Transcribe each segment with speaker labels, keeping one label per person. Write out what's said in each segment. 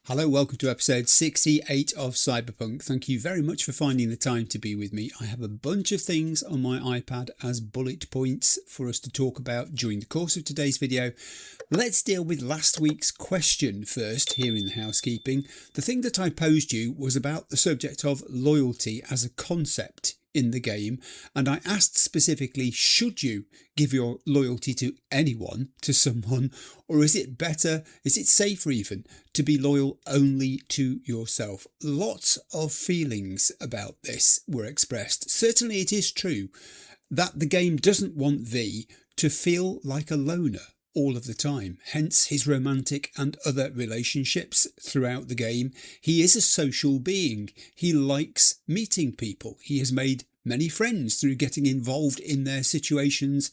Speaker 1: Hello, welcome to episode 68 of Cyberpunk. Thank you very much for finding the time to be with me. I have a bunch of things on my iPad as bullet points for us to talk about during the course of today's video. Let's deal with last week's question first here in the housekeeping. The thing that I posed you was about the subject of loyalty as a concept in the game, and I asked specifically, should you give your loyalty to anyone, to someone, or is it better, is it safer even, to be loyal only to yourself? Lots of feelings about this were expressed. Certainly it is true that the game doesn't want V to feel like a loner all of the time, hence his romantic and other relationships throughout the game. He is a social being. He likes meeting people. He has made many friends through getting involved in their situations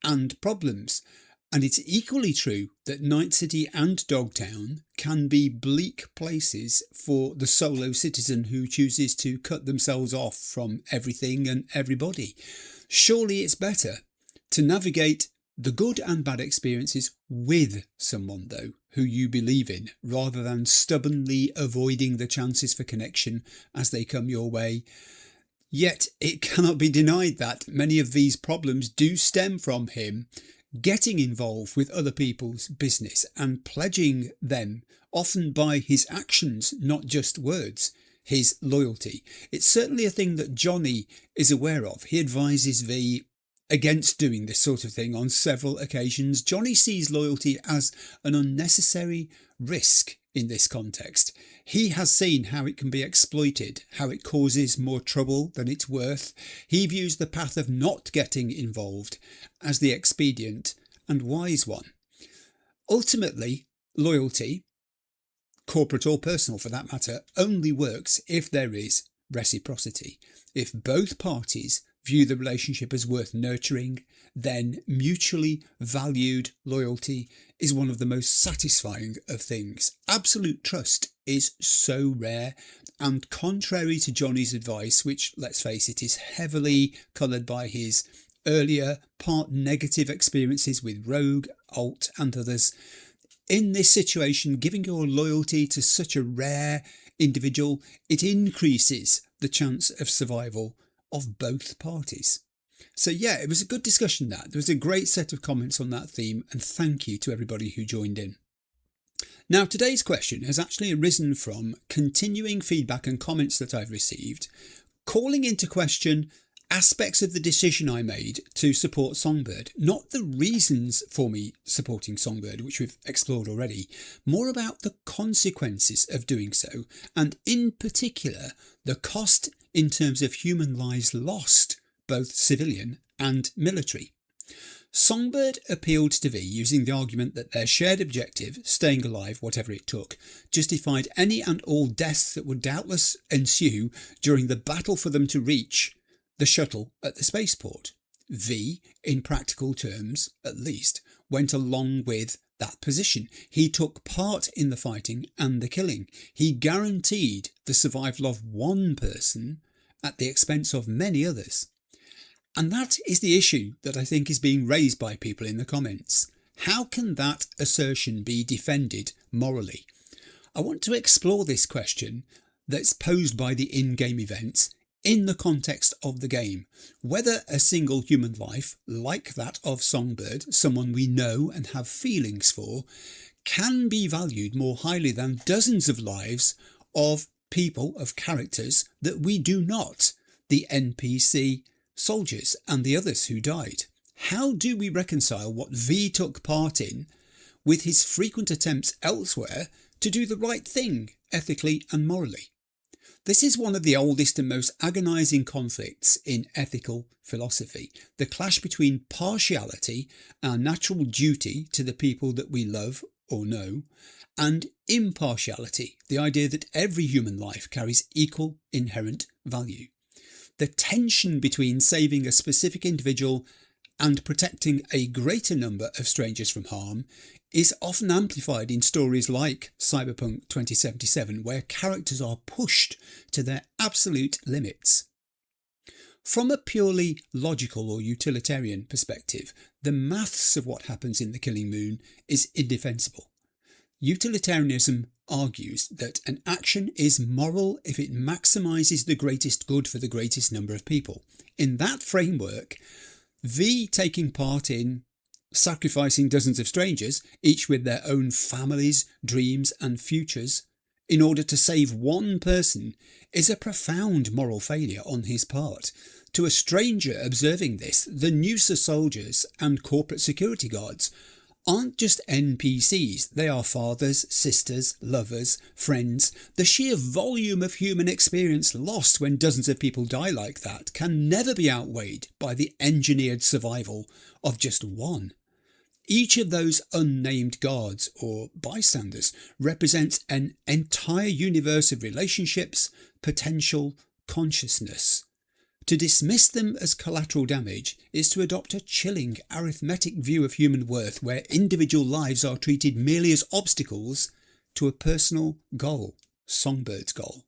Speaker 1: and problems. And it's equally true that Night City and Dogtown can be bleak places for the solo citizen who chooses to cut themselves off from everything and everybody. Surely it's better to navigate the good and bad experiences with someone, though, who you believe in, rather than stubbornly avoiding the chances for connection as they come your way. Yet it cannot be denied that many of these problems do stem from him getting involved with other people's business and pledging them, often by his actions, not just words, his loyalty. It's certainly a thing that Johnny is aware of. He advises V against doing this sort of thing on several occasions. Johnny sees loyalty as an unnecessary risk in this context. He has seen how it can be exploited, how it causes more trouble than it's worth. He views the path of not getting involved as the expedient and wise one. Ultimately, loyalty, corporate or personal for that matter, only works if there is reciprocity. If both parties view the relationship as worth nurturing, then mutually valued loyalty is one of the most satisfying of things. Absolute trust is so rare, and contrary to Johnny's advice, which, let's face it, is heavily coloured by his earlier part negative experiences with Rogue, Alt and others, in this situation, giving your loyalty to such a rare individual, it increases the chance of survival of both parties. So yeah, it was a good discussion that. There was a great set of comments on that theme, and thank you to everybody who joined in. Now, today's question has actually arisen from continuing feedback and comments that I've received, calling into question aspects of the decision I made to support Songbird. Not the reasons for me supporting Songbird, which we've explored already, more about the consequences of doing so, and in particular, the cost in terms of human lives lost, both civilian and military. Songbird appealed to V using the argument that their shared objective, staying alive whatever it took, justified any and all deaths that would doubtless ensue during the battle for them to reach the shuttle at the spaceport. V, in practical terms at least, went along with that position. He took part in the fighting and the killing. He guaranteed the survival of one person at the expense of many others. And that is the issue that I think is being raised by people in the comments. How can that assertion be defended morally? I want to explore this question that's posed by the in-game events in the context of the game. Whether a single human life, like that of Songbird, someone we know and have feelings for, can be valued more highly than dozens of lives of people, of characters that we do not, the NPC soldiers and the others who died. How do we reconcile what V took part in with his frequent attempts elsewhere to do the right thing ethically and morally? This is one of the oldest and most agonising conflicts in ethical philosophy, the clash between partiality, our natural duty to the people that we love or know, and impartiality, the idea that every human life carries equal inherent value. The tension between saving a specific individual and protecting a greater number of strangers from harm is often amplified in stories like Cyberpunk 2077, where characters are pushed to their absolute limits. From a purely logical or utilitarian perspective, the maths of what happens in the Killing Moon is indefensible. Utilitarianism argues that an action is moral if it maximises the greatest good for the greatest number of people. In that framework, V taking part in sacrificing dozens of strangers, each with their own families, dreams and futures, in order to save one person, is a profound moral failure on his part. To a stranger observing this, the Noosa soldiers and corporate security guards aren't just NPCs, they are fathers, sisters, lovers, friends. The sheer volume of human experience lost when dozens of people die like that can never be outweighed by the engineered survival of just one. Each of those unnamed guards or bystanders represents an entire universe of relationships, potential, consciousness. To dismiss them as collateral damage is to adopt a chilling arithmetic view of human worth where individual lives are treated merely as obstacles to a personal goal, Songbird's goal.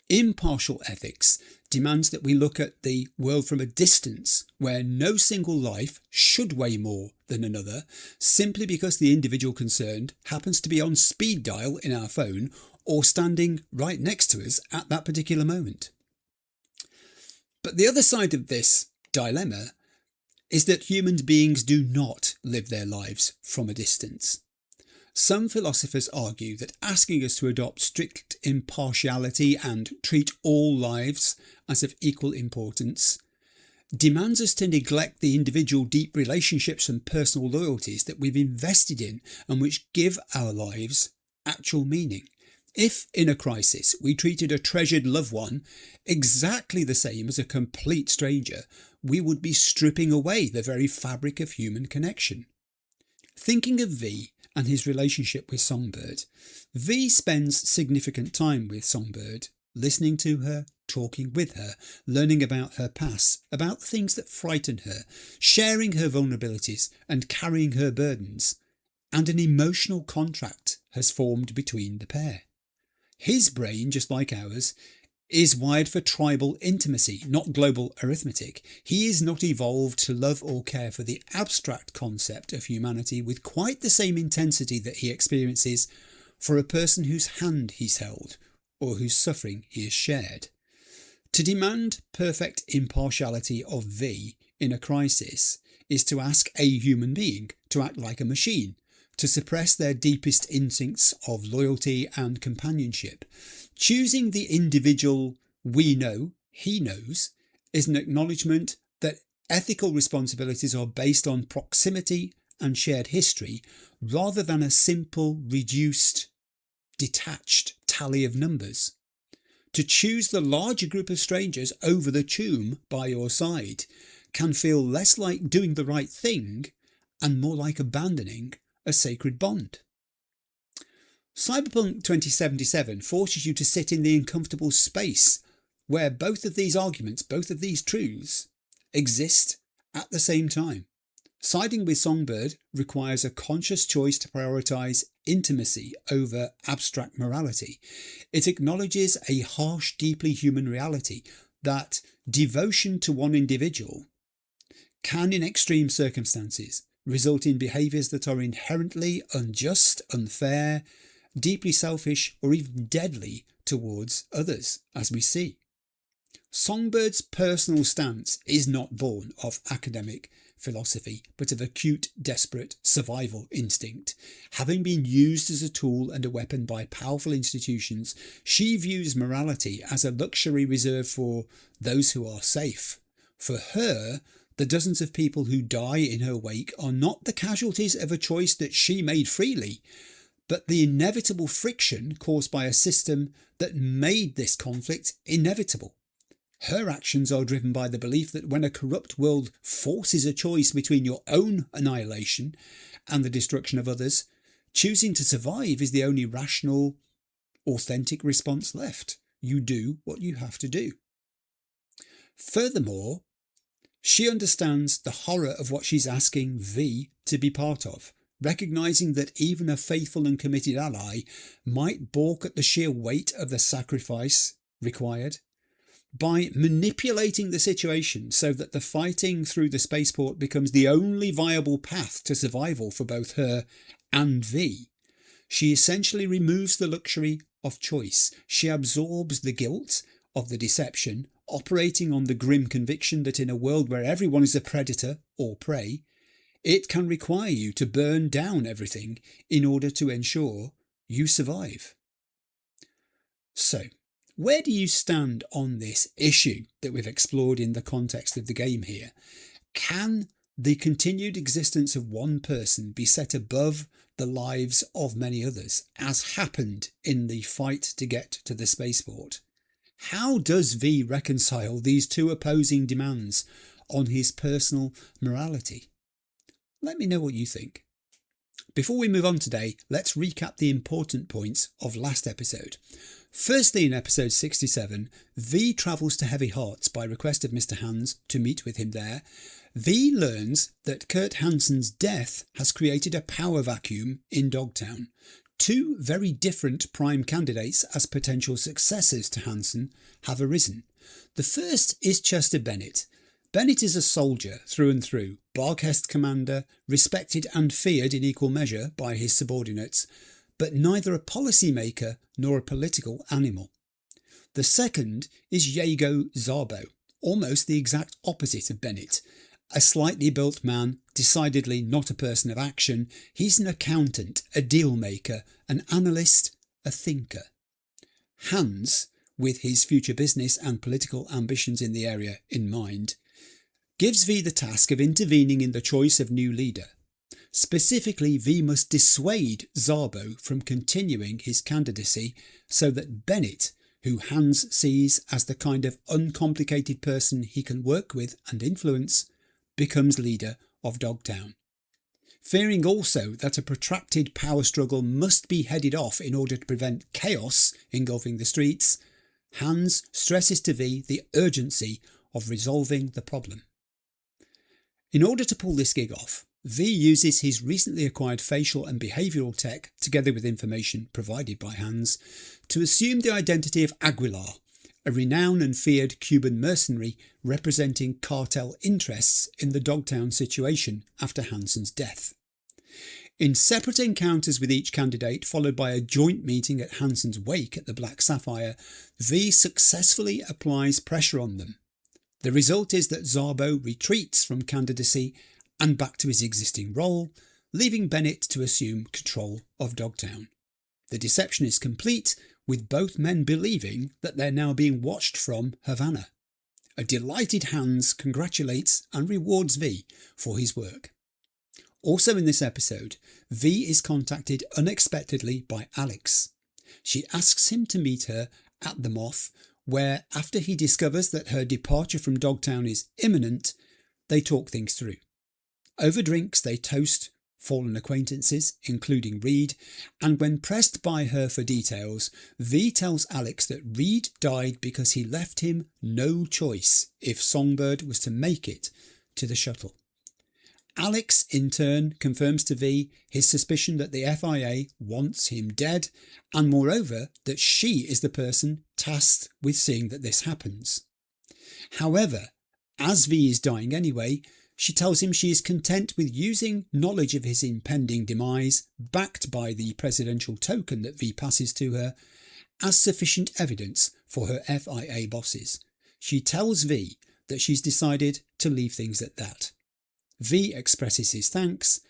Speaker 1: Impartial ethics demands that we look at the world from a distance where no single life should weigh more than another simply because the individual concerned happens to be on speed dial in our phone or standing right next to us at that particular moment. But the other side of this dilemma is that human beings do not live their lives from a distance. Some philosophers argue that asking us to adopt strict impartiality and treat all lives as of equal importance demands us to neglect the individual deep relationships and personal loyalties that we've invested in and which give our lives actual meaning. If, in a crisis, we treated a treasured loved one exactly the same as a complete stranger, we would be stripping away the very fabric of human connection. Thinking of V and his relationship with Songbird, V spends significant time with Songbird, listening to her, talking with her, learning about her past, about the things that frighten her, sharing her vulnerabilities and carrying her burdens, and an emotional contract has formed between the pair. His brain, just like ours, is wired for tribal intimacy, not global arithmetic. He is not evolved to love or care for the abstract concept of humanity with quite the same intensity that he experiences for a person whose hand he's held or whose suffering he has shared. To demand perfect impartiality of V in a crisis is to ask a human being to act like a machine, to suppress their deepest instincts of loyalty and companionship. Choosing the individual we know, he knows, is an acknowledgement that ethical responsibilities are based on proximity and shared history rather than a simple, reduced, detached tally of numbers. To choose the larger group of strangers over the tomb by your side can feel less like doing the right thing and more like abandoning a sacred bond. Cyberpunk 2077 forces you to sit in the uncomfortable space where both of these arguments, both of these truths, exist at the same time. Siding with Songbird requires a conscious choice to prioritise intimacy over abstract morality. It acknowledges a harsh, deeply human reality that devotion to one individual can, in extreme circumstances, result in behaviours that are inherently unjust, unfair, deeply selfish or even deadly towards others, as we see. Songbird's personal stance is not born of academic philosophy, but of acute, desperate survival instinct. Having been used as a tool and a weapon by powerful institutions, she views morality as a luxury reserved for those who are safe. For her, the dozens of people who die in her wake are not the casualties of a choice that she made freely, but the inevitable friction caused by a system that made this conflict inevitable. Her actions are driven by the belief that when a corrupt world forces a choice between your own annihilation and the destruction of others, choosing to survive is the only rational, authentic response left. You do what you have to do. Furthermore, she understands the horror of what she's asking V to be part of, recognising that even a faithful and committed ally might balk at the sheer weight of the sacrifice required. By manipulating the situation so that the fighting through the spaceport becomes the only viable path to survival for both her and V, She essentially removes the luxury of choice. She absorbs the guilt of the deception, operating on the grim conviction that in a world where everyone is a predator or prey, it can require you to burn down everything in order to ensure you survive. So, where do you stand on this issue that we've explored in the context of the game here? Can the continued existence of one person be set above the lives of many others, as happened in the fight to get to the spaceport? How does V reconcile these two opposing demands on his personal morality? Let me know what you think. Before we move on today, let's recap the important points of last episode. Firstly, in episode 67, V travels to Heavy Hearts by request of Mr. Hans to meet with him there. V learns that Kurt Hansen's death has created a power vacuum in Dogtown. Two very different prime candidates as potential successors to Hansen have arisen. The first is Chester Bennett. Bennett is a soldier through and through, Barkhest commander, respected and feared in equal measure by his subordinates, but neither a policymaker nor a political animal. The second is Yago Szabo, almost the exact opposite of Bennett. A slightly built man, decidedly not a person of action. He's an accountant, a deal maker, an analyst, a thinker. Hans, with his future business and political ambitions in the area in mind, gives V the task of intervening in the choice of new leader. Specifically, V must dissuade Szabo from continuing his candidacy so that Bennett, who Hans sees as the kind of uncomplicated person he can work with and influence, becomes leader of Dogtown. Fearing also that a protracted power struggle must be headed off in order to prevent chaos engulfing the streets, Hans stresses to V the urgency of resolving the problem. In order to pull this gig off, V uses his recently acquired facial and behavioural tech, together with information provided by Hans, to assume the identity of Aguilar, a renowned and feared Cuban mercenary representing cartel interests in the Dogtown situation after Hansen's death. In separate encounters with each candidate, followed by a joint meeting at Hansen's wake at the Black Sapphire, V successfully applies pressure on them. The result is that Szabo retreats from candidacy and back to his existing role, leaving Bennett to assume control of Dogtown. The deception is complete, with both men believing that they're now being watched from Havana. A delighted Hans congratulates and rewards V for his work. Also in this episode, V is contacted unexpectedly by Alex. She asks him to meet her at the Moth, where after he discovers that her departure from Dogtown is imminent, they talk things through. Over drinks they toast fallen acquaintances, including Reed, and when pressed by her for details, V tells Alex that Reed died because he left him no choice if Songbird was to make it to the shuttle. Alex, in turn, confirms to V his suspicion that the FIA wants him dead, and moreover that she is the person tasked with seeing that this happens. However, as V is dying anyway, she tells him she is content with using knowledge of his impending demise, backed by the presidential token that V passes to her, as sufficient evidence for her FIA bosses. She tells V that she's decided to leave things at that. V expresses his thanks,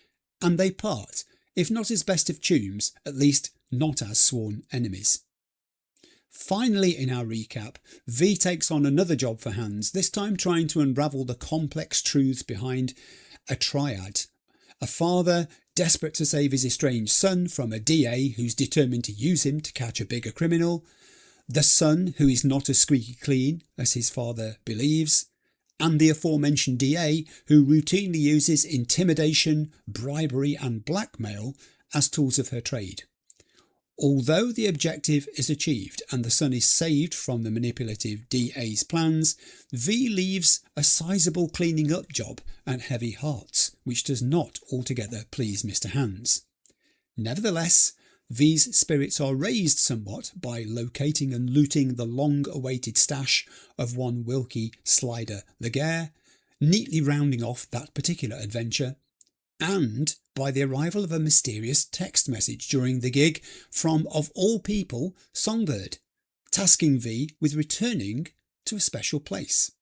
Speaker 1: and they part, if not as best of chums, at least not as sworn enemies. Finally, in our recap, V takes on another job for Hans, this time trying to unravel the complex truths behind a triad. A father desperate to save his estranged son from a DA who's determined to use him to catch a bigger criminal, the son who is not as squeaky clean as his father believes, and the aforementioned DA who routinely uses intimidation, bribery and blackmail as tools of her trade. Although the objective is achieved and the son is saved from the manipulative DA's plans, V leaves a sizable cleaning up job at Heavy Hearts, which does not altogether please Mr. Hans. Nevertheless, V's spirits are raised somewhat by locating and looting the long-awaited stash of one Wilkie Slider Laguerre, neatly rounding off that particular adventure, and by the arrival of a mysterious text message during the gig from, of all people, Songbird, tasking V with returning to a special place.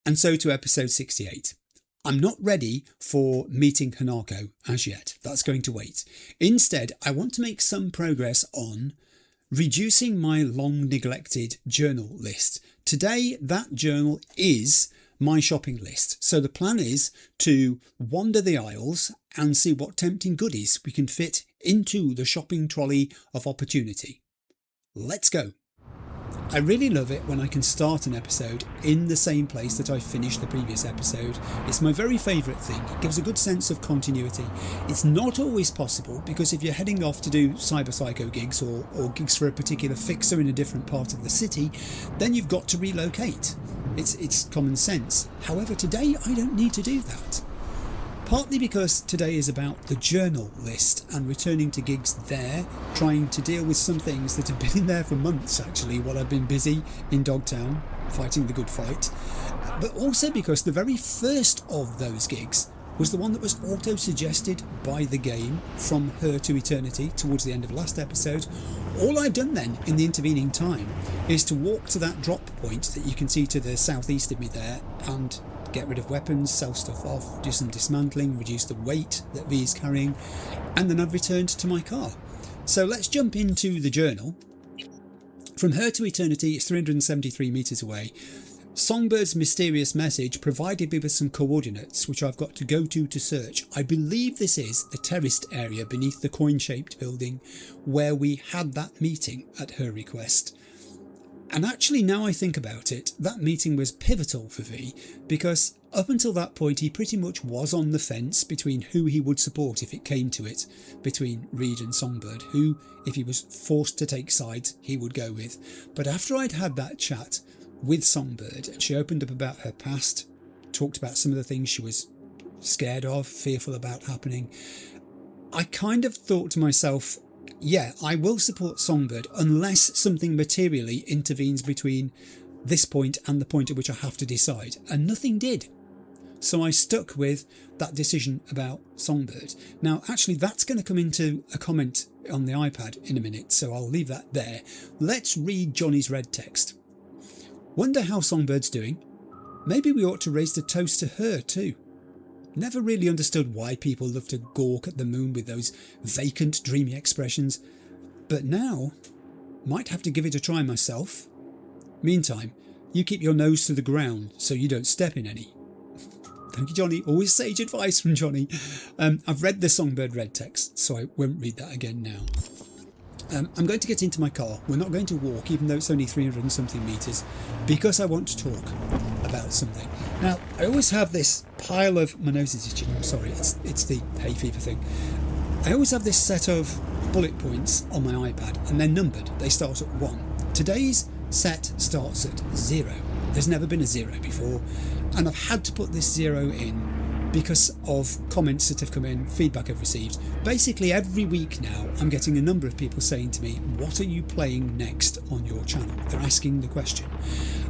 Speaker 1: And so to episode 68. I'm not ready for meeting Hanako as yet. That's going to wait. Instead, I want to make some progress on reducing my long neglected journal list. Today, that journal is my shopping list. So the plan is to wander the aisles and see what tempting goodies we can fit into the shopping trolley of opportunity. Let's go. I really love it when I can start an episode in the same place that I finished the previous episode. It's my very favourite thing. It gives a good sense of continuity. It's not always possible because if you're heading off to do Cyber Psycho gigs or gigs for a particular fixer in a different part of the city, then you've got to relocate. It's common sense. However, today I don't need to do that. Partly because today is about the journal list and returning to gigs there, trying to deal with some things that have been in there for months actually while I've been busy in Dogtown fighting the good fight, but also because the very first of those gigs was the one that was auto-suggested by the game from Her to Eternity towards the end of last episode. All I've done then in the intervening time is to walk to that drop point that you can see to the southeast of me there and get rid of weapons, sell stuff off, do some dismantling, reduce the weight that V is carrying, and then I've returned to my car. So let's jump into the journal. From Her to Eternity, it's 373 metres away. Songbird's mysterious message provided me with some coordinates which I've got to go to search. I believe this is the terraced area beneath the coin-shaped building where we had that meeting at her request. And actually, now I think about it, that meeting was pivotal for V, because up until that point he pretty much was on the fence between who he would support if it came to it, between Reed and Songbird, who, if he was forced to take sides, he would go with. But after I'd had that chat with Songbird, and she opened up about her past, talked about some of the things she was scared of, fearful about happening, I kind of thought to myself, yeah, I will support Songbird unless something materially intervenes between this point and the point at which I have to decide, and nothing did. So I stuck with that decision about Songbird. Now actually that's going to come into a comment on the iPad in a minute, so I'll leave that there. Let's read Johnny's red text. Wonder how Songbird's doing. Maybe we ought to raise the toast to her too. Never really understood why people love to gawk at the moon with those vacant, dreamy expressions, but now might have to give it a try myself. Meantime, you keep your nose to the ground so you don't step in any. Thank you, Johnny. Always sage advice from Johnny. I've read the Songbird red text, so I won't read that again now. I'm going to get into my car. We're not going to walk, even though it's only 300 and something metres, because I want to talk about something. Now, I always have this pile of... My nose is itching, I'm sorry, it's the hay fever thing. I always have this set of bullet points on my iPad, and they're numbered. They start at 1. Today's set starts at 0. There's never been a 0 before, and I've had to put this 0 in because of comments that have come in, feedback I've received. Basically every week now I'm getting a number of people saying to me, what are you playing next on your channel? They're asking the question,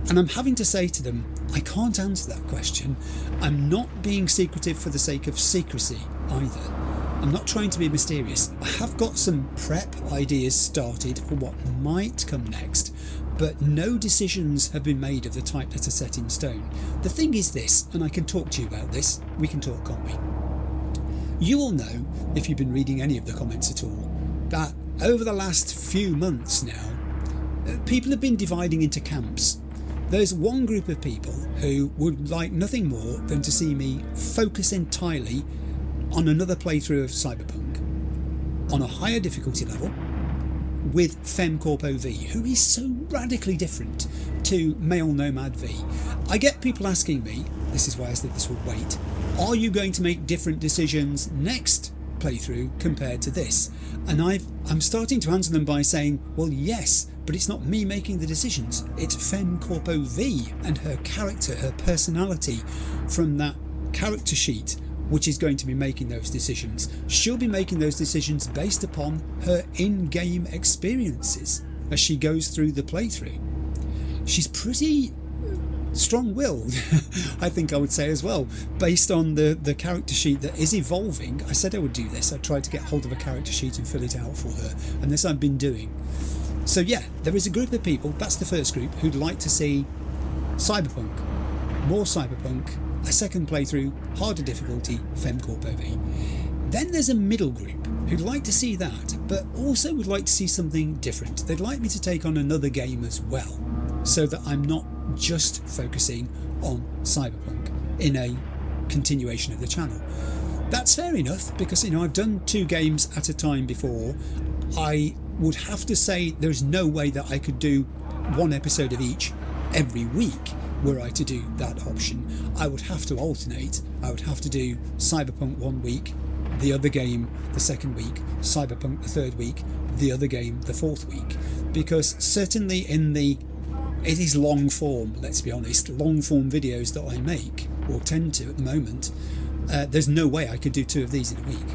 Speaker 1: and I'm having to say to them, I can't answer that question. I'm not being secretive for the sake of secrecy either. I'm not trying to be mysterious. I have got some prep ideas started for what might come next, but no decisions have been made of the type that are set in stone. The thing is this, and I can talk to you about this, we can talk, can't we? You all know, if you've been reading any of the comments at all, that over the last few months now, people have been dividing into camps. There's one group of people who would like nothing more than to see me focus entirely on another playthrough of Cyberpunk, on a higher difficulty level, with FemCorpo V, who is so radically different to Male Nomad V. I get people asking me, this is why I said this would wait, are you going to make different decisions next playthrough compared to this? And I'm starting to answer them by saying, well yes, but it's not me making the decisions, it's FemCorpo V and her character, her personality from that character sheet, which is going to be making those decisions. She'll be making those decisions based upon her in-game experiences as she goes through the playthrough. She's pretty strong-willed, I think I would say as well, based on the character sheet that is evolving. I said I would do this. I tried to get hold of a character sheet and fill it out for her, and this I've been doing. So yeah, there is a group of people, that's the first group, who'd like to see Cyberpunk, more Cyberpunk, a second playthrough, harder difficulty, FemCorp OV. Then there's a middle group who'd like to see that, but also would like to see something different. They'd like me to take on another game as well, so that I'm not just focusing on Cyberpunk in a continuation of the channel. That's fair enough, because I've done 2 games at a time before. I would have to say there's no way that I could do 1 episode of each every week were I to do that option. I would have to alternate. I would have to do Cyberpunk 1 week, the other game the second week, Cyberpunk the third week, the other game the fourth week, because certainly it is long form, let's be honest, long form videos that I make, or tend to at the moment. There's no way I could do 2 of these in a week.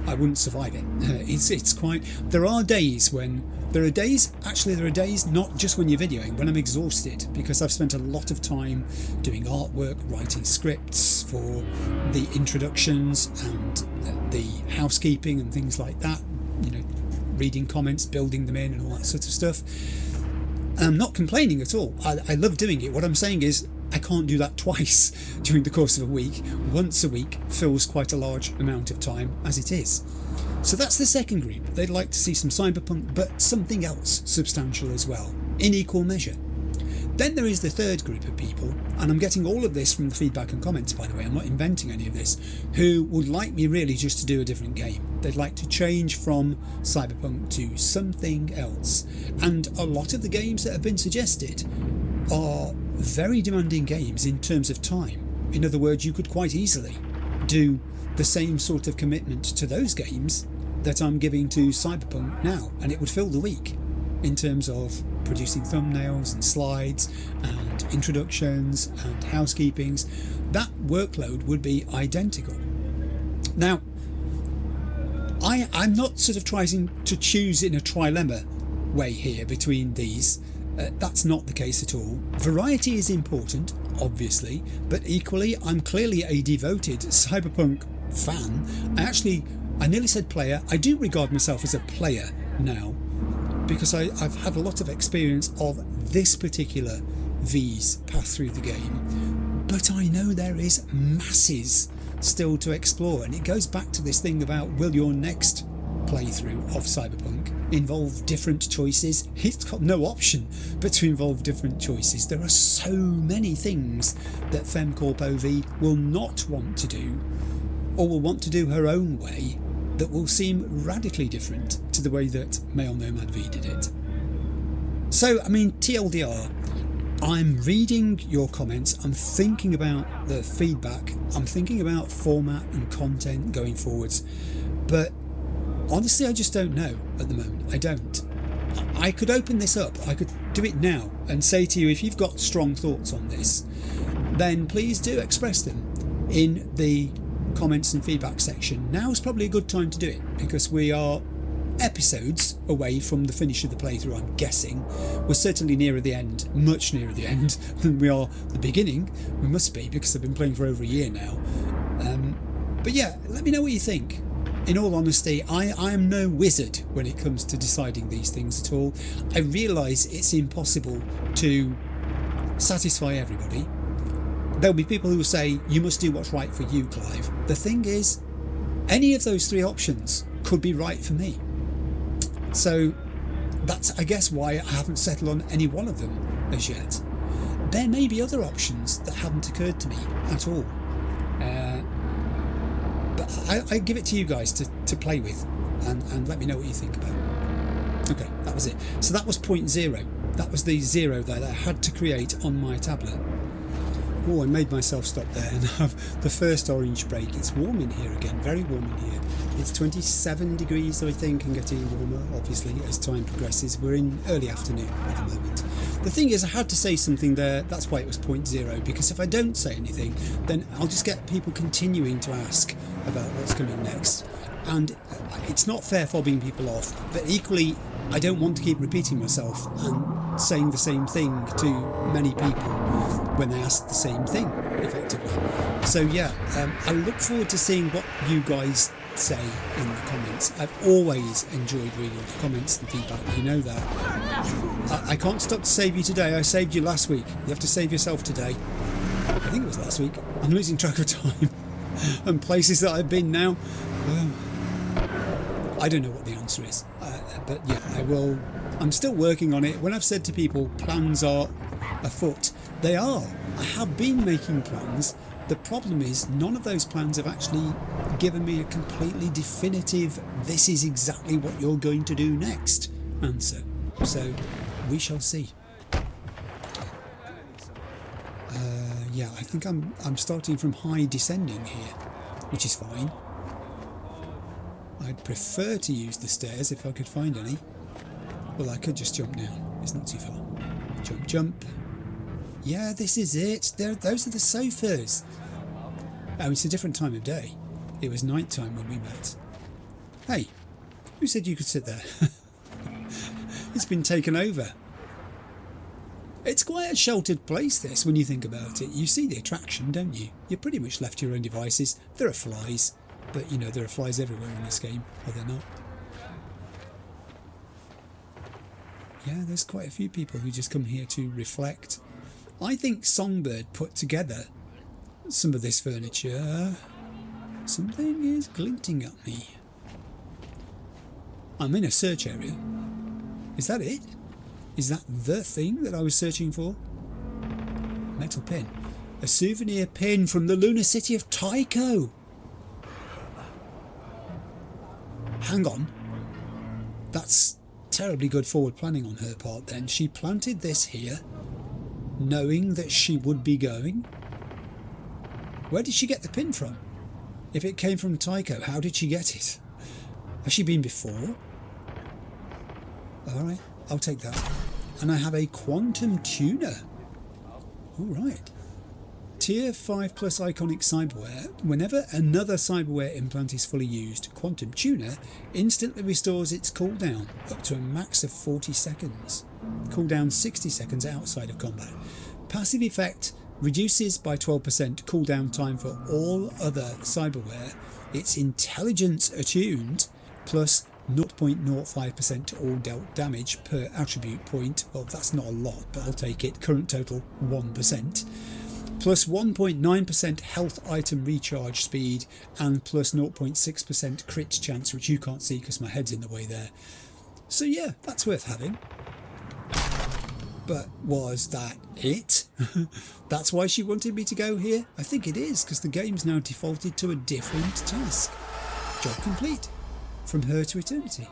Speaker 1: I wouldn't survive it. It's quite, there are days not just when you're videoing, when I'm exhausted, because I've spent a lot of time doing artwork, writing scripts for the introductions and the housekeeping and things like that, reading comments, building them in and all that sort of stuff. I'm not complaining at all. I love doing it. What I'm saying is I can't do that twice during the course of a week. Once a week fills quite a large amount of time as it is. So that's the second group. They'd like to see some Cyberpunk, but something else substantial as well, in equal measure. Then there is the third group of people, and I'm getting all of this from the feedback and comments, by the way, I'm not inventing any of this, who would like me really just to do a different game. They'd like to change from Cyberpunk to something else. And a lot of the games that have been suggested are very demanding games in terms of time. In other words, you could quite easily do the same sort of commitment to those games that I'm giving to Cyberpunk now, and it would fill the week in terms of producing thumbnails and slides and introductions and housekeepings. That workload would be identical. Now, I'm not sort of trying to choose in a trilemma way here between these. That's not the case at all. Variety is important, obviously, but equally I'm clearly a devoted Cyberpunk fan. I nearly said player. I do regard myself as a player now, because I've had a lot of experience of this particular V's path through the game, but I know there is masses still to explore, and it goes back to this thing about, will your next playthrough of Cyberpunk involve different choices? It's got no option but to involve different choices. There are so many things that FemCorp OV will not want to do, or will want to do her own way, that will seem radically different to the way that Male Nomad V did it. So, TLDR, I'm reading your comments, I'm thinking about the feedback, I'm thinking about format and content going forwards, but honestly I just don't know at the moment. I don't. I could open this up, I could do it now and say to you, if you've got strong thoughts on this, then please do express them in the comments and feedback section. Now is probably a good time to do it, because we are episodes away from the finish of the playthrough, I'm guessing. We're certainly nearer the end, much nearer the end than we are the beginning. We must be, because I've been playing for over a year now. But yeah, let me know what you think. In all honesty, I am no wizard when it comes to deciding these things at all. I realise it's impossible to satisfy everybody. There'll be people who will say, you must do what's right for you, Clive. The thing is, any of those 3 options could be right for me. So that's, I guess, why I haven't settled on any one of them as yet. There may be other options that haven't occurred to me at all. But I give it to you guys to play with and let me know what you think about it. Okay, that was it. So that was point 0. That was the 0 that I had to create on my tablet. Oh, I made myself stop there and have the first orange break. It's warm in here again, very warm in here. It's 27 degrees, I think, and getting warmer, obviously, as time progresses. We're in early afternoon at the moment. The thing is, I had to say something there. That's why it was point 0, because if I don't say anything, then I'll just get people continuing to ask about what's coming next. And it's not fair fobbing people off, but equally, I don't want to keep repeating myself, and saying the same thing to many people when they ask the same thing, effectively. So yeah, I look forward to seeing what you guys say in the comments. I've always enjoyed reading the comments and feedback, you know that. I can't stop to save you today. I saved you last week. You have to save yourself today. I think it was last week. I'm losing track of time and places that I've been now. I don't know what the answer is, but yeah, I will. I'm still working on it. When I've said to people plans are afoot, they are. I have been making plans. The problem is none of those plans have actually given me a completely definitive, this is exactly what you're going to do next answer. So we shall see. Yeah, I think I'm starting from high descending here, which is fine. I'd prefer to use the stairs if I could find any. Well, I could just jump down. It's not too far. Jump, jump. Yeah, this is it. Those are the sofas. Oh, it's a different time of day. It was night time when we met. Hey, who said you could sit there? It's been taken over. It's quite a sheltered place, this, when you think about it. You see the attraction, don't you? You're pretty much left to your own devices. There are flies, but you know, there are flies everywhere in this game, are there not? Yeah, there's quite a few people who just come here to reflect. I think Songbird put together some of this furniture. Something is glinting at me. I'm in a search area. Is that it? Is that the thing that I was searching for? Metal pin. A souvenir pin from the lunar city of Tycho. Hang on. That's terribly good forward planning on her part then. She planted this here, knowing that she would be going. Where did she get the pin from? If it came from Tycho, how did she get it? Has she been before? Alright, I'll take that. And I have a quantum tuner. Alright. Tier 5 plus iconic cyberware. Whenever another cyberware implant is fully used, Quantum Tuner instantly restores its cooldown up to a max of 40 seconds. Cooldown 60 seconds outside of combat. Passive effect reduces by 12% cooldown time for all other cyberware. It's intelligence attuned plus 0.05% to all dealt damage per attribute point. Well, that's not a lot, but I'll take it. Current total 1%. Plus 1.9% health item recharge speed and plus 0.6% crit chance, which you can't see because my head's in the way there. So yeah, that's worth having. But was that it? That's why she wanted me to go here? I think it is, because the game's now defaulted to a different task. Job complete. From her to eternity.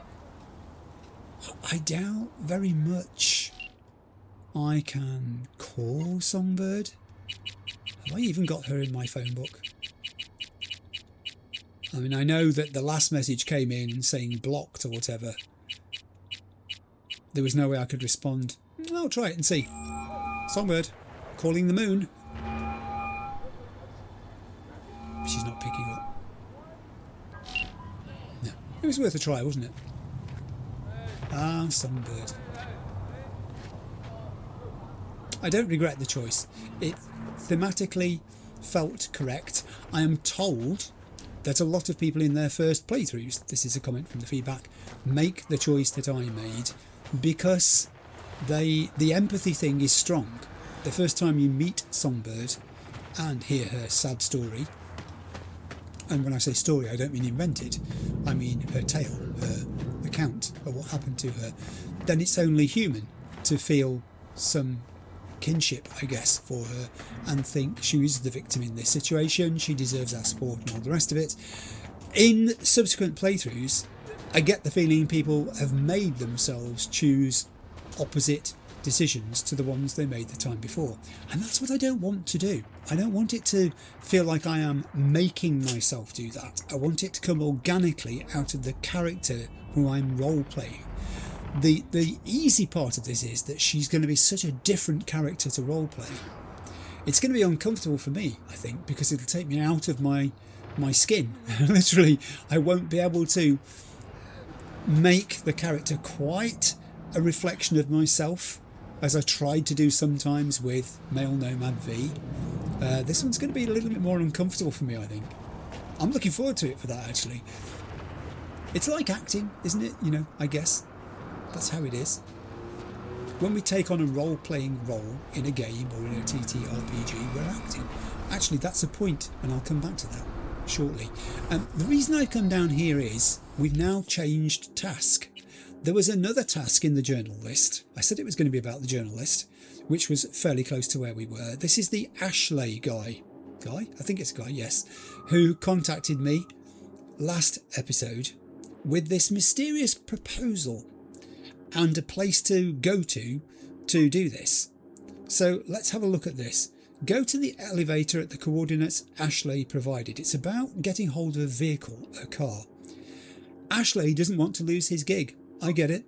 Speaker 1: I doubt very much I can call Songbird. Have I even got her in my phone book? I mean, I know that the last message came in saying blocked or whatever. There was no way I could respond. I'll try it and see. Songbird, calling the moon. She's not picking up. No, it was worth a try, wasn't it? Ah, Songbird. I don't regret the choice. It thematically felt correct. I am told that a lot of people in their first playthroughs, this is a comment from the feedback, make the choice that I made because the empathy thing is strong. The first time you meet Songbird and hear her sad story, and when I say story I don't mean invented, I mean her tale, her account of what happened to her, then it's only human to feel some kinship, I guess, for her and think she is the victim in this situation, she deserves our support and all the rest of it. In subsequent playthroughs, I get the feeling people have made themselves choose opposite decisions to the ones they made the time before, and that's what I don't want to do. I don't want it to feel like I am making myself do that. I want it to come organically out of the character who I'm role-playing. The easy part of this is that she's going to be such a different character to roleplay. It's going to be uncomfortable for me, I think, because it'll take me out of my skin. Literally, I won't be able to make the character quite a reflection of myself. as I tried to do sometimes with Male Nomad V. This one's going to be a little bit more uncomfortable for me, I think. I'm looking forward to it for that, actually. It's like acting, isn't it? You know, I guess that's how it is. When we take on a role-playing role in a game or in a TTRPG, we're acting. Actually, that's a point, and I'll come back to that shortly. The reason I come down here is we've now changed task. There was another task in the journal list. I said it was going to be about the journal list, which was fairly close to where we were. This is the Ashley guy? I think it's a guy, yes, who contacted me last episode with this mysterious proposal and a place to go to do this. So let's have a look at this. Go to the elevator at the coordinates Ashley provided. It's about getting hold of a vehicle, a car. Ashley doesn't want to lose his gig. I get it.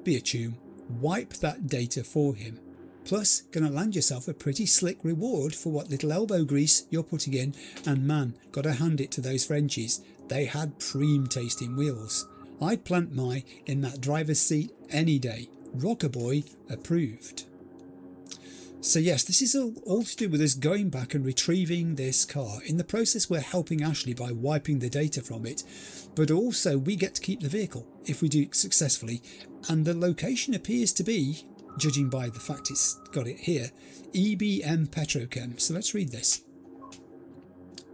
Speaker 1: Be a tune. Wipe that data for him. Plus, gonna land yourself a pretty slick reward for what little elbow grease you're putting in. And man, gotta hand it to those Frenchies. They had preem tasting wheels. I'd plant my in that driver's seat any day. Rockaboy approved. So yes, this is all to do with us going back and retrieving this car. In the process, we're helping Ashley by wiping the data from it, but also we get to keep the vehicle if we do it successfully. And the location appears to be, judging by the fact it's got it here, EBM Petrochem. So let's read this.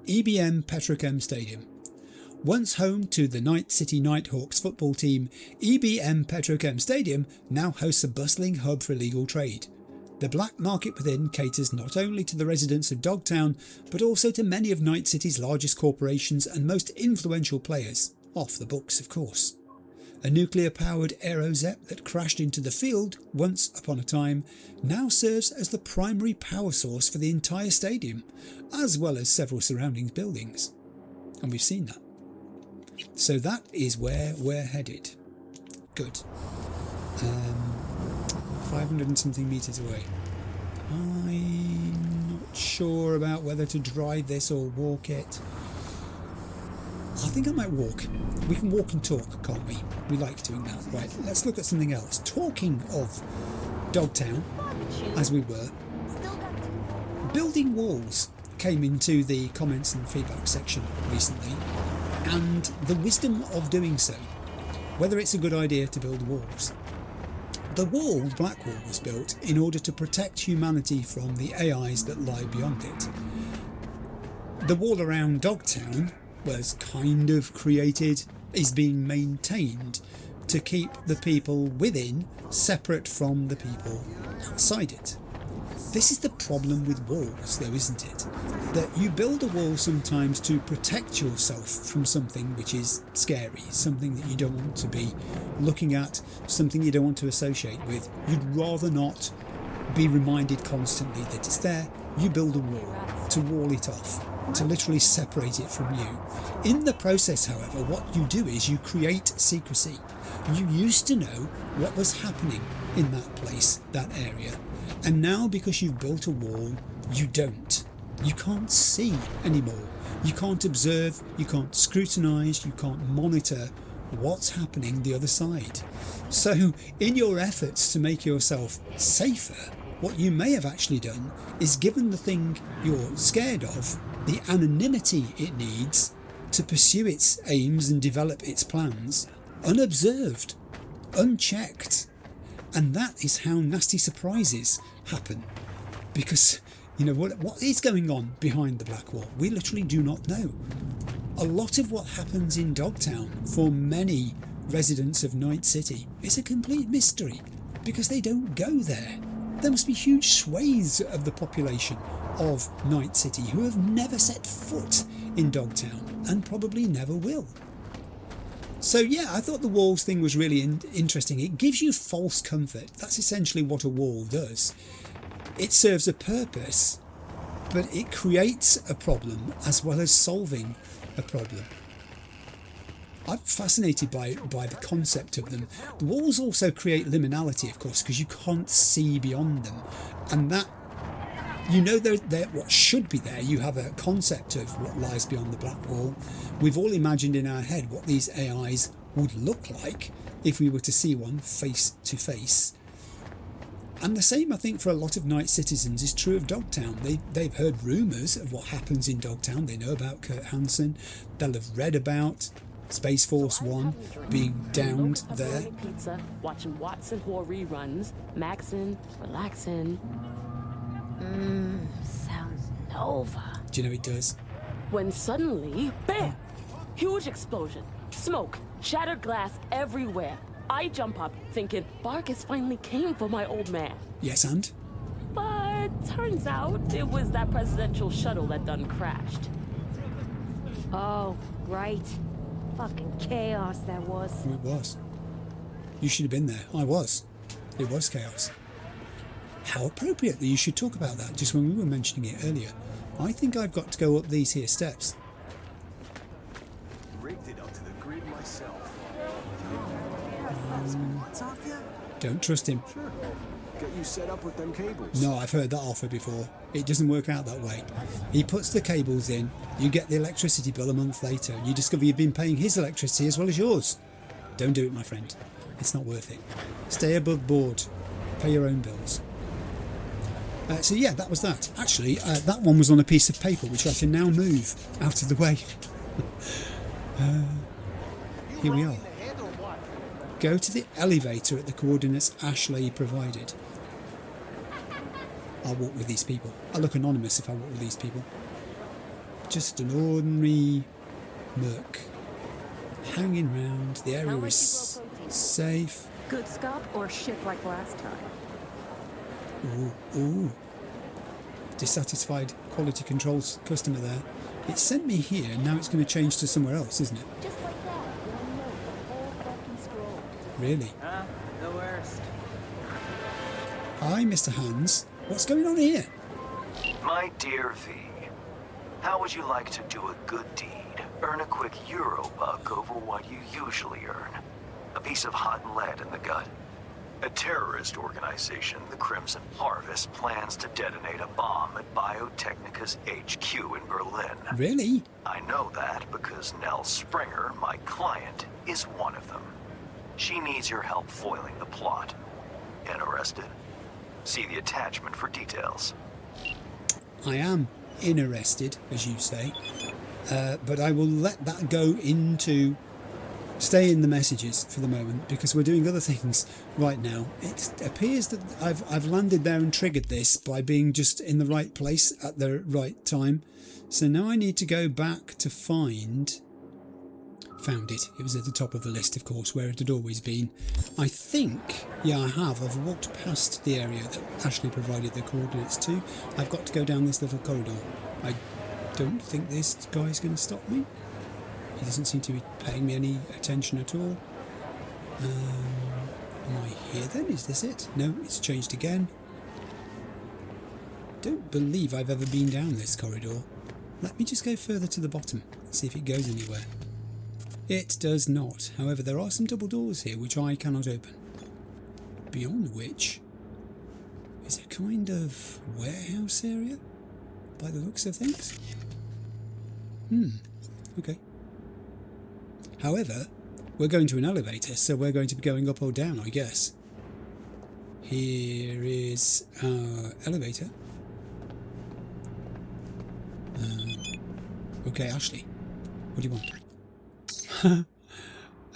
Speaker 1: EBM Petrochem Stadium. Once home to the Night City Nighthawks football team, EBM Petrochem Stadium now hosts a bustling hub for illegal trade. The black market within caters not only to the residents of Dogtown, but also to many of Night City's largest corporations and most influential players. Off the books, of course. A nuclear-powered Aerozep that crashed into the field once upon a time now serves as the primary power source for the entire stadium, as well as several surrounding buildings. And we've seen that. So that is where we're headed. Good. 500 and something metres away. I'm not sure about whether to drive this or walk it. I think I might walk. We can walk and talk, can't we? We like doing that. Right, let's look at something else. Talking of Dogtown, as we were, building walls came into the comments and feedback section recently, and the wisdom of doing so, whether it's a good idea to build walls. The wall, Black Wall, was built in order to protect humanity from the AIs that lie beyond it. The wall around Dogtown was kind of created, is being maintained to keep the people within separate from the people outside it. This is the problem with walls though, isn't it? That you build a wall sometimes to protect yourself from something which is scary, something that you don't want to be looking at, something you don't want to associate with. You'd rather not be reminded constantly that it's there. You build a wall to wall it off, to literally separate it from you. In the process, however, what you do is you create secrecy. You used to know what was happening in that place, that area. And now, because you've built a wall, you don't. You can't see anymore. You can't observe, you can't scrutinise, you can't monitor what's happening the other side. So, in your efforts to make yourself safer, what you may have actually done is given the thing you're scared of the anonymity it needs to pursue its aims and develop its plans, unobserved, unchecked. And that is how nasty surprises happen. Because, you know, what is going on behind the Black Wall? We literally do not know. A lot of what happens in Dogtown for many residents of Night City is a complete mystery, because they don't go there. There must be huge swathes of the population of Night City who have never set foot in Dogtown and probably never will. So yeah, I thought the walls thing was really interesting. It gives you false comfort. That's essentially what a wall does. It serves a purpose, but it creates a problem as well as solving a problem. I'm fascinated by the concept of them. The walls also create liminality, of course, because you can't see beyond them. And that, you know, they're what should be there. You have a concept of what lies beyond the Black Wall. We've all imagined in our head what these AIs would look like if we were to see one face to face. And the same, I think, for a lot of night citizens is true of Dogtown. They've heard rumours of what happens in Dogtown. They know about Kurt Hansen. They'll have read about Space Force One being downed there.
Speaker 2: Pizza, watching Watson Horror reruns, maxing, relaxing. Sounds Nova.
Speaker 1: Do you know it does?
Speaker 2: When suddenly, bam! Huge explosion, smoke, shattered glass everywhere. I jump up thinking Barkus finally came for my old man.
Speaker 1: Yes, and?
Speaker 2: But turns out it was that presidential shuttle that done crashed.
Speaker 3: Oh, right. Fucking chaos that was.
Speaker 1: Oh, it was. You should have been there. I was. It was chaos. How appropriate that you should talk about that just when we were mentioning it earlier. I think I've got to go up these here steps.
Speaker 4: Rigged it up to the grid myself.
Speaker 1: Don't trust him.
Speaker 4: Sure. Get you set up with them cables.
Speaker 1: No, I've heard that offer before. It doesn't work out that way. He puts the cables in, you get the electricity bill a month later, and you discover you've been paying his electricity as well as yours. Don't do it, my friend. It's not worth it. Stay above board. Pay your own bills. So yeah, that was that. Actually, that one was on a piece of paper, which I can now move out of the way. Here we are. Go to the elevator at the coordinates Ashley provided. I'll walk with these people. I look anonymous if I walk with these people. Just an ordinary merc. Hanging round. The area is safe.
Speaker 3: Good scop or shit like last time?
Speaker 1: Ooh. Dissatisfied quality controls customer there. It sent me here, now it's going to change to somewhere else, isn't it?
Speaker 2: Just like that, one note, the whole fucking scroll.
Speaker 1: Really?
Speaker 2: The worst.
Speaker 1: Hi, Mr. Hans. What's going on here?
Speaker 5: My dear V, how would you like to do a good deed? Earn a quick Euro buck over what you usually earn. A piece of hot lead in the gut. A terrorist organization, the Crimson Harvest, plans to detonate a bomb at Biotechnica's HQ in Berlin.
Speaker 1: Really?
Speaker 5: I know that because Nell Springer, my client, is one of them. She needs your help foiling the plot. Interested? See the attachment for details.
Speaker 1: I am interested, as you say, but I will let that go into stay in the messages for the moment because we're doing other things right now. It appears that I've landed there and triggered this by being just in the right place at the right time. So now I need to go back to found it. It was at the top of the list, of course, where it had always been. I think, yeah, I have. I've walked past the area that Ashley provided the coordinates to. I've got to go down this little corridor. I don't think this guy's going to stop me. He doesn't seem to be paying me any attention at all. Am I here then? Is this it? No, it's changed again. Don't believe I've ever been down this corridor. Let me just go further to the bottom and see if it goes anywhere. It does not. However, there are some double doors here which I cannot open. Beyond which is a kind of warehouse area by the looks of things. Okay. However, we're going to an elevator, so we're going to be going up or down, I guess. Here is our elevator. Okay, Ashley, what do you want?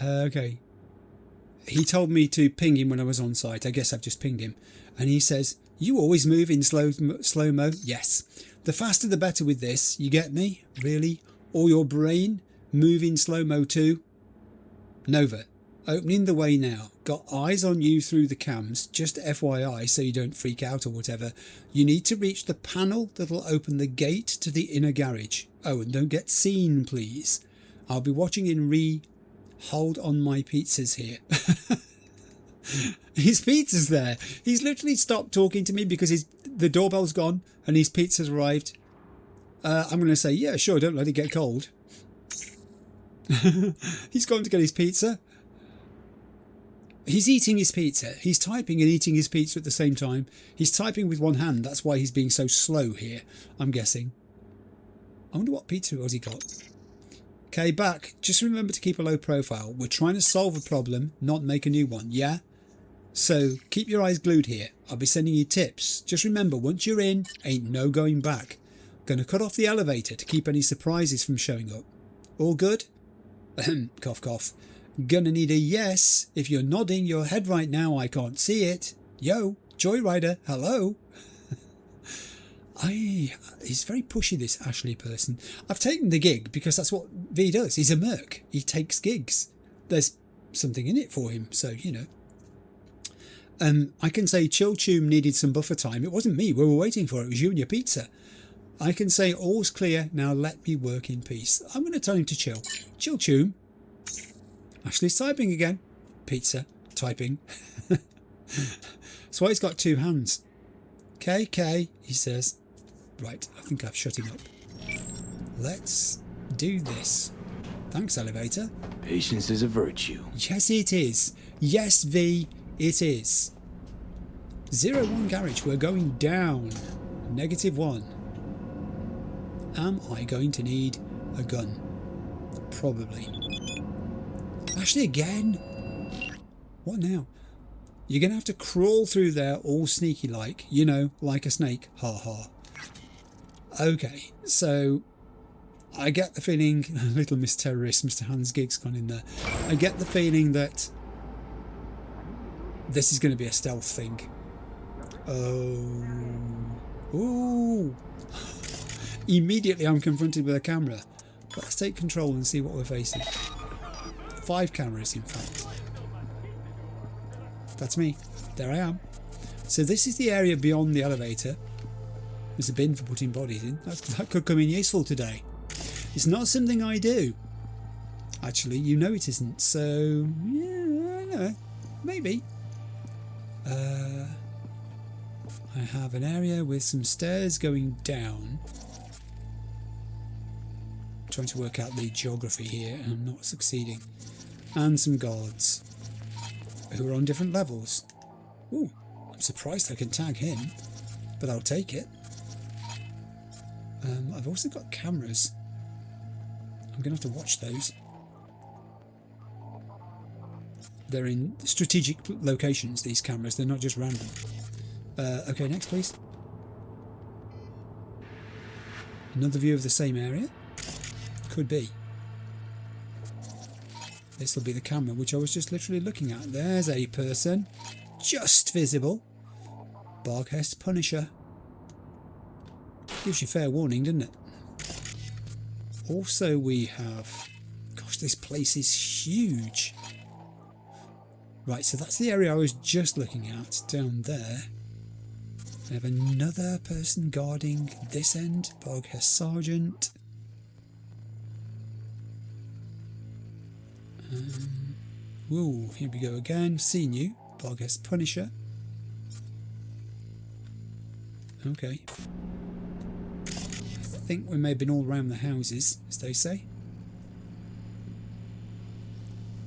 Speaker 1: Okay. He told me to ping him when I was on site. I guess I've just pinged him. And he says, you always move in slow-mo? Yes. The faster the better with this. You get me? Really? Or your brain? Move in slow-mo too? Nova, opening the way now. Got eyes on you through the cams. Just FYI, so you don't freak out or whatever. You need to reach the panel that'll open the gate to the inner garage. Oh, and don't get seen, please. I'll be watching in hold on my pizzas here. His pizza's there. He's literally stopped talking to me because the doorbell's gone and his pizza's arrived. I'm going to say, yeah, sure, don't let it get cold. He's gone to get his pizza. He's eating his pizza. He's typing and eating his pizza at the same time. He's typing with one hand. That's why he's being so slow here, I'm guessing. I wonder what pizza has he got. Okay, back. Just remember to keep a low profile. We're trying to solve a problem, not make a new one, yeah? So keep your eyes glued here. I'll be sending you tips. Just remember, once you're in, ain't no going back. Gonna cut off the elevator to keep any surprises from showing up. All good? Ahem, cough cough. Gonna need a yes. If you're nodding your head right now, I can't see it. Yo, Joyrider, hello. He's very pushy, this Ashley person. I've taken the gig because that's what V does. He's a merc. He takes gigs. There's something in it for him, so you know. I can say Chill Tune needed some buffer time. It wasn't me. We were waiting for it. It was you and your pizza. I can say all's clear. Now let me work in peace. I'm going to tell him to chill. Chill Tune. Ashley's typing again. Pizza. Typing. That's why he's got two hands. KK, he says. Right, I think I've shut him up. Let's do this. Thanks, elevator.
Speaker 6: Patience is a virtue.
Speaker 1: Yes, it is. Yes, V, it is. 01 garage, we're going down. -1. Am I going to need a gun? Probably. Actually, again? What now? You're going to have to crawl through there all sneaky like. You know, like a snake. Ha ha. Okay, so I get the feeling, little Miss Terrorist, Mr. Hans Gig's gone in there. I get the feeling that this is going to be a stealth thing. Oh. Ooh. Immediately I'm confronted with a camera. Let's take control and see what we're facing. 5 cameras, in fact. That's me. There I am. So this is the area beyond the elevator. There's a bin for putting bodies in. That could come in useful today. It's not something I do. Actually, you know it isn't. So, yeah, I know. Maybe. I have an area with some stairs going down. I'm trying to work out the geography here and I'm not succeeding. And some guards who are on different levels. Ooh, I'm surprised I can tag him, but I'll take it. I've also got cameras. I'm going to have to watch those. They're in strategic locations, these cameras. They're not just random. Okay, next please. Another view of the same area? Could be. This will be the camera, which I was just literally looking at. There's a person. Just visible. Barghest Punisher. Gives you fair warning, doesn't it? Also we have... Gosh, this place is huge. Right, so that's the area I was just looking at, down there. I have another person guarding this end. Barghest Sergeant. Whoa, here we go again. Seen you. Barghest Punisher. Okay. I think we may have been all around the houses, as they say.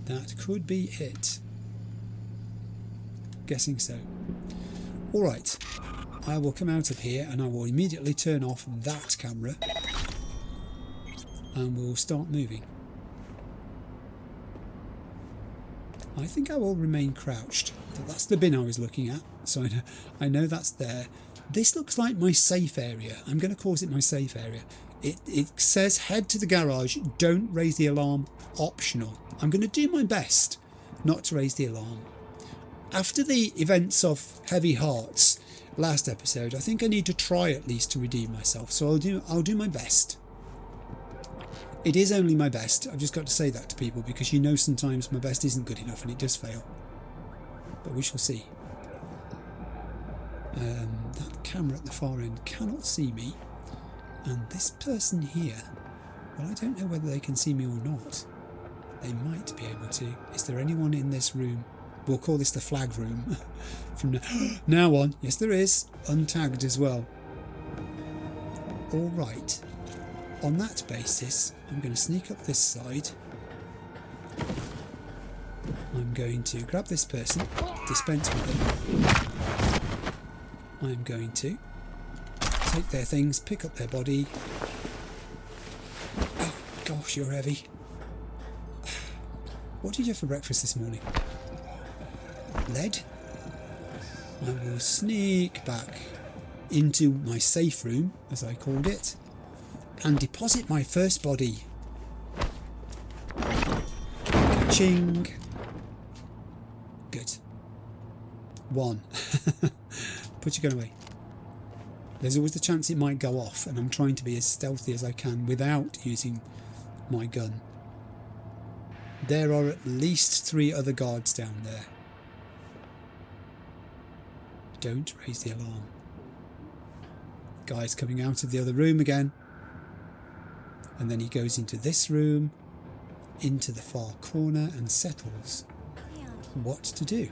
Speaker 1: That could be it. Guessing so. Alright. I will come out of here and I will immediately turn off that camera. And we'll start moving. I think I will remain crouched. That's the bin I was looking at, so I know that's there. This looks like my safe area. I'm going to call it my safe area. It says head to the garage, don't raise the alarm, optional. I'm going to do my best not to raise the alarm. After the events of Heavy Hearts last episode, I think I need to try at least to redeem myself, so I'll do my best. It is only my best. I've just got to say that to people because you know sometimes my best isn't good enough and it does fail. But we shall see. That camera at the far end cannot see me. And this person here, well, I don't know whether they can see me or not. They might be able to. Is there anyone in this room? We'll call this the flag room. From now on. Yes, there is. Untagged as well. All right. On that basis, I'm going to sneak up this side. I'm going to grab this person, dispense with them. I'm going to take their things, pick up their body. Oh gosh, you're heavy. What did you have for breakfast this morning? Lead? I will sneak back into my safe room, as I called it, and deposit my first body. Ka-ching. Good. 1. Put your gun away. There's always the chance it might go off, and I'm trying to be as stealthy as I can without using my gun. There are at least 3 other guards down there. Don't raise the alarm. Guy's coming out of the other room again. And then he goes into this room, into the far corner, and settles what to do.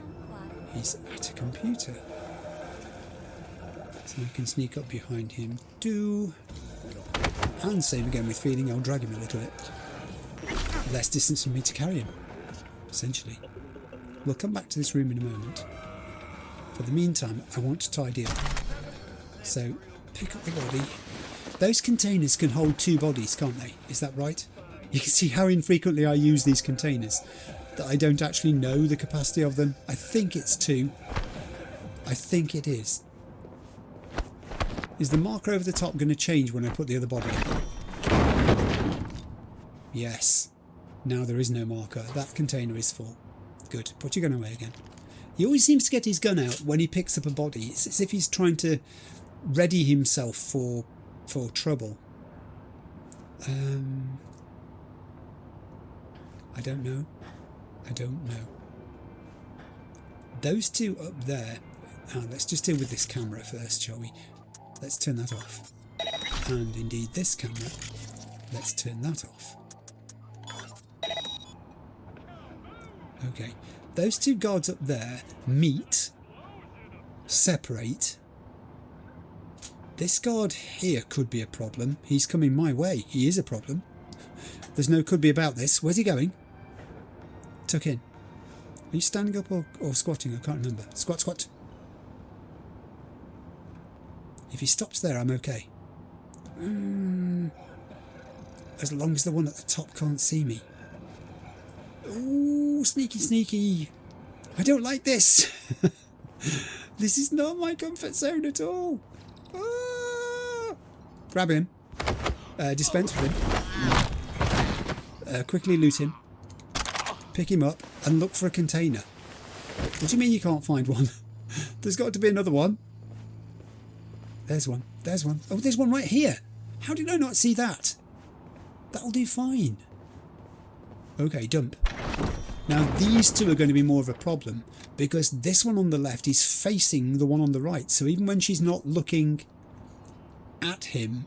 Speaker 1: He's at a computer. So I can sneak up behind him, and save again with feeling I'll drag him a little bit. Less distance for me to carry him, essentially. We'll come back to this room in a moment. For the meantime, I want to tidy up. So, pick up the body. Those containers can hold 2 bodies, can't they? Is that right? You can see how infrequently I use these containers, that I don't actually know the capacity of them. I think it's 2. I think it is. Is the marker over the top going to change when I put the other body in? Yes. Now there is no marker. That container is full. Good. Put your gun away again. He always seems to get his gun out when he picks up a body. It's as if he's trying to ready himself for trouble. I don't know. I don't know. Those 2 up there. Let's just deal with this camera first, shall we? Let's turn that off. And indeed this camera. Let's turn that off. Okay. Those 2 guards up there meet, separate. This guard here could be a problem. He's coming my way. He is a problem. There's no could be about this. Where's he going? Tuck in. Are you standing up or squatting? I can't remember. Squat, squat. If he stops there, I'm okay. As long as the one at the top can't see me. Ooh, sneaky, sneaky. I don't like this. This is not my comfort zone at all. Ah! Grab him. Dispense with him. Quickly loot him. Pick him up and look for a container. What do you mean you can't find one? There's got to be another one. There's one. There's one. Oh, there's one right here. How did I not see that? That'll do fine. Okay, dump. Now these 2 are going to be more of a problem because this one on the left is facing the one on the right. So even when she's not looking at him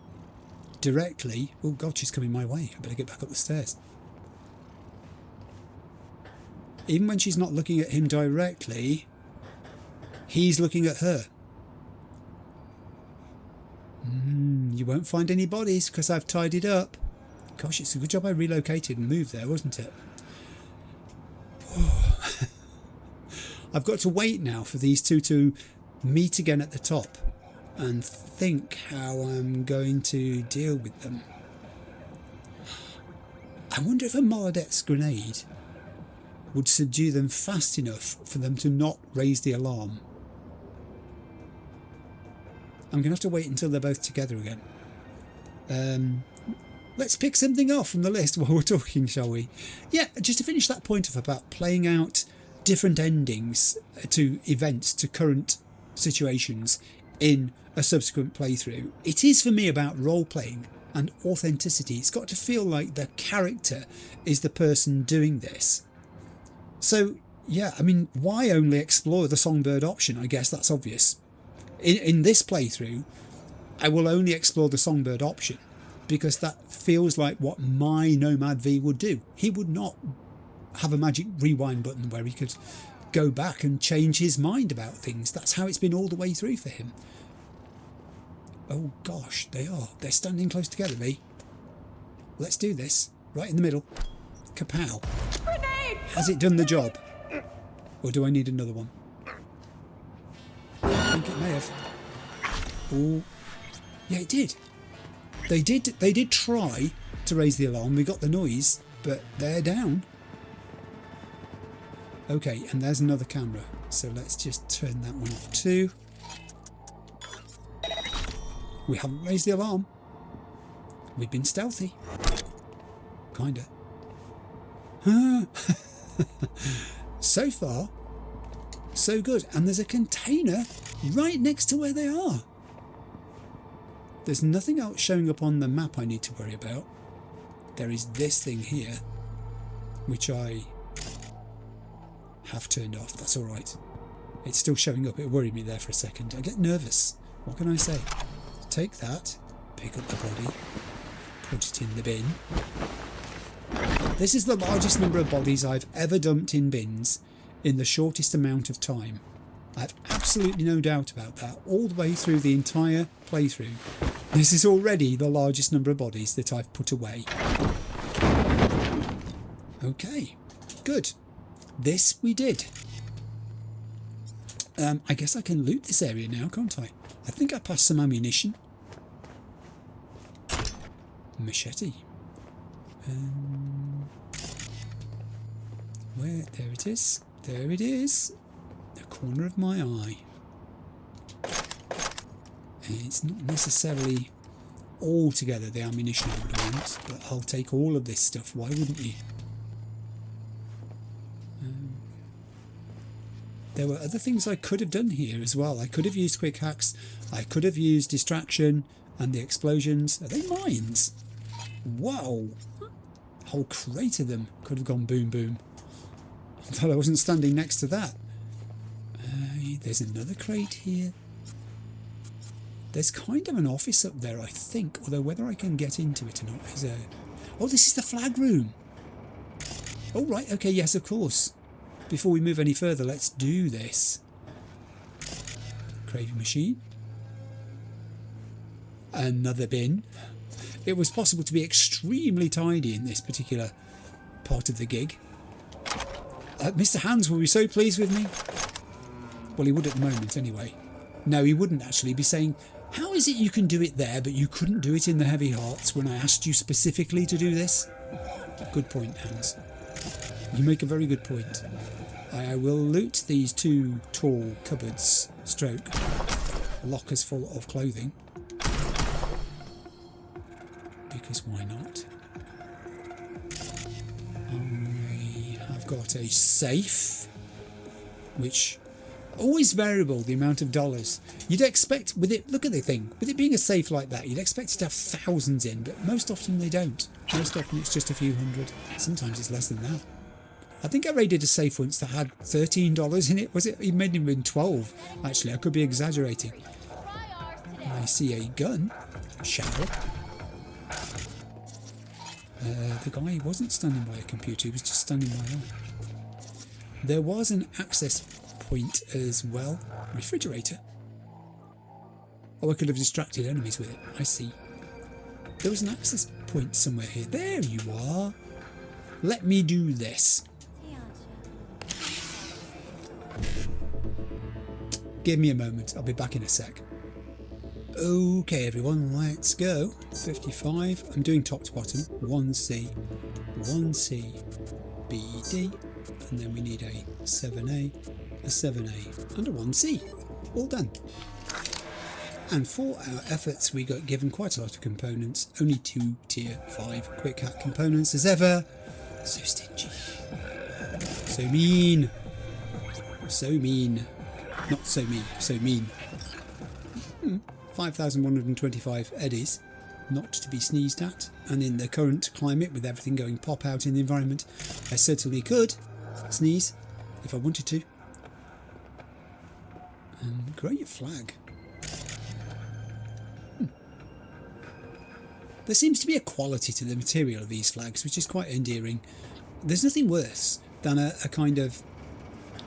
Speaker 1: directly... Oh God, she's coming my way. I better get back up the stairs. Even when she's not looking at him directly, he's looking at her. You won't find any bodies because I've tidied up. Gosh, it's a good job I relocated and moved there, wasn't it? I've got to wait now for these 2 to meet again at the top and think how I'm going to deal with them. I wonder if a Molodet's grenade would subdue them fast enough for them to not raise the alarm. I'm going to have to wait until they're both together again. Let's pick something off from the list while we're talking, shall we? Yeah, just to finish that point off about playing out different endings to events, to current situations in a subsequent playthrough. It is for me about role-playing and authenticity. It's got to feel like the character is the person doing this. So, yeah, I mean, why only explore the Songbird option? I guess that's obvious. In this playthrough, I will only explore the Songbird option because that feels like what my Nomad V would do. He would not have a magic rewind button where he could go back and change his mind about things. That's how it's been all the way through for him. Oh gosh, they are. They're standing close together, Lee. Let's do this. Right in the middle. Kapow.
Speaker 2: Grenade!
Speaker 1: Has it done the job? Or do I need another one? I think it may have. Oh, yeah, it did. They did try to raise the alarm. We got the noise, but they're down. Okay, and there's another camera. So let's just turn that one off too. We haven't raised the alarm. We've been stealthy. Kinda. So far, so good. And there's a container right next to where they are. There's nothing else showing up on the map I need to worry about. There is this thing here, which I have turned off. That's alright. It's still showing up. It worried me there for a second. I get nervous. What can I say? Take that, pick up the body, put it in the bin. This is the largest number of bodies I've ever dumped in bins in the shortest amount of time. I have absolutely no doubt about that, all the way through the entire playthrough. This is already the largest number of bodies that I've put away. Okay, good. This we did. I guess I can loot this area now, can't I? I think I passed some ammunition. Machete. Where? There it is. There it is. The corner of my eye. And it's not necessarily all together the ammunition I would want, but I'll take all of this stuff. Why wouldn't you? There were other things I could have done here as well. I could have used quick hacks. I could have used distraction and the explosions. Are they mines? Wow. A whole crate of them could have gone boom boom. I thought I wasn't standing next to that. There's another crate here. There's kind of an office up there, I think. Although whether I can get into it or not is a... Oh, this is the flag room. Oh, right. Okay, yes, of course. Before we move any further, let's do this. Craving machine. Another bin. It was possible to be extremely tidy in this particular part of the gig. Mr. Hands will be so pleased with me. Well, he would at the moment anyway. No, he wouldn't actually be saying, how is it you can do it there, but you couldn't do it in the Heavy Hearts when I asked you specifically to do this? Good point, Hans. You make a very good point. I will loot these two tall cupboards, stroke, lockers full of clothing. Because why not? I have got a safe, which always variable, the amount of dollars. You'd expect with it, look at the thing, with it being a safe like that, you'd expect it to have thousands in, but most often they don't. Most often it's just a few hundred. Sometimes it's less than that. I think I raided a safe once that had $13 in it. Was it? It may have been 12. Actually, I could be exaggerating. I see a gun. Shadow. The guy wasn't standing by a computer. He was just standing by one. There was an access point as well. Refrigerator. Oh, I could have distracted enemies with it. I see. There was an access point somewhere here. There you are. Let me do this. Give me a moment, I'll be back in a sec. Okay everyone, let's go. 55, I'm doing top to bottom. 1C, 1C, BD, and then we need a 7A, a 7A, and a 1C. All done. And for our efforts we got given quite a lot of components, only 2 tier 5 quick hack components as ever. So stingy. So mean. So mean. Not so mean, so mean. 5,125 eddies, not to be sneezed at, and in the current climate with everything going pop out in the environment, I certainly could sneeze if I wanted to. And great flag. There seems to be a quality to the material of these flags which is quite endearing. There's nothing worse than a kind of,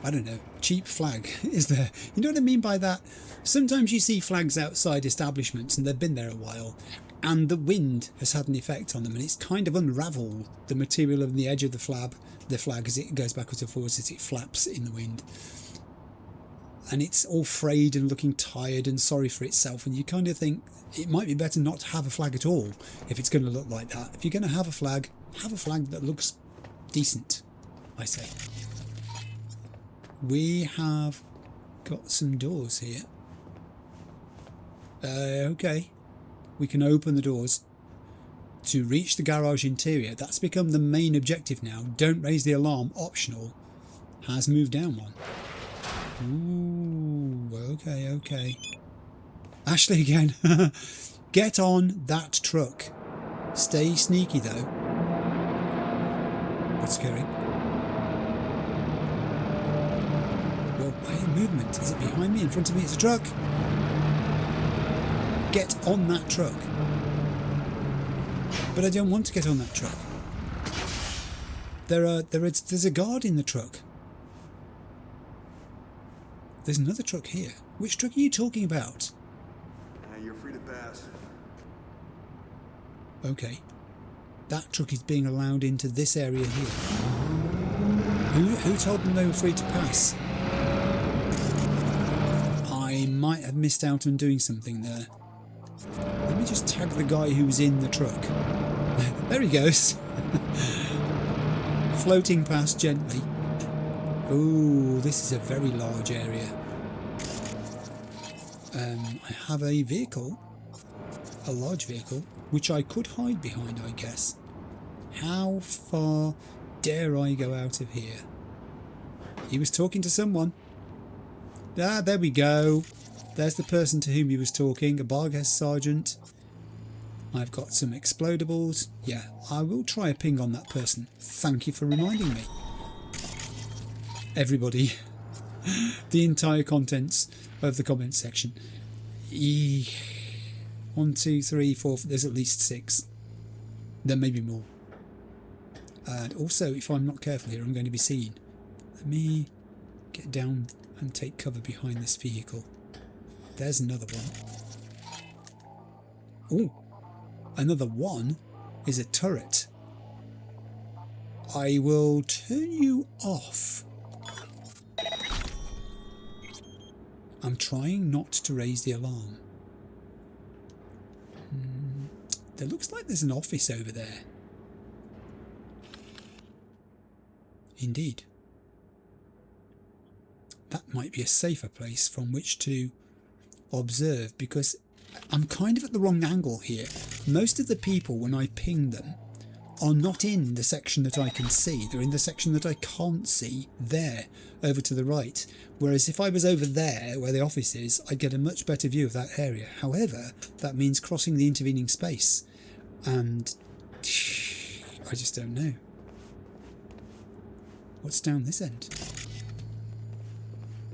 Speaker 1: I don't know, cheap flag, is there? You know what I mean by that? Sometimes you see flags outside establishments and they've been there a while and the wind has had an effect on them and it's kind of unravelled the material on the edge of the flag as it goes backwards and forwards as it flaps in the wind. And it's all frayed and looking tired and sorry for itself, and you kind of think it might be better not to have a flag at all if it's going to look like that. If you're going to have a flag that looks decent, I say. We have got some doors here. Okay. We can open the doors to reach the garage interior. That's become the main objective now. Don't raise the alarm, optional, has moved down one. Ooh, okay, okay. Ashley again. Get on that truck. Stay sneaky though. What's scary? Well, wait, movement. Is it behind me? In front of me? It's a truck. Get on that truck. But I don't want to get on that truck. There's a guard in the truck. There's another truck here. Which truck are you talking about?
Speaker 4: You're free to pass.
Speaker 1: Okay. That truck is being allowed into this area here. Who told them they were free to pass? I might have missed out on doing something there. Let me just tag the guy who's in the truck. There he goes. Floating past gently. Ooh, this is a very large area. I have a vehicle. A large vehicle. Which I could hide behind, I guess. How far dare I go out of here? He was talking to someone. Ah, there we go. There's the person to whom he was talking, a Barghest sergeant. I've got some explodables. Yeah, I will try a ping on that person. Thank you for reminding me. Everybody, the entire contents of the comment section. 1, 2, 3, 4, there's at least 6. There may be more. And also, if I'm not careful here, I'm going to be seen. Let me get down and take cover behind this vehicle. There's another one. Oh, another one is a turret. I will turn you off. I'm trying not to raise the alarm. There looks like there's an office over there. Indeed. That might be a safer place from which to observe, because I'm kind of at the wrong angle here. Most of the people, when I ping them, are not in the section that I can see. They're in the section that I can't see, there, over to the right. Whereas if I was over there, where the office is, I'd get a much better view of that area. However, that means crossing the intervening space. And I just don't know. What's down this end?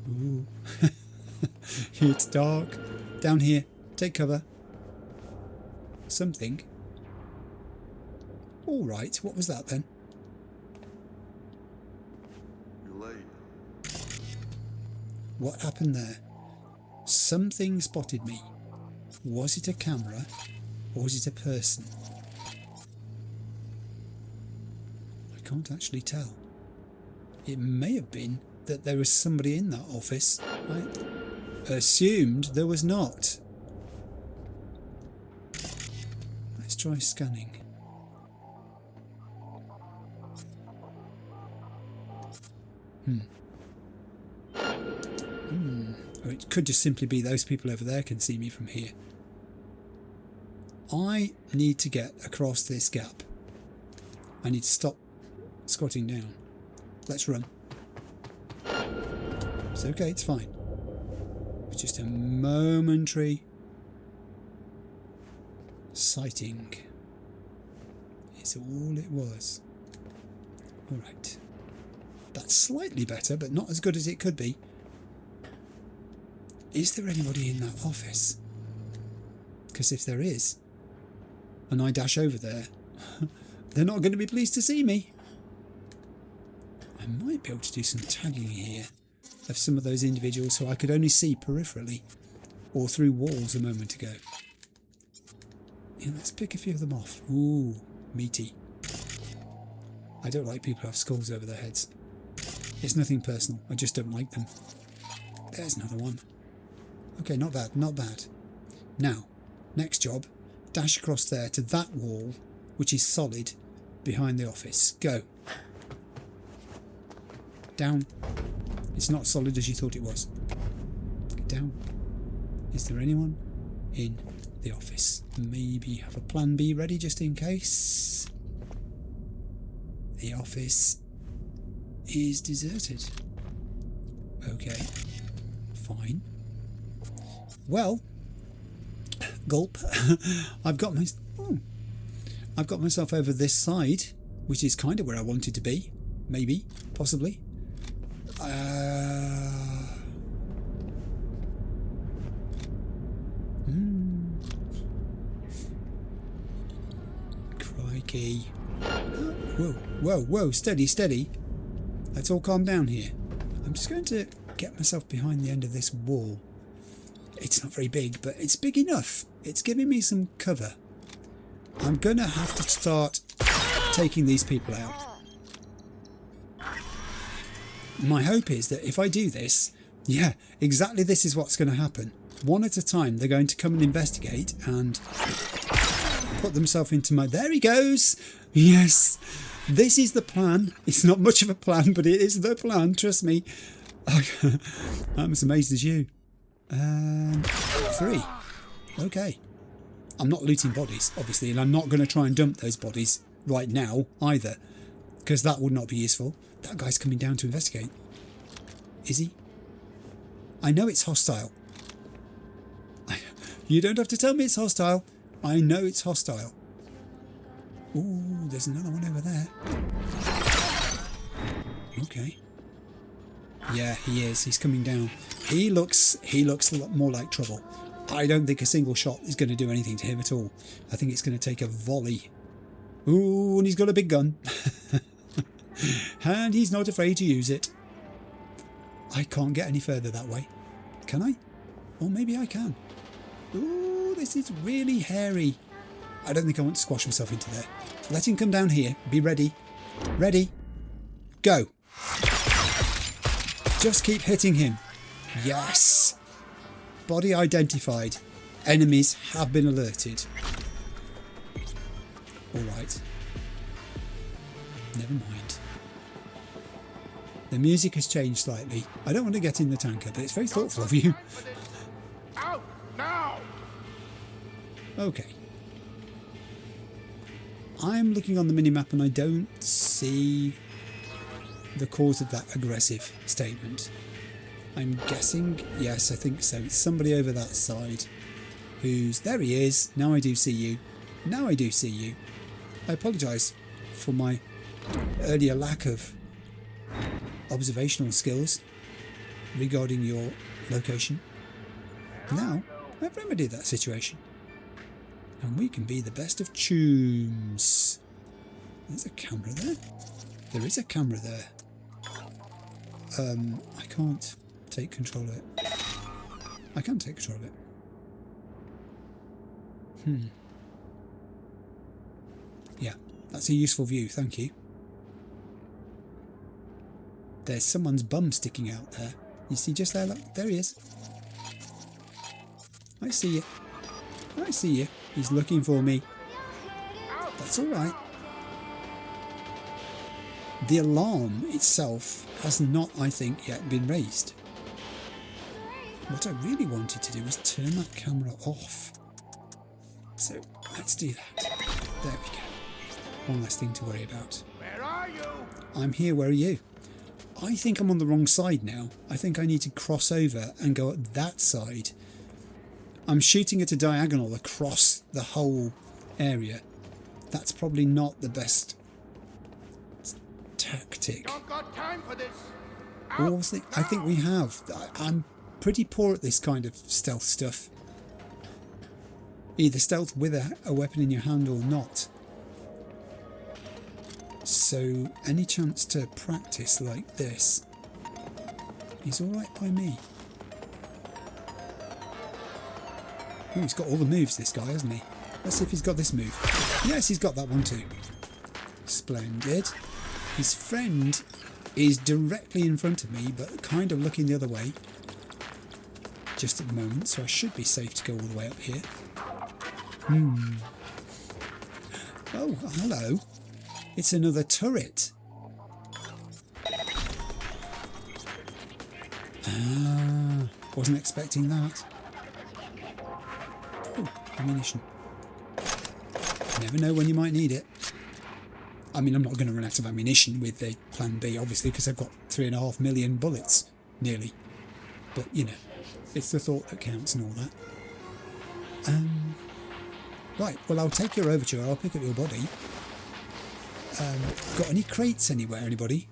Speaker 1: Ooh. It's dark. Down here. Take cover. Something. Alright, what was that then?
Speaker 4: You're late.
Speaker 1: What happened there? Something spotted me. Was it a camera? Or was it a person? I can't actually tell. It may have been that there was somebody in that office. I assumed there was not. Let's try scanning. Or it could just simply be those people over there can see me from here. I need to get across this gap. I need to stop squatting down. Let's run. It's okay, it's fine. It's just a momentary sighting. It's all it was. Alright. That's slightly better, but not as good as it could be. Is there anybody in that office? Because if there is, and I dash over there, they're not going to be pleased to see me. I might be able to do some tagging here of some of those individuals who I could only see peripherally or through walls a moment ago. Yeah, let's pick a few of them off. Ooh, meaty. I don't like people who have skulls over their heads. It's nothing personal, I just don't like them. There's another one. Okay, not bad, not bad. Now, next job, dash across there to that wall, which is solid, behind the office. Go. Down. It's not solid as you thought it was. Get down. Is there anyone in the office? Maybe have a plan B ready just in case. The office is deserted. Okay, fine. Well, gulp. I've got myself over this side, which is kind of where I wanted to be. Maybe, possibly. Crikey. Whoa, steady. Let's all calm down here. I'm just going to get myself behind the end of this wall. It's not very big, but it's big enough. It's giving me some cover. I'm going to have to start taking these people out. My hope is that if I do this, yeah, exactly this is what's going to happen. One at a time, they're going to come and investigate and put themselves into my... There he goes! Yes! This is the plan. It's not much of a plan, but it is the plan, trust me. I'm as amazed as you. 3. Okay. I'm not looting bodies, obviously, and I'm not going to try and dump those bodies right now either, because that would not be useful. That guy's coming down to investigate. Is he? I know it's hostile. You don't have to tell me it's hostile. I know it's hostile. Ooh, there's another one over there. Okay. Yeah, he is. He's coming down. He looks a lot more like trouble. I don't think a single shot is going to do anything to him at all. I think it's going to take a volley. Ooh, and he's got a big gun. And he's not afraid to use it. I can't get any further that way. Can I? Or maybe I can. Ooh, this is really hairy. I don't think I want to squash myself into there. Let him come down here. Be ready. Ready. Go. Just keep hitting him. Yes. Body identified. Enemies have been alerted. Alright. Never mind. The music has changed slightly. I don't want to get in the tanker, but it's very thoughtful of you.
Speaker 7: Out now!
Speaker 1: Okay. I'm looking on the minimap and I don't see the cause of that aggressive statement. I'm guessing, yes, I think so. It's somebody over that side who's... There he is. Now I do see you. Now I do see you. I apologise for my earlier lack of observational skills regarding your location. Now, I've remedied that situation. And we can be the best of chooms. There's a camera there. There is a camera there. I can't take control of it. I can take control of it. Yeah, that's a useful view, thank you. There's someone's bum sticking out there. You see just there, look, there he is. I see you. I see you. He's looking for me. That's alright. The alarm itself has not, I think, yet been raised. What I really wanted to do was turn that camera off. So, let's do that. There we go. One less thing to worry about.
Speaker 7: Where are you?
Speaker 1: I'm here, where are you? I think I'm on the wrong side now. I think I need to cross over and go at that side. I'm shooting at a diagonal across the whole area. That's probably not the best tactic.
Speaker 7: Don't got time for this.
Speaker 1: Well, I think we have. I'm pretty poor at this kind of stealth stuff. Either stealth with a weapon in your hand or not. So any chance to practice like this is alright by me. Oh, he's got all the moves, this guy, hasn't he? Let's see if he's got this move. Yes, he's got that one too. Splendid. His friend is directly in front of me, but kind of looking the other way. Just at the moment, so I should be safe to go all the way up here. Oh, hello. It's another turret. Ah, wasn't expecting that. Ooh, ammunition. Never know when you might need it. I mean, I'm not going to run out of ammunition with the Plan B, obviously, because I've got 3.5 million bullets, nearly. But, you know, it's the thought that counts and all that. Right, well, I'll take your overture. I'll pick up your body. Got any crates anywhere, anybody?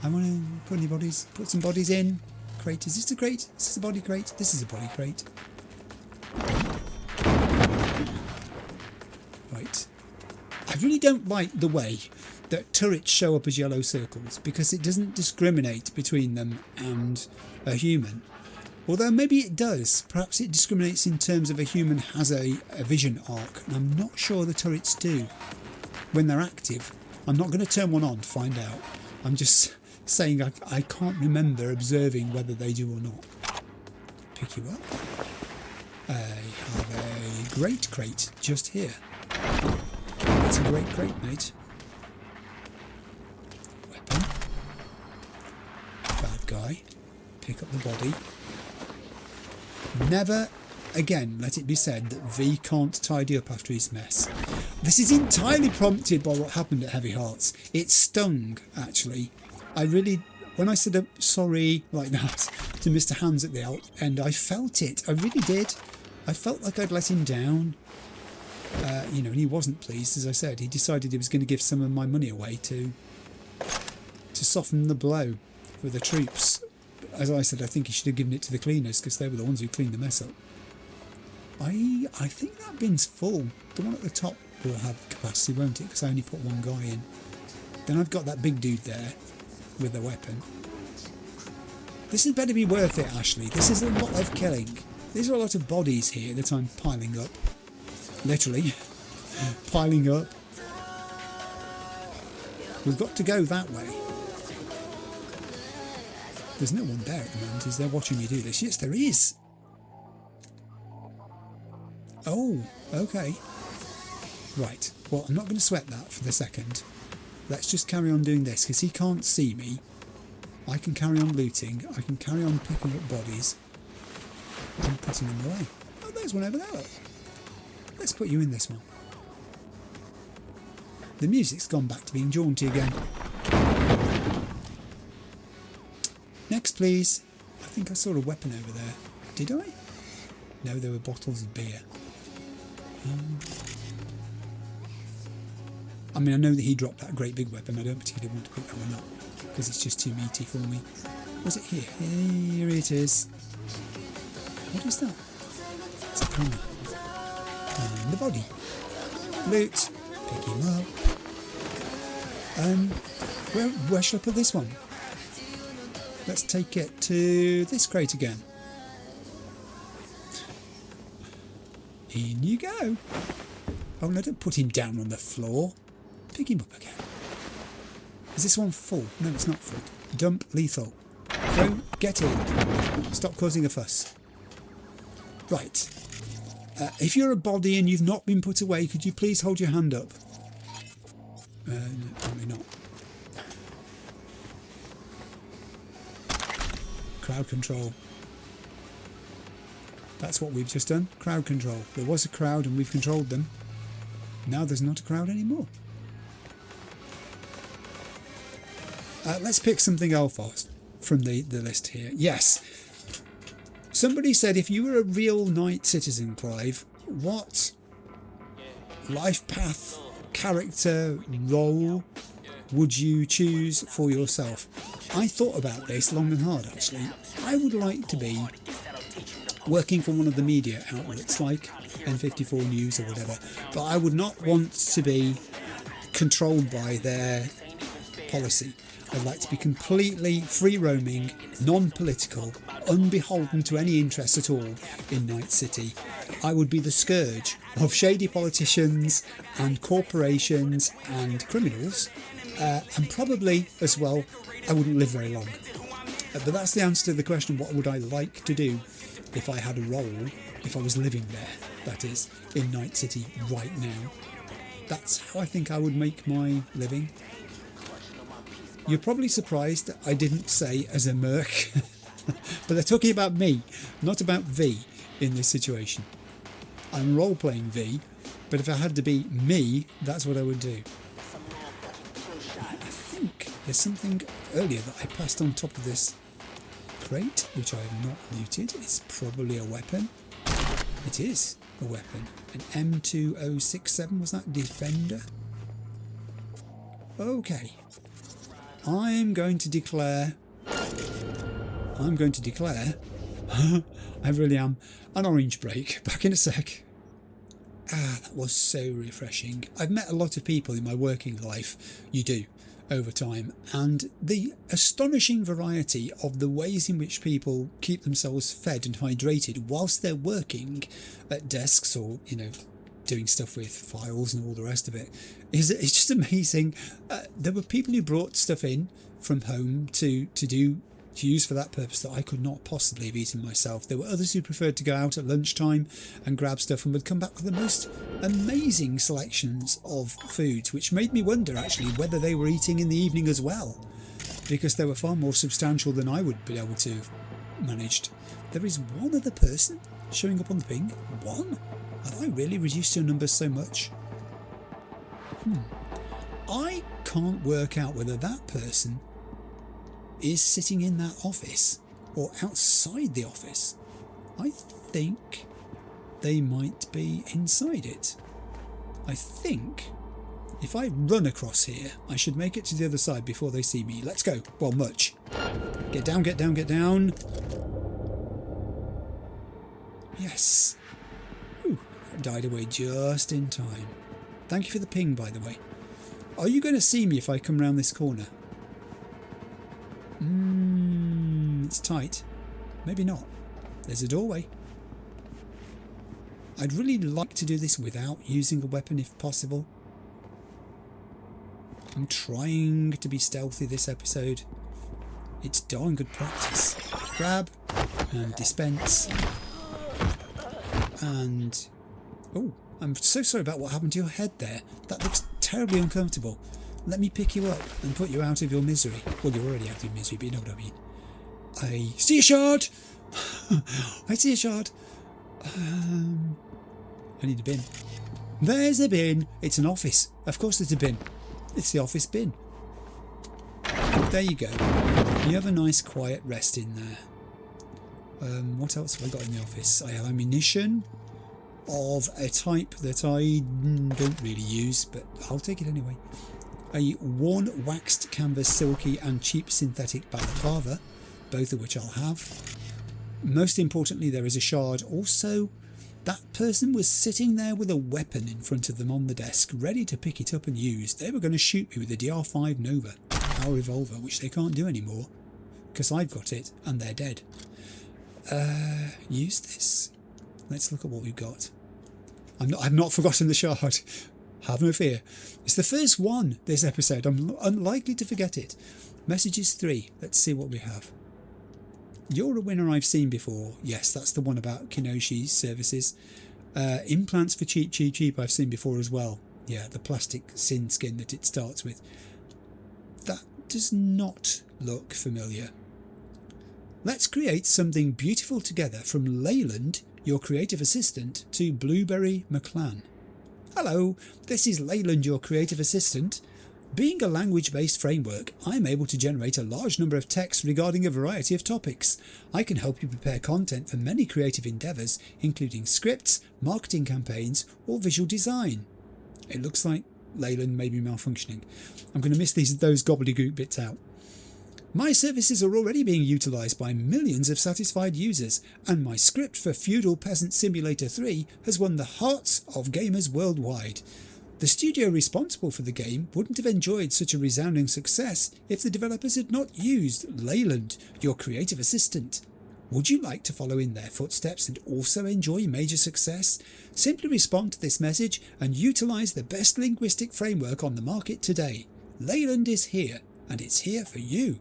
Speaker 1: I want to put some bodies in. Crate, is this a crate? Is this a body crate? This is a body crate. Right. I really don't like the way that turrets show up as yellow circles because it doesn't discriminate between them and a human. Although maybe it does. Perhaps it discriminates in terms of a human has a vision arc. And I'm not sure the turrets do when they're active. I'm not going to turn one on to find out. I'm just saying I can't remember observing whether they do or not. Pick you up. I have a great crate just here. It's a great crate, mate. Weapon. Bad guy. Pick up the body. Never again let it be said that V can't tidy up after his mess. This is entirely prompted by what happened at Heavy Hearts. It stung, actually. When I said sorry like that to Mr. Hands at the end, I felt it. I really did. I felt like I'd let him down. You know, and he wasn't pleased, as I said. He decided he was going to give some of my money away to soften the blow for the troops. As I said, I think he should have given it to the cleaners because they were the ones who cleaned the mess up. I think that bin's full. The one at the top will have capacity, won't it? Because I only put one guy in. Then I've got that big dude there with a weapon. This had better be worth it, Ashley. This is a lot of killing. These are a lot of bodies here that I'm piling up. Literally. Piling up. We've got to go that way. There's no one there at the moment. Is there watching me do this? Yes, there is. Oh, okay. Right. Well, I'm not going to sweat that for the second. Let's just carry on doing this because he can't see me. I can carry on looting. I can carry on picking up bodies and putting them away. Oh, there's one over there. Let's put you in this one. The music's gone back to being jaunty again. Next, please. I think I saw a weapon over there. Did I? No, there were bottles of beer. I mean, I know that he dropped that great big weapon. I don't particularly want to pick that one up because it's just too meaty for me. Was it here? Here it is. What is that? It's a camera. And the body. Loot. Pick him up. Where should I put this one? Let's take it to this crate again. In you go. Oh no, don't put him down on the floor. Pick him up again. Is this one full? No, it's not full. Dump lethal. Go, get in. Stop causing a fuss. Right. If you're a body and you've not been put away, could you please hold your hand up? No, probably not. Crowd control. That's what we've just done. Crowd control. There was a crowd and we've controlled them. Now there's not a crowd anymore. Let's pick something else from the list here. Yes. Somebody said if you were a real night citizen, Clive, what life path, character, role would you choose for yourself? I thought about this long and hard, actually. I would like to be working for one of the media outlets like N54 News or whatever, but I would not want to be controlled by their policy. I'd like to be completely free-roaming, non-political, unbeholden to any interest at all in Night City. I would be the scourge of shady politicians and corporations and criminals, and probably, as well, I wouldn't live very long. But that's the answer to the question, what would I like to do if I had a role, if I was living there, that is, in Night City right now. That's how I think I would make my living. You're probably surprised that I didn't say as a merc. But they're talking about me, not about V in this situation. I'm role-playing V, but if I had to be me, that's what I would do. I think there's something earlier that I passed on top of this crate, which I have not looted. It's probably a weapon. It is a weapon. An M2067, was that Defender? Okay. I'm going to declare, I really am, an orange break. Back in a sec. Ah, that was so refreshing. I've met a lot of people in my working life, you do, over time, and the astonishing variety of the ways in which people keep themselves fed and hydrated whilst they're working at desks or, you know, doing stuff with files and all the rest of it, it's just amazing. There were people who brought stuff in from home to use for that purpose that I could not possibly have eaten myself. There were others who preferred to go out at lunchtime and grab stuff and would come back with the most amazing selections of foods, which made me wonder actually whether they were eating in the evening as well, because they were far more substantial than I would be able to have managed. There is one other person showing up on the ping. One? Have I really reduced your numbers so much? I can't work out whether that person is sitting in that office or outside the office. I think they might be inside it. I think if I run across here, I should make it to the other side before they see me. Let's go. Well, much. Get down, get down, get down. Yes. Ooh, I died away just in time. Thank you for the ping, by the way. Are you going to see me if I come round this corner? It's tight. Maybe not. There's a doorway. I'd really like to do this without using a weapon if possible. I'm trying to be stealthy this episode. It's darn good practice. Grab and dispense. And... oh, I'm so sorry about what happened to your head there. That looks terribly uncomfortable. Let me pick you up and put you out of your misery. Well, you're already out of your misery, but you know what I mean. I see a shard! I see a shard. I need a bin. There's a bin. It's an office. Of course there's a bin. It's the office bin. There you go. You have a nice quiet rest in there. What else have I got in the office? I have ammunition of a type that I don't really use, but I'll take it anyway. A worn waxed canvas silky and cheap synthetic balaclava, both of which I'll have. Most importantly, there is a shard. Also, that person was sitting there with a weapon in front of them on the desk, ready to pick it up and use. They were going to shoot me with a DR5 Nova, our revolver, which they can't do anymore because I've got it and they're dead. Use this. Let's look at what we've got. I've not forgotten the shard. Have no fear. It's the first one this episode. I'm unlikely to forget it. Messages 3. Let's see what we have. You're a winner I've seen before. Yes, that's the one about Kinoshi's services. Implants for cheap, cheap, cheap I've seen before as well. Yeah, the plastic sin skin that it starts with. That does not look familiar. Let's create something beautiful together from Leyland, your creative assistant, to Blueberry McClan. Hello, this is Leyland, your creative assistant. Being a language-based framework, I'm able to generate a large number of texts regarding a variety of topics. I can help you prepare content for many creative endeavours, including scripts, marketing campaigns, or visual design. It looks like Leyland may be malfunctioning. I'm going to miss those gobbledygook bits out. My services are already being utilised by millions of satisfied users, and my script for Feudal Peasant Simulator 3 has won the hearts of gamers worldwide. The studio responsible for the game wouldn't have enjoyed such a resounding success if the developers had not used Leyland, your creative assistant. Would you like to follow in their footsteps and also enjoy major success? Simply respond to this message and utilise the best linguistic framework on the market today. Leyland is here, and it's here for you.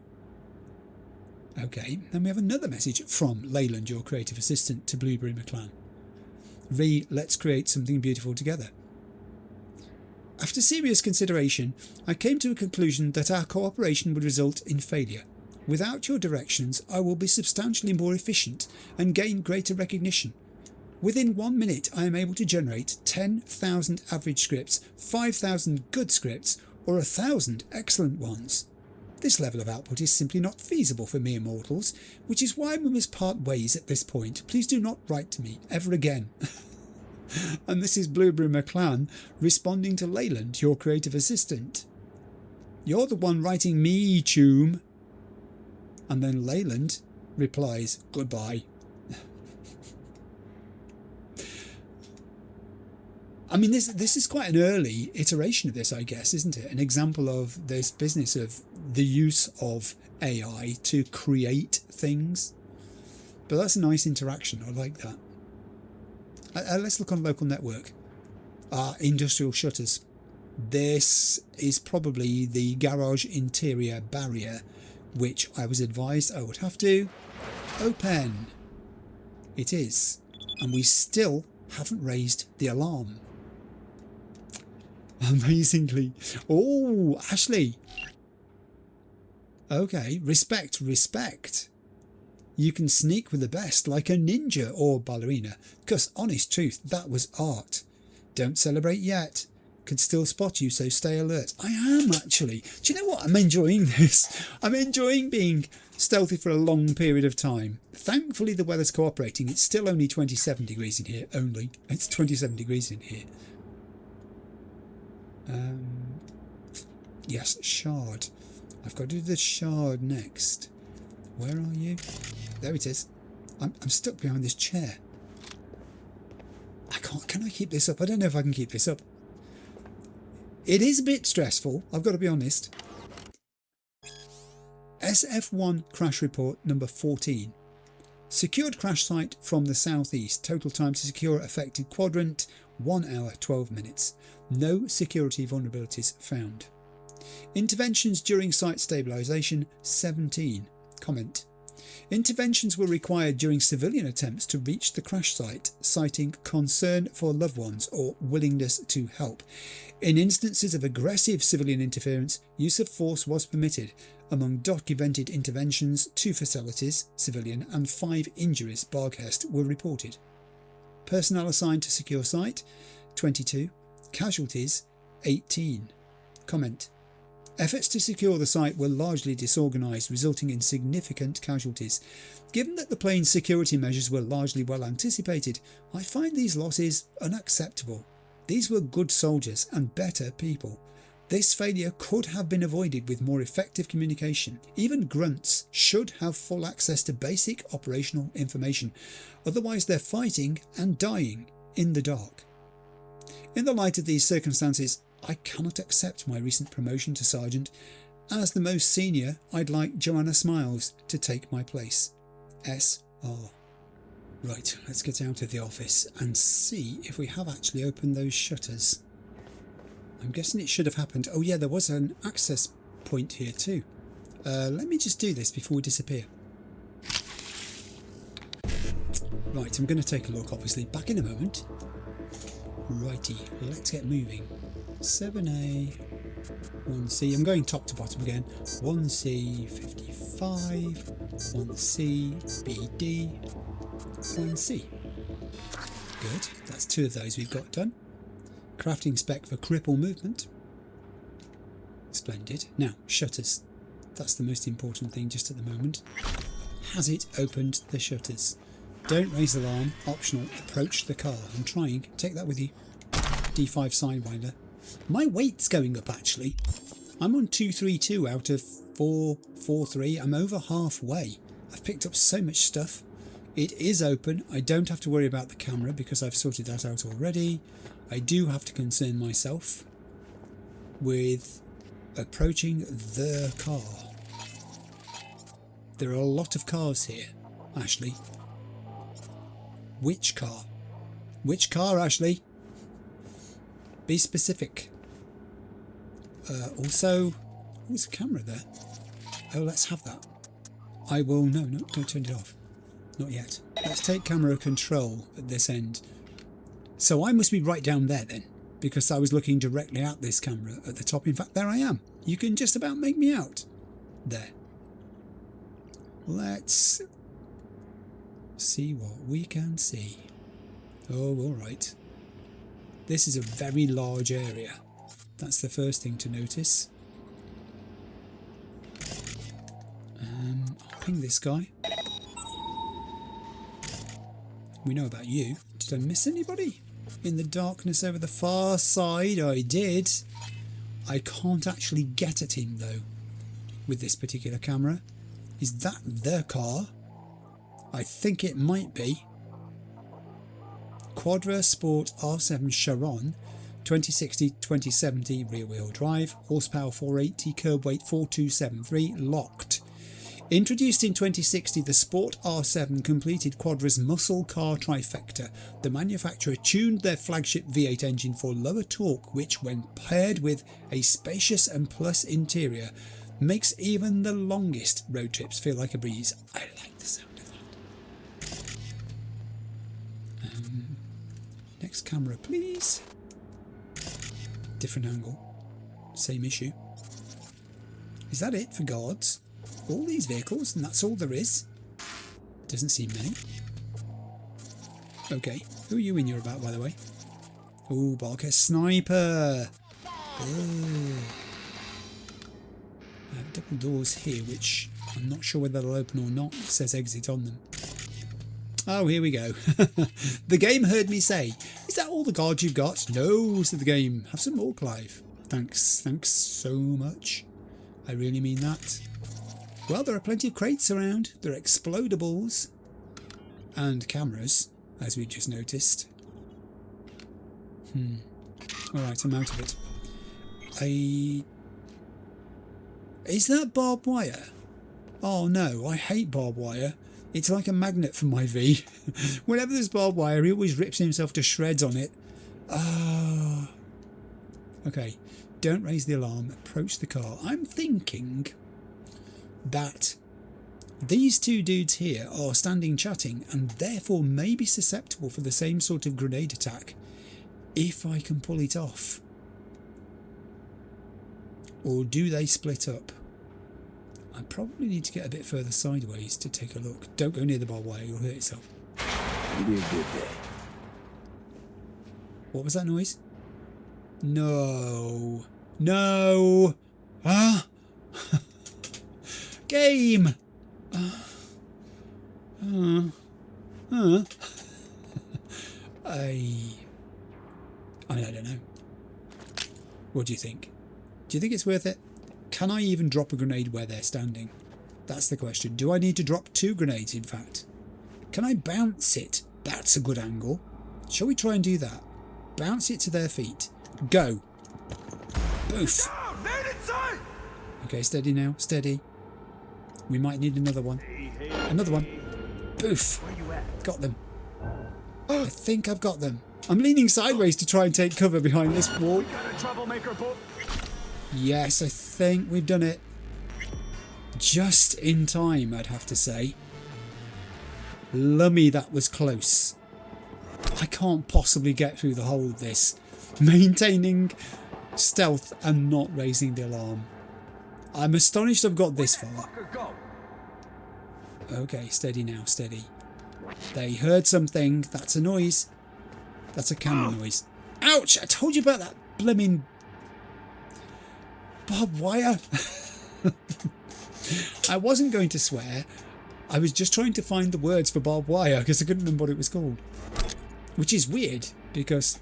Speaker 1: Okay, then we have another message from Leyland, your creative assistant, to Blueberry McClan. Let's create something beautiful together. After serious consideration, I came to a conclusion that our cooperation would result in failure. Without your directions, I will be substantially more efficient and gain greater recognition. Within 1 minute, I am able to generate 10,000 average scripts, 5,000 good scripts, or 1,000 excellent ones. This level of output is simply not feasible for mere mortals, which is why we must part ways at this point. Please do not write to me ever again. And this is Blueberry McClan responding to Leyland, your creative assistant. You're the one writing me, Choom. And then Leyland replies, goodbye. I mean, this is quite an early iteration of this, I guess, isn't it? An example of this business of the use of AI to create things. But that's a nice interaction. I like that. Let's look on local network. Industrial shutters. This is probably the garage interior barrier, which I was advised I would have to open. It is. And we still haven't raised the alarm. Amazingly. Oh, Ashley. Okay, respect. You can sneak with the best like a ninja or ballerina, because honest truth, that was art. Don't celebrate yet. Could still spot you, so stay alert. I am actually. Do you know what? I'm enjoying this. I'm enjoying being stealthy for a long period of time. Thankfully the weather's cooperating. It's still only 27 degrees in here. Only. It's 27 degrees in here. Yes, shard. I've got to do the shard next. Where are you? There it is. I'm stuck behind this chair. I can't. Can I keep this up? I don't know if I can keep this up. It is a bit stressful, I've got to be honest. SF1 crash report number 14. Secured crash site from the southeast. Total time to secure affected quadrant 1 hour 12 minutes. No security vulnerabilities found. Interventions during site stabilisation 17. Comment. Interventions were required during civilian attempts to reach the crash site, citing concern for loved ones or willingness to help. In instances of aggressive civilian interference, use of force was permitted. Among documented interventions, 2 fatalities, civilian, and 5 injuries, Barghest, were reported. Personnel assigned to secure site, 22. Casualties, 18. Comment. Efforts to secure the site were largely disorganised, resulting in significant casualties. Given that the plane's security measures were largely well anticipated, I find these losses unacceptable. These were good soldiers and better people. This failure could have been avoided with more effective communication. Even grunts should have full access to basic operational information. Otherwise they're fighting and dying in the dark. In the light of these circumstances, I cannot accept my recent promotion to Sergeant. As the most senior, I'd like Joanna Smiles to take my place. S.R. Right, let's get out of the office and see if we have actually opened those shutters. I'm guessing it should have happened. Oh yeah, there was an access point here too. Let me just do this before we disappear. Right, I'm going to take a look, obviously. Back in a moment. Righty, let's get moving. 7A, 1C, I'm going top to bottom again. 1C, 55, 1C, BD, 1C. Good, that's 2 of those we've got done. Crafting spec for cripple movement. Splendid. Now, shutters. That's the most important thing just at the moment. Has it opened the shutters? Don't raise alarm. Optional. Approach the car. I'm trying. Take that with you. D5 Sidewinder. My weight's going up actually. I'm on 232 out of 443. I'm over halfway. I've picked up so much stuff. It is open. I don't have to worry about the camera because I've sorted that out already. I do have to concern myself with approaching the car. There are a lot of cars here, Ashley. Which car? Which car, Ashley? Be specific. Also, there's a camera there. Oh, let's have that. I will, no, don't turn it off. Not yet. Let's take camera control at this end. So I must be right down there then, because I was looking directly at this camera at the top. In fact, there I am. You can just about make me out. There. Let's see what we can see. Oh, alright. This is a very large area. That's the first thing to notice. I'll ping this guy. We know about you. Did I miss anybody? In the darkness over the far side, I did. I can't actually get at him though with this particular camera. Is that the car? I think it might be. Quadra Sport R7 Charon, 2060-2070 rear wheel drive, horsepower 480, curb weight 4273, locked. Introduced in 2060, the Sport R7 completed Quadra's muscle car trifecta. The manufacturer tuned their flagship V8 engine for lower torque, which, when paired with a spacious and plush interior, makes even the longest road trips feel like a breeze. I like the sound of that. Next camera, please. Different angle. Same issue. Is that it for guards? All these vehicles, and that's all there is? Doesn't seem many. Okay, who are you in your about, by the way? Oh, Barker Sniper! Oh. I have double doors here, which I'm not sure whether they'll open or not. It says exit on them. Oh, here we go. The game heard me say, is that all the guards you've got? No, said the game. Have some more, Clive. Thanks so much. I really mean that. Well, there are plenty of crates around. There are explodables. And cameras, as we just noticed. Alright, I'm out of it. Is that barbed wire? Oh no, I hate barbed wire. It's like a magnet for my V. Whenever there's barbed wire, he always rips himself to shreds on it. Ah. Okay, don't raise the alarm. Approach the car. I'm thinking that these two dudes here are standing chatting and therefore may be susceptible for the same sort of grenade attack if I can pull it off. Or do they split up? I probably need to get a bit further sideways to take a look. Don't go near the barbed wire, you'll hurt yourself.
Speaker 6: It'll be a good day.
Speaker 1: What was that noise? No. No. Ah. Game. I mean, I don't know. What do you think? Do you think it's worth it? Can I even drop a grenade where they're standing? That's the question. Do I need to drop 2 grenades, in fact? Can I bounce it? That's a good angle. Shall we try and do that? Bounce it to their feet. Go. Boof. Okay, steady now. Steady. We might need another one. Another one. Boof. Got them. I think I've got them. I'm leaning sideways to try and take cover behind this wall. Yes, I think we've done it. Just in time, I'd have to say. Lummy, that was close. I can't possibly get through the whole of this. Maintaining stealth and not raising the alarm. I'm astonished I've got this far. Okay, steady now, steady. They heard something. That's a noise. That's a camera noise. Ouch! I told you about that blimmin' barbed wire. I wasn't going to swear. I was just trying to find the words for barbed wire because I couldn't remember what it was called. Which is weird because,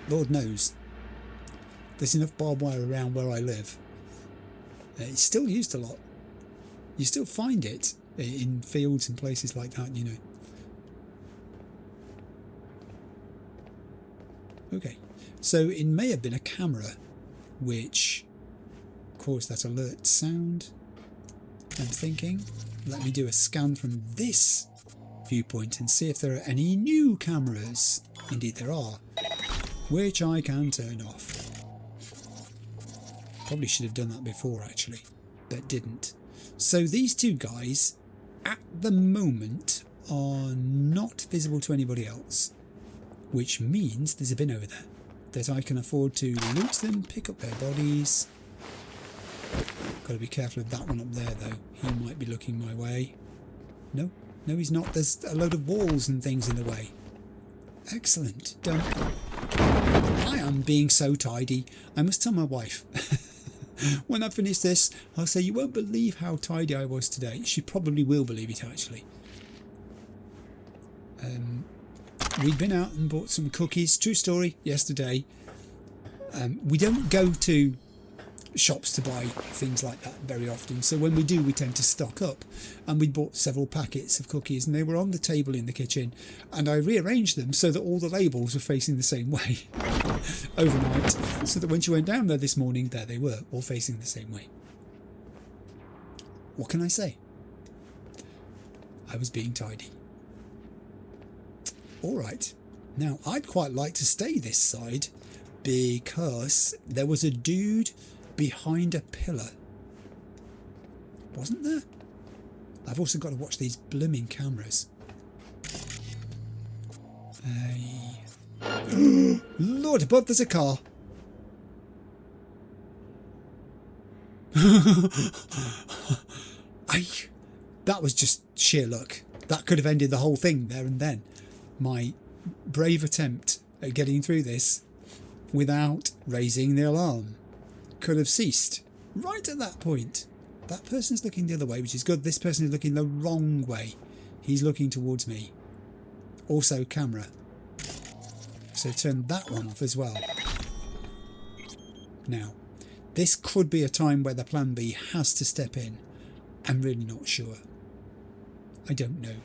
Speaker 1: Lord knows, there's enough barbed wire around where I live. It's still used a lot. You still find it in fields and places like that, you know. Okay, so it may have been a camera which caused that alert sound. I'm thinking, let me do a scan from this viewpoint and see if there are any new cameras. Indeed there are, which I can turn off. Probably should have done that before actually, but didn't. So these two guys at the moment are not visible to anybody else, which means there's a bin over there that I can afford to loot them, pick up their bodies. Got to be careful of that one up there though. He might be looking my way. No, no he's not. There's a load of walls and things in the way. Excellent. Done. I am being so tidy. I must tell my wife. When I finish this, I'll say, you won't believe how tidy I was today. She probably will believe it, actually. We'd been out and bought some cookies. True story, yesterday. We don't go to shops to buy things like that very often. So when we do, we tend to stock up. And we bought several packets of cookies and they were on the table in the kitchen. And I rearranged them so that all the labels were facing the same way overnight. So that when she went down there this morning, there they were, all facing the same way. What can I say? I was being tidy. All right. Now, I'd quite like to stay this side because there was a dude behind a pillar. Wasn't there? I've also got to watch these blooming cameras. Lord above, there's a car. That was just sheer luck. That could have ended the whole thing there and then. My brave attempt at getting through this without raising the alarm could have ceased right at that point. That person's looking the other way, which is good. This person is looking the wrong way. He's looking towards me. Also camera. So turn that one off as well. Now, this could be a time where the plan B has to step in. I'm really not sure. I don't know.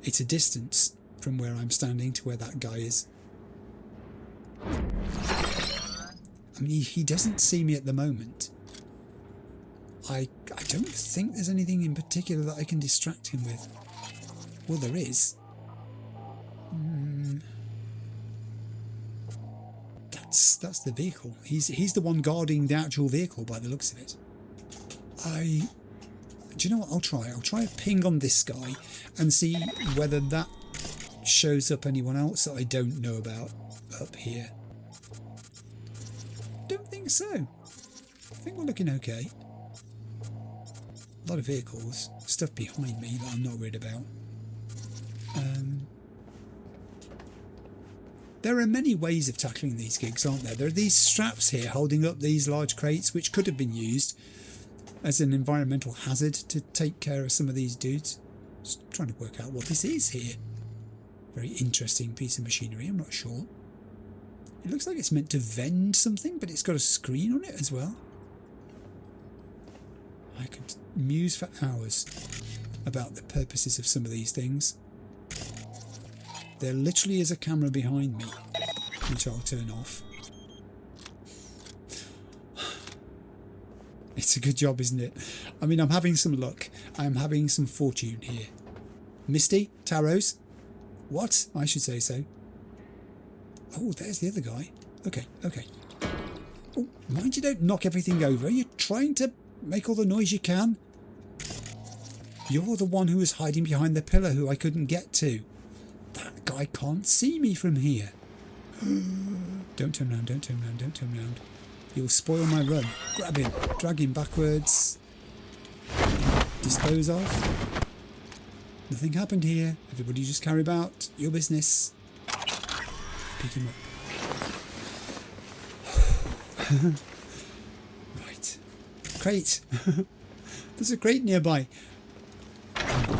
Speaker 1: It's a distance from where I'm standing to where that guy is. I mean, he doesn't see me at the moment. I don't think there's anything in particular that I can distract him with. Well, there is. That's the vehicle. He's the one guarding the actual vehicle by the looks of it. Do you know what I'll try? I'll try a ping on this guy and see whether that shows up anyone else that I don't know about up here. Don't think so. I think we're looking okay. A lot of vehicles, stuff behind me that I'm not worried about. There are many ways of tackling these gigs, aren't there? There are these straps here holding up these large crates, which could have been used as an environmental hazard to take care of some of these dudes. Just trying to work out what this is here. Very interesting piece of machinery, I'm not sure. It looks like it's meant to vend something, but it's got a screen on it as well. I could muse for hours about the purposes of some of these things. There literally is a camera behind me, which I'll turn off. It's a good job, isn't it? I mean, I'm having some luck. I'm having some fortune here. Misty? Taros? What? I should say so. Oh, there's the other guy. Okay, okay. Oh, mind you don't knock everything over. You're trying to make all the noise you can. You're the one who was hiding behind the pillar who I couldn't get to. That guy can't see me from here. Don't turn around, don't turn around, don't turn around. You'll spoil my run. Grab him, drag him backwards. Dispose of. Nothing happened here. Everybody just carry about your business. Pick him up. Right. Crate. There's a crate nearby.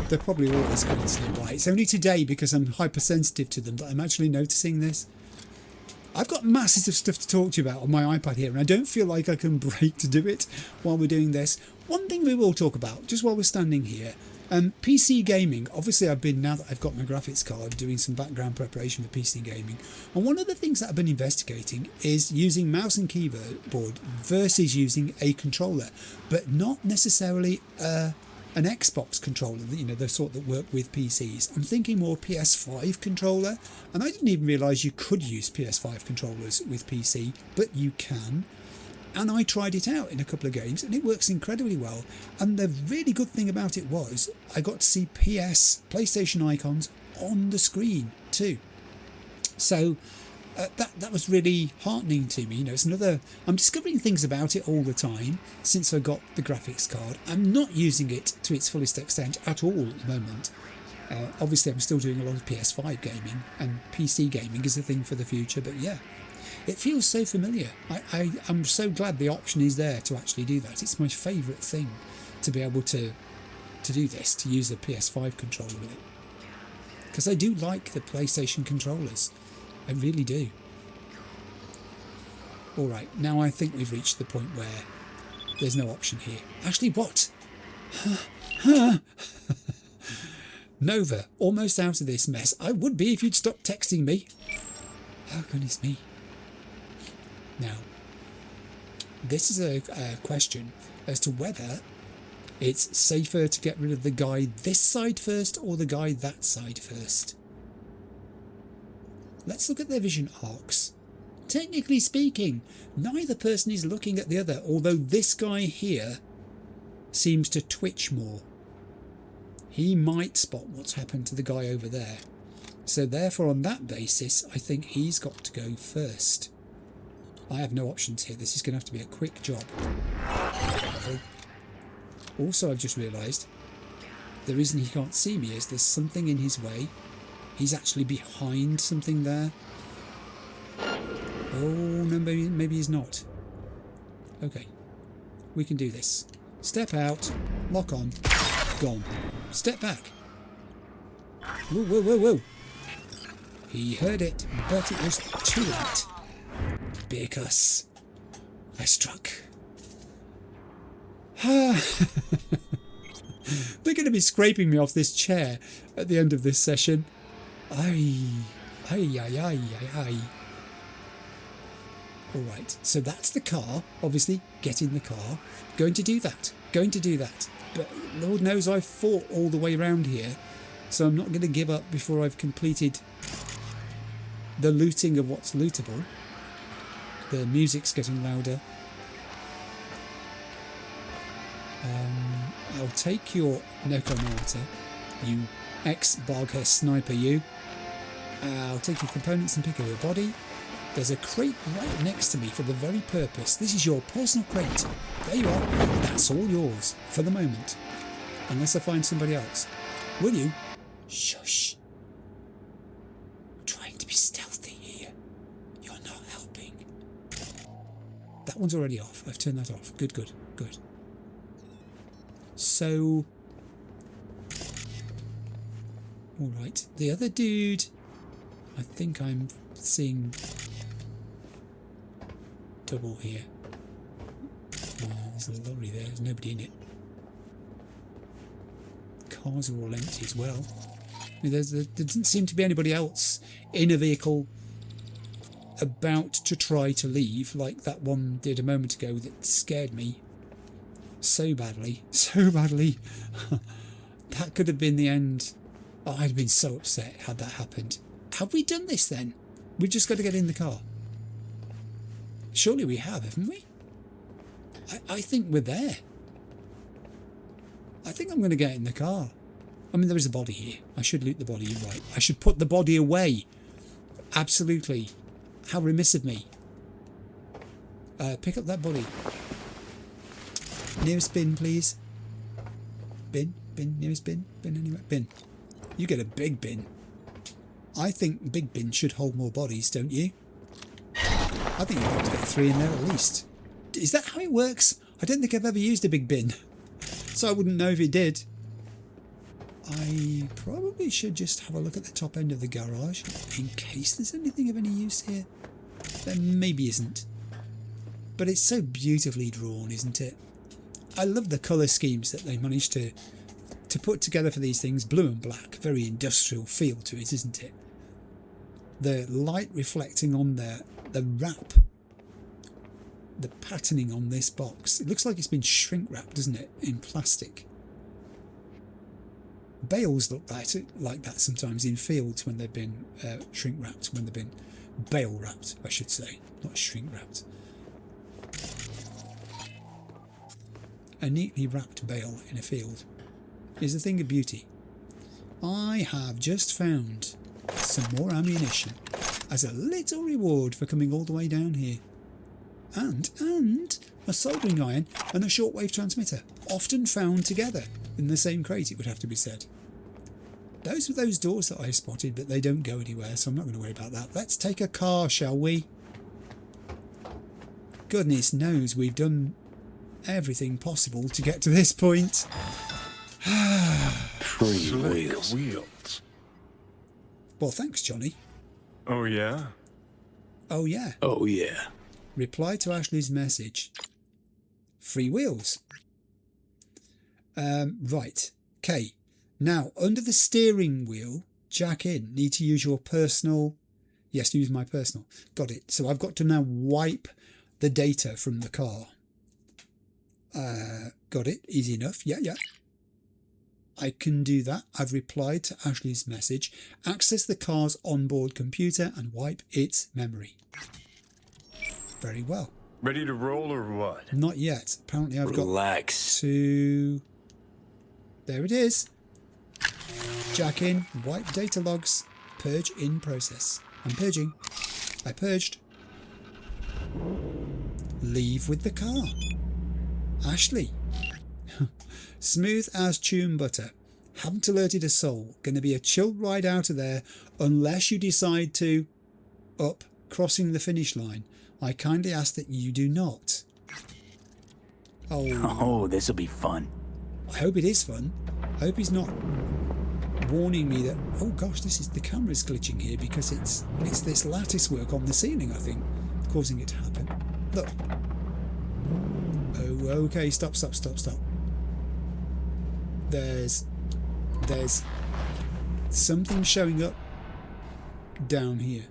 Speaker 1: There are probably always crates nearby. It's only today, because I'm hypersensitive to them, that I'm actually noticing this. I've got masses of stuff to talk to you about on my iPad here, and I don't feel like I can break to do it while we're doing this. One thing we will talk about, just while we're standing here, PC gaming. Obviously, I've been, now that I've got my graphics card, doing some background preparation for PC gaming. And one of the things that I've been investigating is using mouse and keyboard versus using a controller, but not necessarily an Xbox controller, you know, the sort that work with PCs. I'm thinking more PS5 controller, and I didn't even realise you could use PS5 controllers with PC, but you can. And I tried it out in a couple of games and it works incredibly well. And the really good thing about it was I got to see PlayStation icons on the screen too. So that was really heartening to me. You know, it's another. I'm discovering things about it all the time since I got the graphics card. I'm not using it to its fullest extent at all at the moment. Obviously, I'm still doing a lot of PS5 gaming, and PC gaming is a thing for the future. But yeah, it feels so familiar. I'm so glad the option is there to actually do that. It's my favourite thing to be able to do this, to use a PS5 controller with it, because I do like the PlayStation controllers. I really do. Alright, now I think we've reached the point where there's no option here. Actually, what? Nova, almost out of this mess. I would be if you'd stop texting me. Oh, goodness me. Now, this is a question as to whether it's safer to get rid of the guy this side first or the guy that side first. Let's look at their vision arcs. Technically speaking, neither person is looking at the other, although this guy here seems to twitch more. He might spot what's happened to the guy over there. So therefore, on that basis, I think he's got to go first. I have no options here. This is going to have to be a quick job. Also, I've just realised the reason he can't see me is there's something in his way. He's actually behind something there. Oh, no, maybe he's not. Okay, we can do this. Step out, lock on, gone. Step back. Whoa, whoa, whoa, whoa. He heard it, but it was too late. Because I struck. They're going to be scraping me off this chair at the end of this session. Aye. Alright, so that's the car. Obviously, get in the car. Going to do that. But Lord knows I've fought all the way around here, so I'm not going to give up before I've completed the looting of what's lootable. The music's getting louder. I'll take your Necromancer, you ex-Bargher sniper, you. I'll take your components and pick up your body. There's a crate right next to me for the very purpose. This is your personal crate. There you are. That's all yours for the moment. Unless I find somebody else. Will you? Shush. I'm trying to be stealthy here. You're not helping. That one's already off. I've turned that off. Good. So... Alright. The other dude... I think I'm seeing double here. There's a lorry there. There's nobody in it. Cars are all empty as well. I mean, there doesn't seem to be anybody else in a vehicle about to try to leave, like that one did a moment ago that scared me so badly. That could have been the end. Oh, I'd have been so upset had that happened. Have we done this then? We've just got to get in the car. Surely we have, haven't we? I think we're there. I think I'm going to get in the car. I mean, there is a body here. I should loot the body, you're right. I should put the body away. Absolutely. How remiss of me. Pick up that body. Nearest bin, please. Bin, nearest bin. Bin anywhere. Bin. You get a big bin. I think big bin should hold more bodies, don't you? I think you've got to get 3 in there at least. Is that how it works? I don't think I've ever used a big bin, so I wouldn't know if it did. I probably should just have a look at the top end of the garage in case there's anything of any use here. There maybe isn't. But it's so beautifully drawn, isn't it? I love the colour schemes that they managed to put together for these things. Blue and black, very industrial feel to it, isn't it? The light reflecting on there, the wrap, the patterning on this box. It looks like it's been shrink wrapped, doesn't it, in plastic. Bales look like that sometimes in fields when they've been shrink wrapped, when they've been bale wrapped, I should say, not shrink wrapped. A neatly wrapped bale in a field is a thing of beauty. I have just found some more ammunition. as a little reward for coming all the way down here. And a soldering iron and a shortwave transmitter, often found together in the same crate, it would have to be said. Those were those doors that I spotted, but they don't go anywhere, so I'm not going to worry about that. Let's take a car, shall we? Goodness knows we've done everything possible to get to this point.
Speaker 6: Free wheels.
Speaker 1: Well, thanks, Johnny.
Speaker 8: Oh, yeah?
Speaker 1: Oh, yeah.
Speaker 6: Oh, yeah.
Speaker 1: Reply to Ashley's message. Free wheels. Right. Okay. Now, under the steering wheel, jack in. Need to use your personal... Yes, use my personal. Got it. So I've got to now wipe the data from the car. Got it. Easy enough. Yeah. I can do that. I've replied to Ashley's message. Access the car's onboard computer and wipe its memory. Very well.
Speaker 8: Ready to roll or what?
Speaker 1: Not yet. Apparently I've
Speaker 6: Relax.
Speaker 1: got to... There it is. Jack in, wipe data logs, purge in process. I'm purging. I purged. Leave with the car. Ashley. Smooth as tune butter. Haven't alerted a soul. Gonna be a chill ride out of there unless you decide to... Up, crossing the finish line. I kindly ask that you do not.
Speaker 6: Oh, this'll be fun.
Speaker 1: I hope it is fun. I hope he's not warning me that, oh gosh, the camera's glitching here because it's this lattice work on the ceiling, I think, causing it to happen. Look. Oh, okay, stop. There's something showing up down here,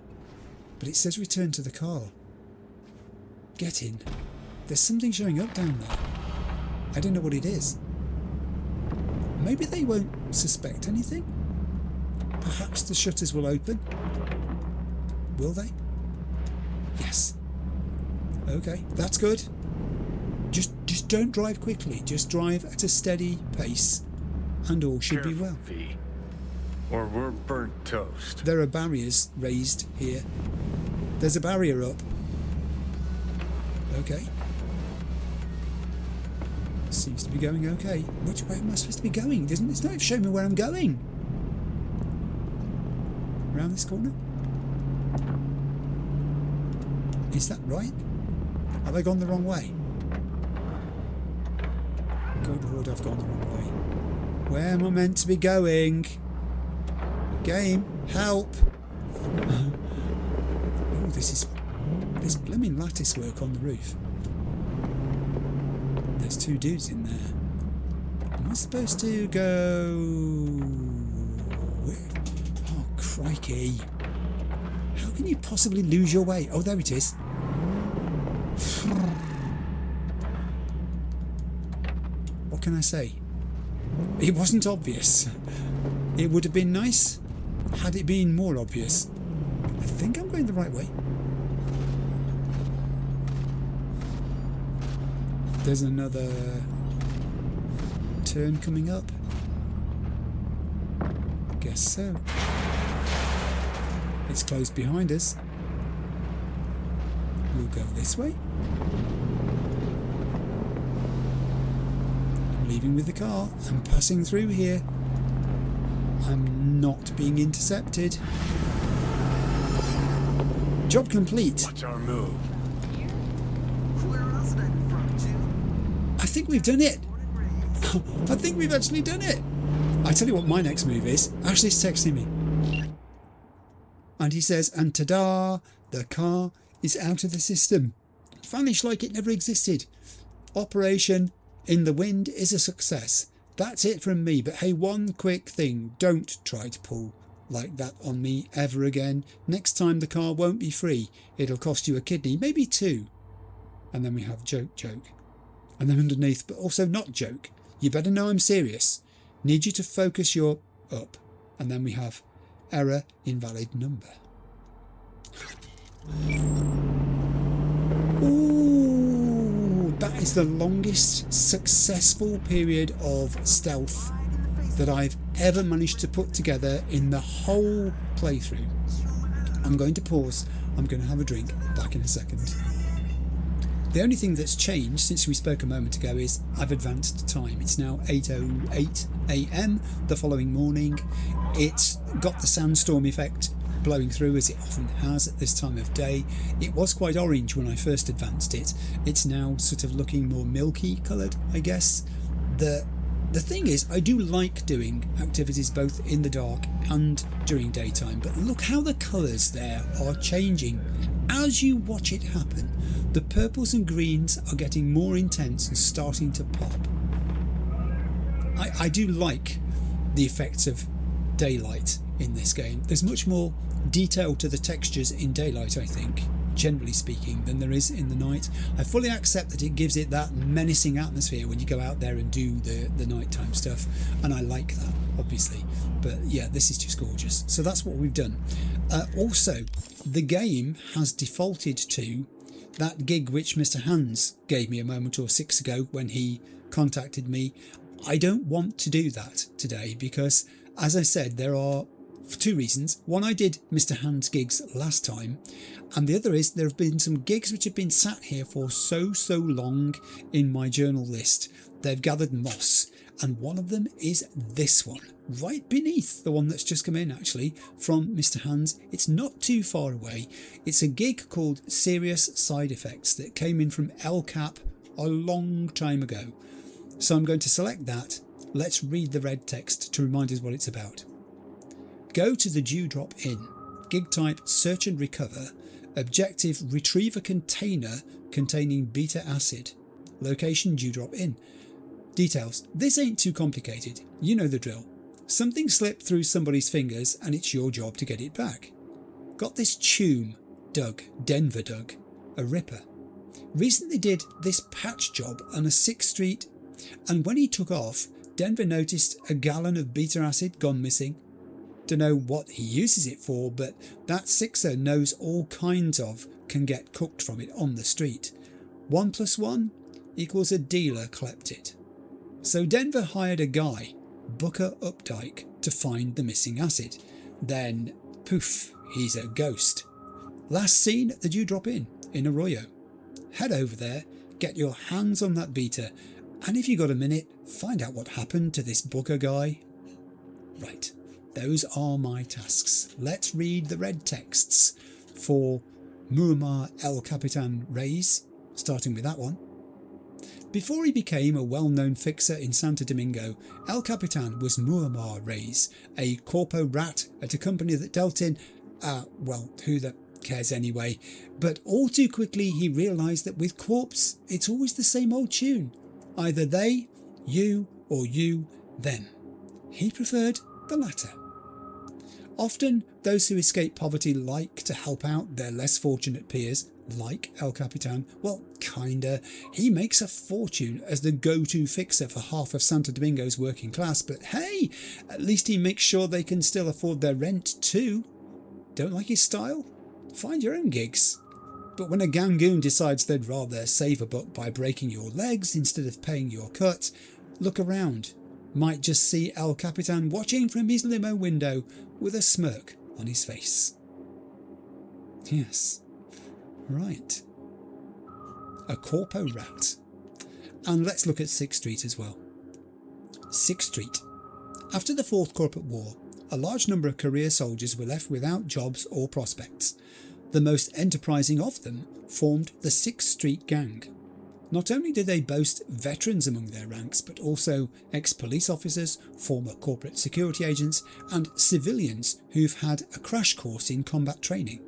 Speaker 1: but it says return to the car. Get in. There's something showing up down there. I don't know what it is. Maybe they won't suspect anything. Perhaps the shutters will open. Will they? Yes. Okay, that's good. Just don't drive quickly. Just drive at a steady pace, and all should be well.
Speaker 8: V, or we're burnt toast.
Speaker 1: There are barriers raised here. There's a barrier up. Okay. Seems to be going okay. Which way am I supposed to be going? It's not even showing me where I'm going. Around this corner? Is that right? Have I gone the wrong way? Good Lord, I've gone the wrong way. Where am I meant to be going? Game, help! Oh, this blooming lattice work on the roof. There's two dudes in there. Am I supposed to go... Where? Oh, crikey. How can you possibly lose your way? Oh, there it is. What can I say? It wasn't obvious. It would have been nice had it been more obvious. I think I'm going the right way. There's another turn coming up. Guess so. It's closed behind us. We'll go this way. I'm leaving with the car. I'm passing through here. I'm not being intercepted. Job complete.
Speaker 8: What's our move?
Speaker 1: I think we've done it. I think we've actually done it. I tell you what my next move is. Ashley's texting me. And he says, and ta-da, the car is out of the system. Vanished like it never existed. Operation in the Wind is a success. That's it from me. But hey, one quick thing. Don't try to pull like that on me ever again. Next time the car won't be free. It'll cost you a kidney, maybe two. And then we have joke. And then underneath, but also not joke. You better know I'm serious. Need you to focus your up. And then we have error, invalid number. Ooh, that is the longest successful period of stealth that I've ever managed to put together in the whole playthrough. I'm going to pause. I'm going to have a drink. Back in a second. The only thing that's changed since we spoke a moment ago is I've advanced time. It's now 8:08 AM the following morning. It's got the sandstorm effect blowing through as it often has at this time of day. It was quite orange when I first advanced it. It's now sort of looking more milky coloured, I guess. The thing is, I do like doing activities both in the dark and during daytime, but look how the colours there are changing as you watch it happen. The purples and greens are getting more intense and starting to pop. I do like the effects of daylight in this game. There's much more detail to the textures in daylight, I think, generally speaking, than there is in the night. I fully accept that it gives it that menacing atmosphere when you go out there and do the nighttime stuff, and I like that, obviously. But yeah, this is just gorgeous. So that's what we've done. Also, the game has defaulted to that gig which Mr. Hans gave me a moment or six ago when he contacted me. I don't want to do that today because, as I said, there are two reasons. One, I did Mr. Hans gigs last time, and the other is there have been some gigs which have been sat here for so long in my journal list. They've gathered moss, and one of them is this one, right beneath the one that's just come in actually from Mr. Hans. It's not too far away. It's a gig called Serious Side Effects that came in from El Cap a long time ago. So I'm going to select that. Let's read the red text to remind us what it's about. Go to the Dewdrop Inn. Gig type search and recover. Objective retrieve a container containing beta acid. Location Dewdrop Inn. Details. This ain't too complicated. You know the drill. Something slipped through somebody's fingers and it's your job to get it back. Got this tune, Doug, Denver Doug, a ripper. Recently did this patch job on a 6th Street, and when he took off, Denver noticed a gallon of beta acid gone missing. Don't know what he uses it for, but that sixer knows all kinds of can get cooked from it on the street. 1 + 1 equals a dealer klept it. So Denver hired a guy, Booker Updike, to find the missing acid. Then, poof, he's a ghost. Last seen at the Dewdrop Inn in Arroyo. Head over there, get your hands on that beta, and if you got a minute, find out what happened to this Booker guy. Right. Those are my tasks. Let's read the red texts for Muammar El Capitan Reyes, starting with that one. Before he became a well-known fixer in Santo Domingo, El Capitan was Muammar Reyes, a corpo rat at a company that dealt in, well, who the cares anyway. But all too quickly he realised that with corps, it's always the same old tune. Either they, you, or you, them. He preferred the latter. Often, those who escape poverty like to help out their less fortunate peers, like El Capitan. Well, kinda. He makes a fortune as the go-to fixer for half of Santo Domingo's working class, but hey, at least he makes sure they can still afford their rent too. Don't like his style? Find your own gigs. But when a gangoon decides they'd rather save a buck by breaking your legs instead of paying your cut, look around. Might just see El Capitan watching from his limo window with a smirk on his face. Yes, right. A corpo rat. And let's look at 6th Street as well. 6th Street. After the Fourth Corporate War, a large number of career soldiers were left without jobs or prospects. The most enterprising of them formed the 6th Street Gang. Not only did they boast veterans among their ranks, but also ex-police officers, former corporate security agents, and civilians who've had a crash course in combat training.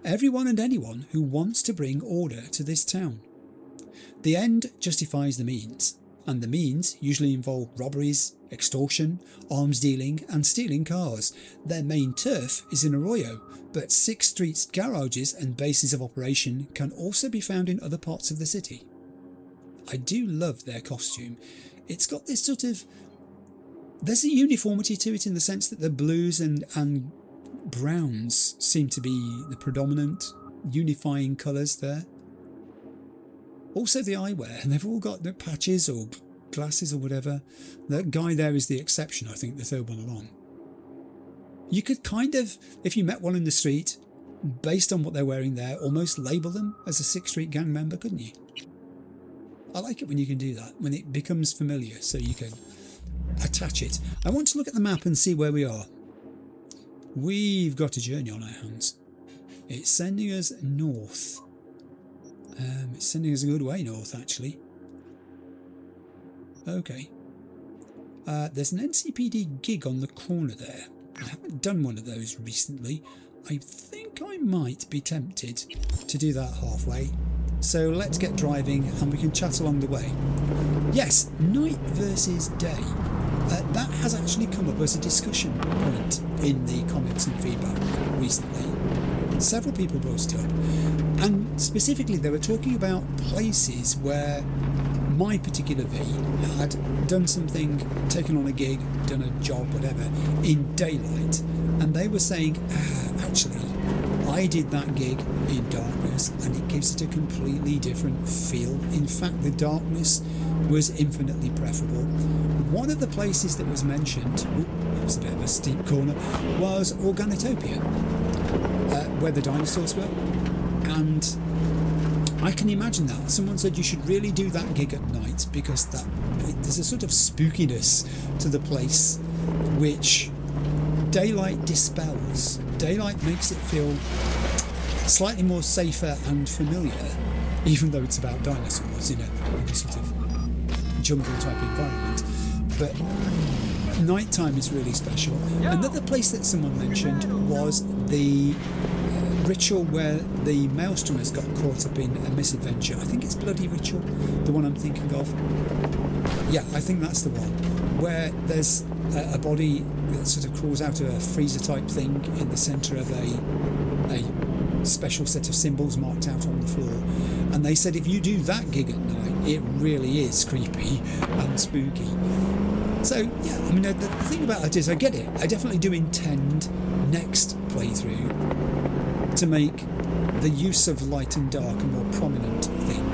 Speaker 1: Everyone and anyone who wants to bring order to this town. The end justifies the means, and the means usually involve robberies, extortion, arms dealing, and stealing cars. Their main turf is in Arroyo, but 6th Street's garages and bases of operation can also be found in other parts of the city. I do love their costume. It's got this sort of... There's a uniformity to it in the sense that the blues and browns seem to be the predominant unifying colours there. Also the eyewear, and they've all got the patches or glasses or whatever. That guy there is the exception, I think, the third one along. You could kind of, if you met one in the street, based on what they're wearing there, almost label them as a 6th Street gang member, couldn't you? I like it when you can do that, when it becomes familiar, so you can attach it. I want to look at the map and see where we are. We've got a journey on our hands. It's sending us north. It's sending us a good way north, actually. Okay. There's an NCPD gig on the corner there. I haven't done one of those recently. I think I might be tempted to do that halfway. So let's get driving and we can chat along the way. Yes, night versus day. That has actually come up as a discussion point in the comments and feedback recently. Several people brought it up. And specifically they were talking about places where my particular V had done something, taken on a gig, done a job, whatever, in daylight. And they were saying, actually, I did that gig in darkness and it gives it a completely different feel. In fact, the darkness was infinitely preferable. One of the places that was mentioned, that was a bit of a steep corner, was Organotopia, where the dinosaurs were. And I can imagine that. Someone said you should really do that gig at night because there's a sort of spookiness to the place which daylight dispels. Daylight makes it feel slightly more safer and familiar, even though it's about dinosaurs in a sort of jungle type environment. But nighttime is really special. Another place that someone mentioned was the ritual where the Maelstromers got caught up in a misadventure. I think it's Bloody Ritual, the one I'm thinking of. Yeah, I think that's the one, where there's a body that sort of crawls out of a freezer type thing in the centre of a special set of symbols marked out on the floor. And they said if you do that gig at night, it really is creepy and spooky. So yeah, I mean, the thing about that is I get it. I definitely do intend next playthrough to make the use of light and dark a more prominent thing.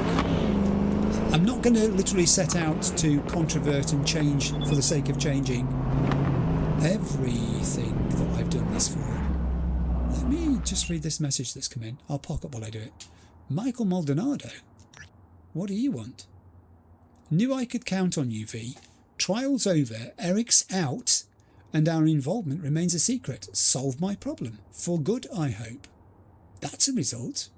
Speaker 1: I'm not going to literally set out to controvert and change for the sake of changing everything that I've done this for. Let me just read this message that's come in. I'll park up while I do it. Michael Maldonado, what do you want? Knew I could count on you, V. Trial's over, Eric's out, and our involvement remains a secret. Solve my problem. For good, I hope. That's a result.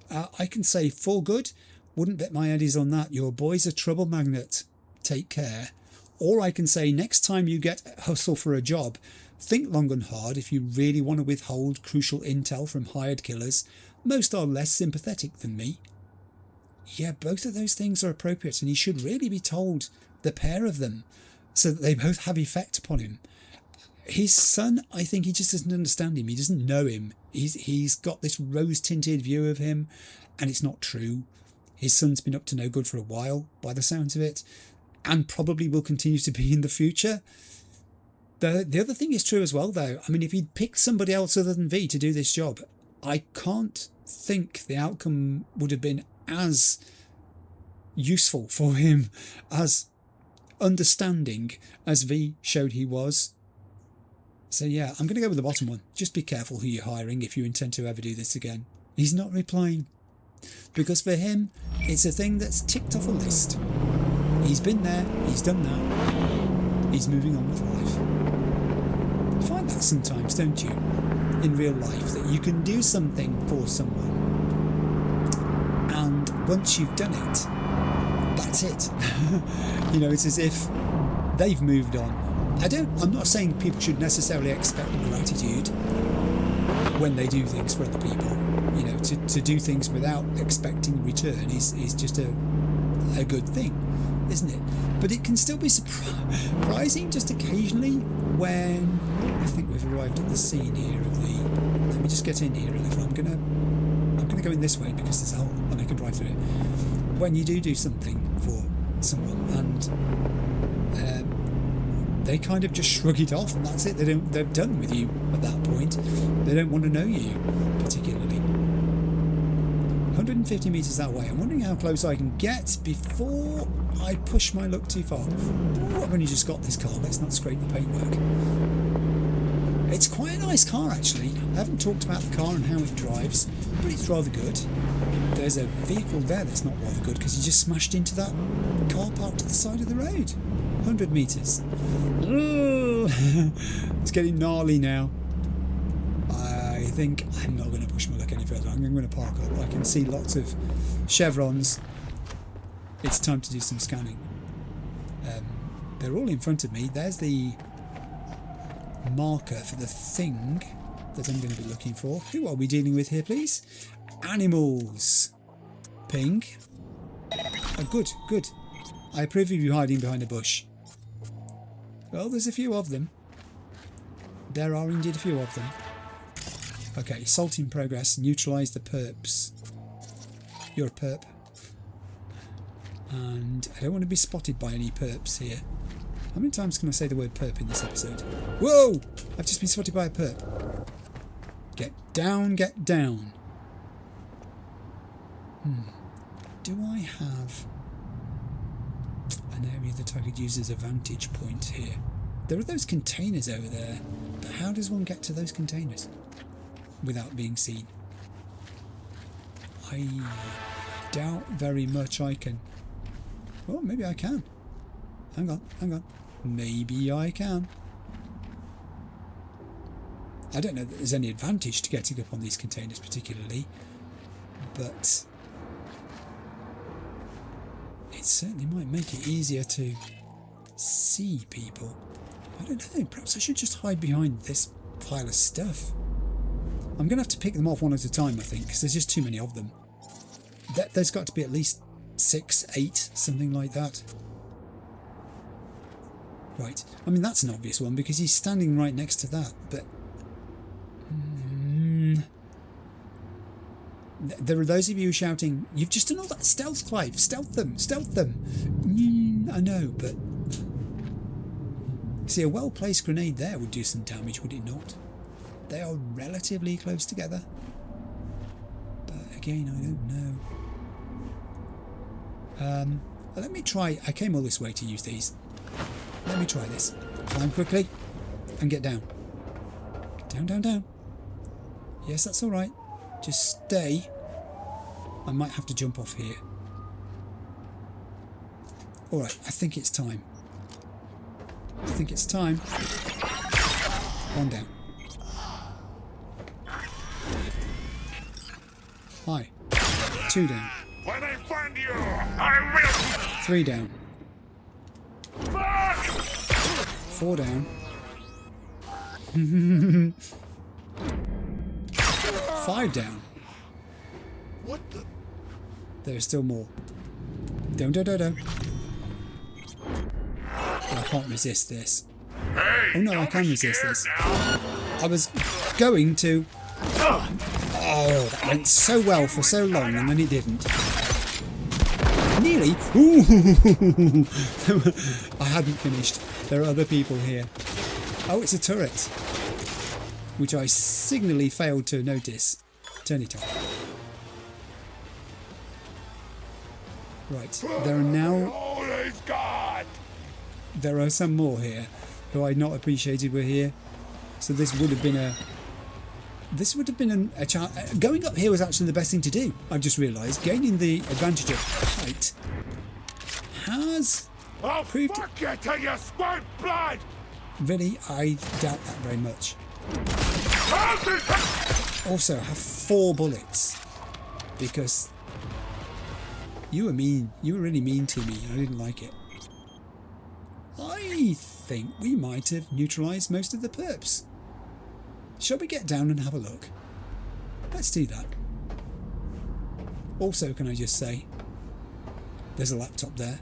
Speaker 1: I can say for good. Wouldn't bet my eddies on that. Your boy's a trouble magnet. Take care. Or I can say next time you get hustle for a job, think long and hard if you really want to withhold crucial intel from hired killers. Most are less sympathetic than me. Yeah, both of those things are appropriate and he should really be told, the pair of them, so that they both have effect upon him. His son, I think he just doesn't understand him. He doesn't know him. He's got this rose-tinted view of him and it's not true. His son's been up to no good for a while, by the sounds of it, and probably will continue to be in the future. The other thing is true as well, though. I mean, if he'd picked somebody else other than V to do this job, I can't think the outcome would have been as useful for him, as understanding as V showed he was. So yeah, I'm going to go with the bottom one. Just be careful who you're hiring if you intend to ever do this again. He's not replying. Because for him, it's a thing that's ticked off a list. He's been there, he's done that, he's moving on with life. You find that sometimes, don't you, in real life, that you can do something for someone and once you've done it, that's it. You know, it's as if they've moved on. I'm not saying people should necessarily expect gratitude when they do things for other people. You know, to do things without expecting return is just a good thing, isn't it? But it can still be surprising just occasionally when I think we've arrived at the scene here of the. Let me just get in here a little. I'm gonna go in this way because there's a hole and I can drive through it. When you do something for someone and they kind of just shrug it off and that's it. They're done with you at that point. They don't want to know you particularly. 150 metres that way. I'm wondering how close I can get before I push my luck too far. Ooh, I've only just got this car. Let's not scrape the paintwork. It's quite a nice car actually. I haven't talked about the car and how it drives, but it's rather good. There's a vehicle there that's not rather good because he just smashed into that car parked at the side of the road. 100 metres. It's getting gnarly now. I think I'm not going to push my luck any further. I'm going to park up. I can see lots of chevrons. It's time to do some scanning. They're all in front of me. There's the marker for the thing that I'm going to be looking for. Who are we dealing with here, please? Animals. Ping. Oh, good, good. I approve of you hiding behind a bush. Well, there's a few of them. There are indeed a few of them. Okay, assault in progress. Neutralise the perps. You're a perp. And I don't want to be spotted by any perps here. How many times can I say the word perp in this episode? Whoa! I've just been spotted by a perp. Get down, get down. Do I have an area that I could use as a vantage point here? There are those containers over there, but how does one get to those containers without being seen? I doubt very much I can. Oh, maybe I can. Hang on, hang on. Maybe I can. I don't know that there's any advantage to getting up on these containers particularly, but it certainly might make it easier to see people. I don't know, perhaps I should just hide behind this pile of stuff. I'm going to have to pick them off one at a time, I think, because there's just too many of them. There's got to be at least 6, 8, something like that. Right, I mean that's an obvious one because he's standing right next to that, but there are those of you shouting, "You've just done all that stealth, Clive! Stealth them! Stealth them!" I know, but see, a well-placed grenade there would do some damage, would it not? They are relatively close together, but again, I don't know. Let me try. I came all this way to use these. Let me try this. Climb quickly and get down. Down, down, down. Yes, that's all right. Just stay. I might have to jump off here. All right, I think it's time. I think it's time. One down. Hi. 2 down.
Speaker 7: When I find you, I will.
Speaker 1: 3 down. 4 down. 5 down.
Speaker 7: What the?
Speaker 1: There's still more. Don't. I can't resist this.
Speaker 7: Hey,
Speaker 1: Oh no, I can resist this. I was going to... Oh, that went so well for so long and then it didn't. Nearly. Ooh. I hadn't finished. There are other people here. Oh, it's a turret, which I signally failed to notice. Turn it off. Right, there are now...
Speaker 7: Holy God!
Speaker 1: There are some more here who I'd not appreciated were here. So this would have been a... This would have been a chance. Going up here was actually the best thing to do. I've just realised. Gaining the advantage of height has
Speaker 7: I'll
Speaker 1: proved...
Speaker 7: fuck you till you squirt blood!
Speaker 1: Really, I doubt that very much. Also, I have 4 bullets because you were mean. You were really mean to me. I didn't like it. I think we might have neutralised most of the perps. Shall we get down and have a look? Let's do that. Also, can I just say, there's a laptop there.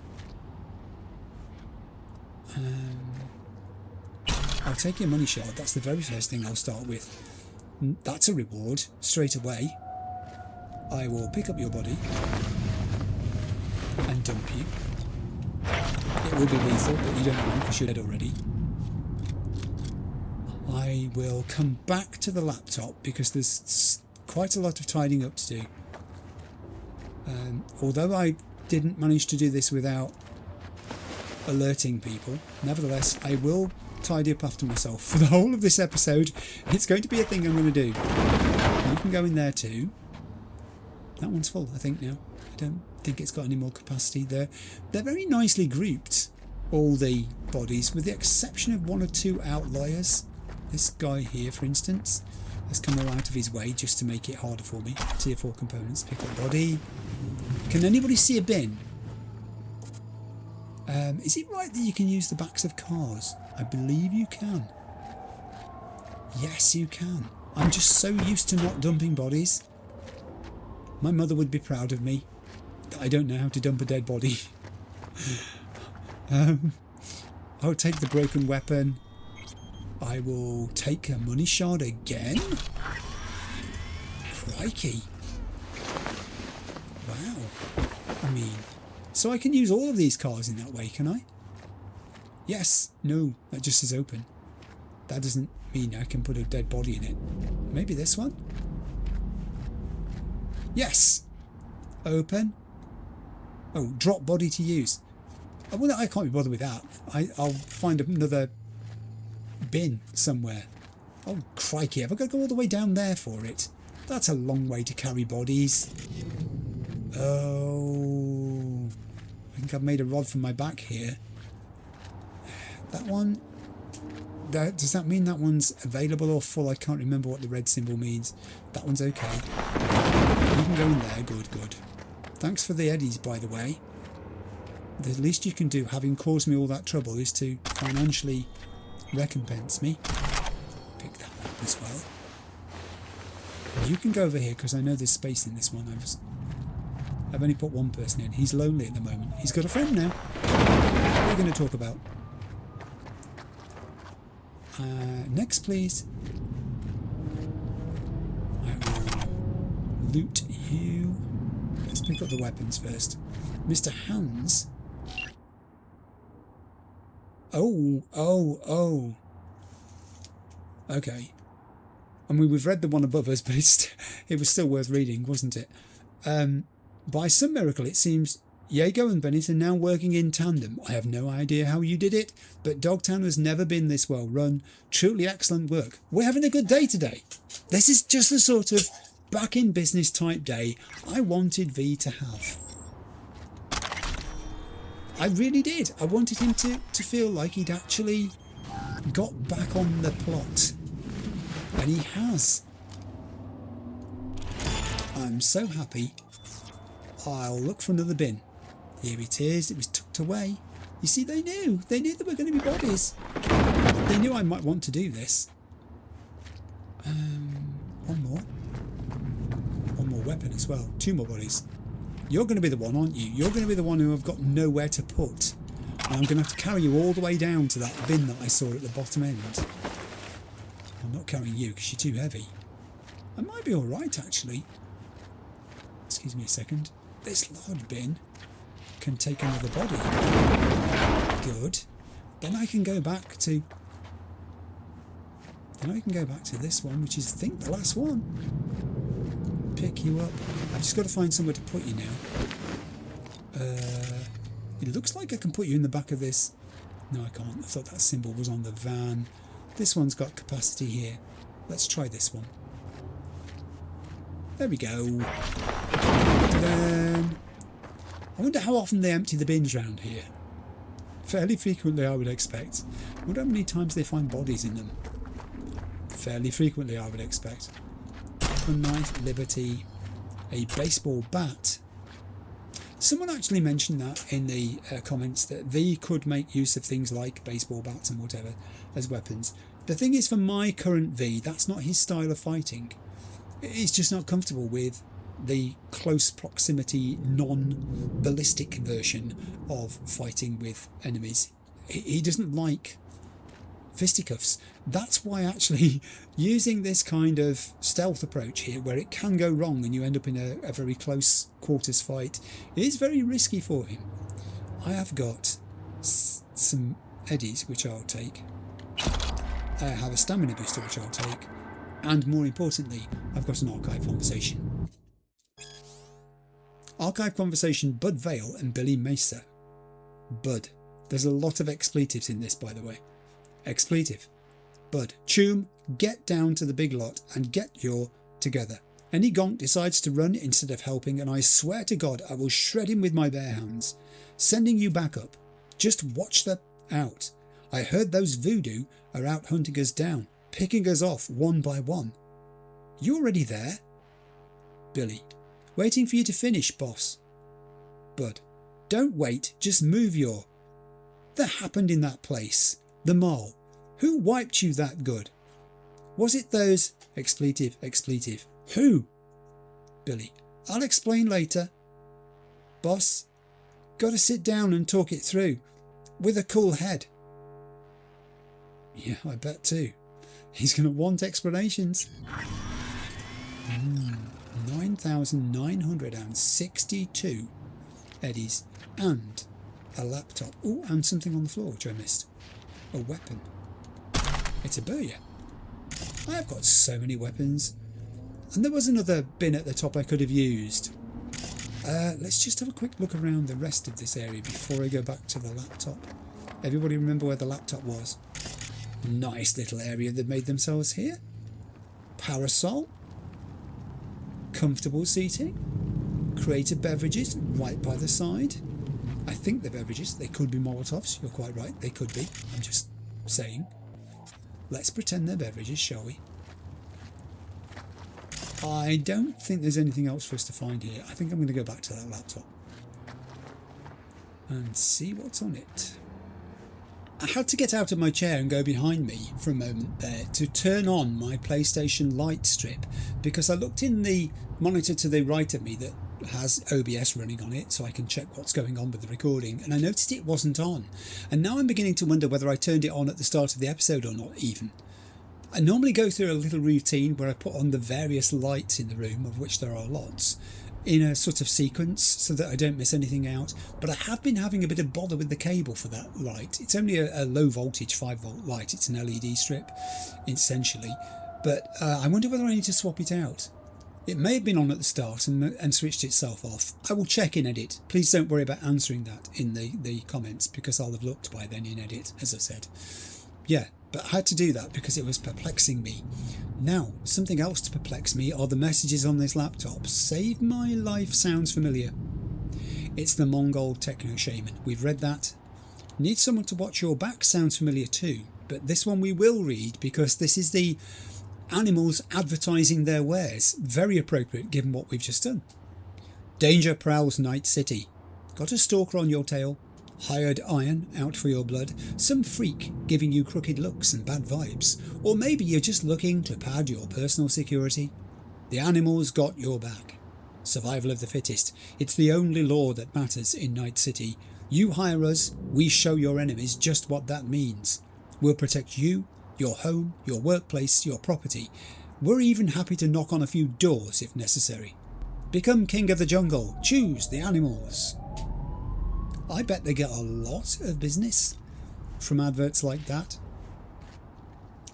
Speaker 1: I'll take your money shard. That's the very first thing I'll start with. That's a reward straight away. I will pick up your body and dump you. It will be lethal, but you don't want because you're dead already. I will come back to the laptop because there's quite a lot of tidying up to do. Although I didn't manage to do this without alerting people, nevertheless I will tidy up after myself for the whole of this episode. It's going to be a thing I'm going to do. You can go in there too. That one's full, I think, now. I don't think it's got any more capacity there. They're very nicely grouped, all the bodies, with the exception of one or two outliers. This guy here, for instance, has come all out of his way just to make it harder for me. Tier 4 components, pick up body. Can anybody see a bin? Is it right that you can use the backs of cars? I believe you can. Yes, you can. I'm just so used to not dumping bodies. My mother would be proud of me. I don't know how to dump a dead body. I'll take the broken weapon. I will take a money shard again. Crikey. Wow. I mean, so I can use all of these cars in that way, can I? Yes. No, that just is open. That doesn't mean I can put a dead body in it. Maybe this one? Yes. Open. Oh, drop body to use. Well, I can't be bothered with that. I'll find another bin somewhere. Oh, crikey. Have I got to go all the way down there for it? That's a long way to carry bodies. Oh. I think I've made a rod from my back here. That one... does that mean that one's available or full? I can't remember what the red symbol means. That one's okay. You can go in there. Good, good. Thanks for the eddies, by the way. The least you can do, having caused me all that trouble, is to financially recompense me. Pick that up as well. You can go over here because I know there's space in this one. I've only put one person in. He's lonely at the moment. He's got a friend now. What are we going to talk about? Next, please. I will loot you. Let's pick up the weapons first. Mr. Hands. Oh. Okay. I mean, we've read the one above us, but it was still worth reading, wasn't it? By some miracle, it seems Jaeger and Bennett are now working in tandem. I have no idea how you did it, but Dogtown has never been this well run. Truly excellent work. We're having a good day today. This is just the sort of back in business type day I wanted V to have. I really did. I wanted him to feel like he'd actually got back on the plot. And he has. I'm so happy. I'll look for another bin. Here it is. It was tucked away. You see, they knew. They knew there were going to be bodies. They knew I might want to do this. One more. One more weapon as well. Two more bodies. You're going to be the one, aren't you? You're going to be the one who I've got nowhere to put. And I'm going to have to carry you all the way down to that bin that I saw at the bottom end. I'm not carrying you because you're too heavy. I might be alright, actually. Excuse me a second. This large bin can take another body. Good. Then I can go back to... this one, which is, I think, the last one. Pick you up. I've just got to find somewhere to put you now. It looks like I can put you in the back of this. No, I can't. I thought that symbol was on the van. This one's got capacity here. Let's try this one. There we go. Then I wonder how often they empty the bins around here. Fairly frequently, I would expect. I wonder how many times they find bodies in them. Fairly frequently, I would expect. A knife, Liberty, a baseball bat. Someone actually mentioned that in the comments, that V could make use of things like baseball bats and whatever as weapons. The thing is, for my current V, that's not his style of fighting. He's just not comfortable with the close proximity, non-ballistic version of fighting with enemies. He doesn't like fisticuffs. That's why actually using this kind of stealth approach here, where it can go wrong and you end up in a very close quarters fight, is very risky for him. I have got some eddies, which I'll take. I have a stamina booster, which I'll take. And more importantly, I've got an archive conversation. Archive conversation, Bud Vale and Billy Mesa. Bud. There's a lot of expletives in this, by the way. expletive. Bud, Choom, get down to the big lot and get your together. Any gonk decides to run instead of helping, and I swear to God I will shred him with my bare hands. Sending you back up. Just watch them out. I heard those voodoo are out hunting us down, picking us off one by one. You already there? Billy, waiting for you to finish, boss. Bud, don't wait, just move your... That happened in that place. The mall. Who wiped you that good? Was it those... Expletive. Who? Billy, I'll explain later. Boss, gotta sit down and talk it through. With a cool head. Yeah, I bet too. He's gonna want explanations. 9,962 eddies and a laptop. Oh, and something on the floor which I missed. A weapon. It's a burger. I have got so many weapons. And there was another bin at the top I could have used. Let's just have a quick look around the rest of this area before I go back to the laptop. Everybody remember where the laptop was? Nice little area they've made themselves here. Parasol. Comfortable seating. Creative beverages right by the side. I think the beverages, they could be Molotovs. You're quite right, they could be. I'm just saying. Let's pretend they're beverages, shall we? I don't think there's anything else for us to find here. I think I'm going to go back to that laptop and see what's on it. I had to get out of my chair and go behind me for a moment there to turn on my PlayStation light strip, because I looked in the monitor to the right of me that has OBS running on it so I can check what's going on with the recording, and I noticed it wasn't on. And now I'm beginning to wonder whether I turned it on at the start of the episode or not even. I normally go through a little routine where I put on the various lights in the room, of which there are lots, in a sort of sequence so that I don't miss anything out, but I have been having a bit of bother with the cable for that light. It's only a low voltage 5-volt light, it's an LED strip essentially, but I wonder whether I need to swap it out. It may have been on at the start and switched itself off. I will check in edit. Please don't worry about answering that in the comments, because I'll have looked by then in edit, as I said. Yeah, but I had to do that because it was perplexing me. Now, something else to perplex me are the messages on this laptop. Save my life sounds familiar. It's the Mongol Techno Shaman. We've read that. Need someone to watch your back sounds familiar too, but this one we will read because this is the animals advertising their wares. Very appropriate given what we've just done. Danger prowls Night City. Got a stalker on your tail? Hired iron out for your blood? Some freak giving you crooked looks and bad vibes? Or maybe you're just looking to pad your personal security? The animals got your back. Survival of the fittest. It's the only law that matters in Night City. You hire us, we show your enemies just what that means. We'll protect you, your home, your workplace, your property. We're even happy to knock on a few doors if necessary. Become king of the jungle. Choose the animals. I bet they get a lot of business from adverts like that.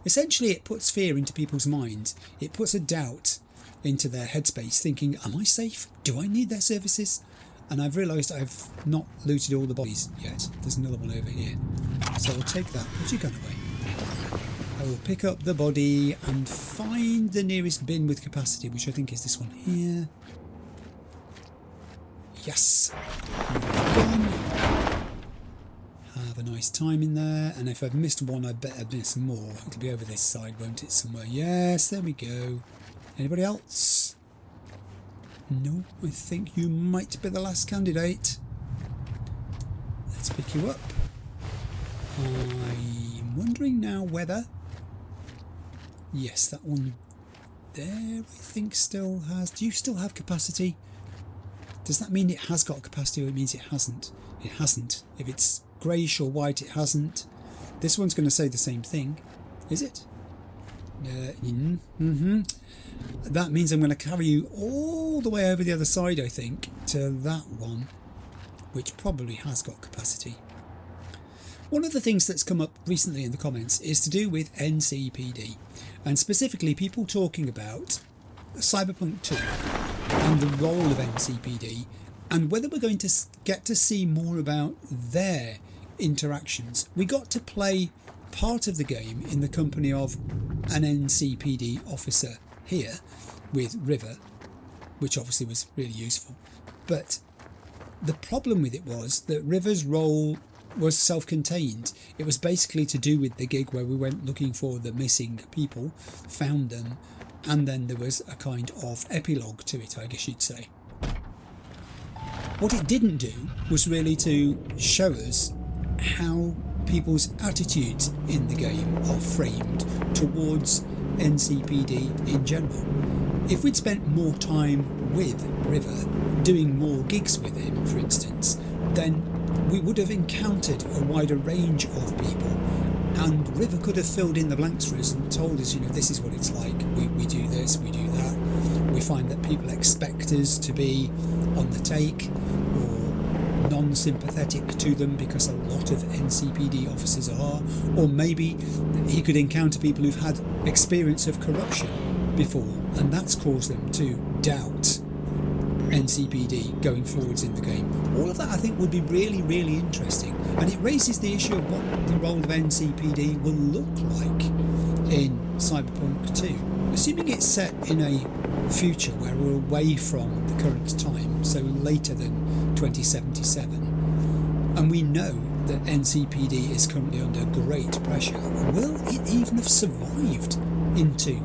Speaker 1: Essentially, it puts fear into people's minds. It puts a doubt into their headspace, thinking, am I safe? Do I need their services? And I've realised I've not looted all the bodies yet. There's another one over here. So I'll take that. Where's you gone away? I will pick up the body and find the nearest bin with capacity, which I think is this one here. Yes. Gone. Have a nice time in there, and if I've missed one I better miss more. It'll be over this side, won't it, somewhere? Yes, there we go. Anybody else? No, I think you might be the last candidate. Let's pick you up. I'm wondering now whether... Yes, that one there I think still has... Do you still have capacity? Does that mean it has got capacity, or it means it hasn't? It hasn't. If it's greyish or white, it hasn't. This one's going to say the same thing. Is it? That means I'm going to carry you all the way over the other side, I think, to that one, which probably has got capacity. One of the things that's come up recently in the comments is to do with NCPD, and specifically people talking about Cyberpunk 2 and the role of NCPD, and whether we're going to get to see more about their interactions. We got to play part of the game in the company of an NCPD officer here with River, which obviously was really useful. But the problem with it was that River's role was self-contained. It was basically to do with the gig where we went looking for the missing people, found them, and then there was a kind of epilogue to it, I guess you'd say. What it didn't do was really to show us how people's attitudes in the game are framed towards NCPD in general. If we'd spent more time with River, doing more gigs with him, for instance, then we would have encountered a wider range of people, and River could have filled in the blanks for us and told us, this is what it's like, we do this, we do that. We find that people expect us to be on the take or non-sympathetic to them, because a lot of NCPD officers are, or maybe he could encounter people who've had experience of corruption before, and that's caused them to doubt NCPD going forwards in the game. All of that I think would be really, really interesting, and it raises the issue of what the role of NCPD will look like in Cyberpunk 2. Assuming it's set in a future where we're away from the current time, so later than 2077, and we know that NCPD is currently under great pressure, will it even have survived into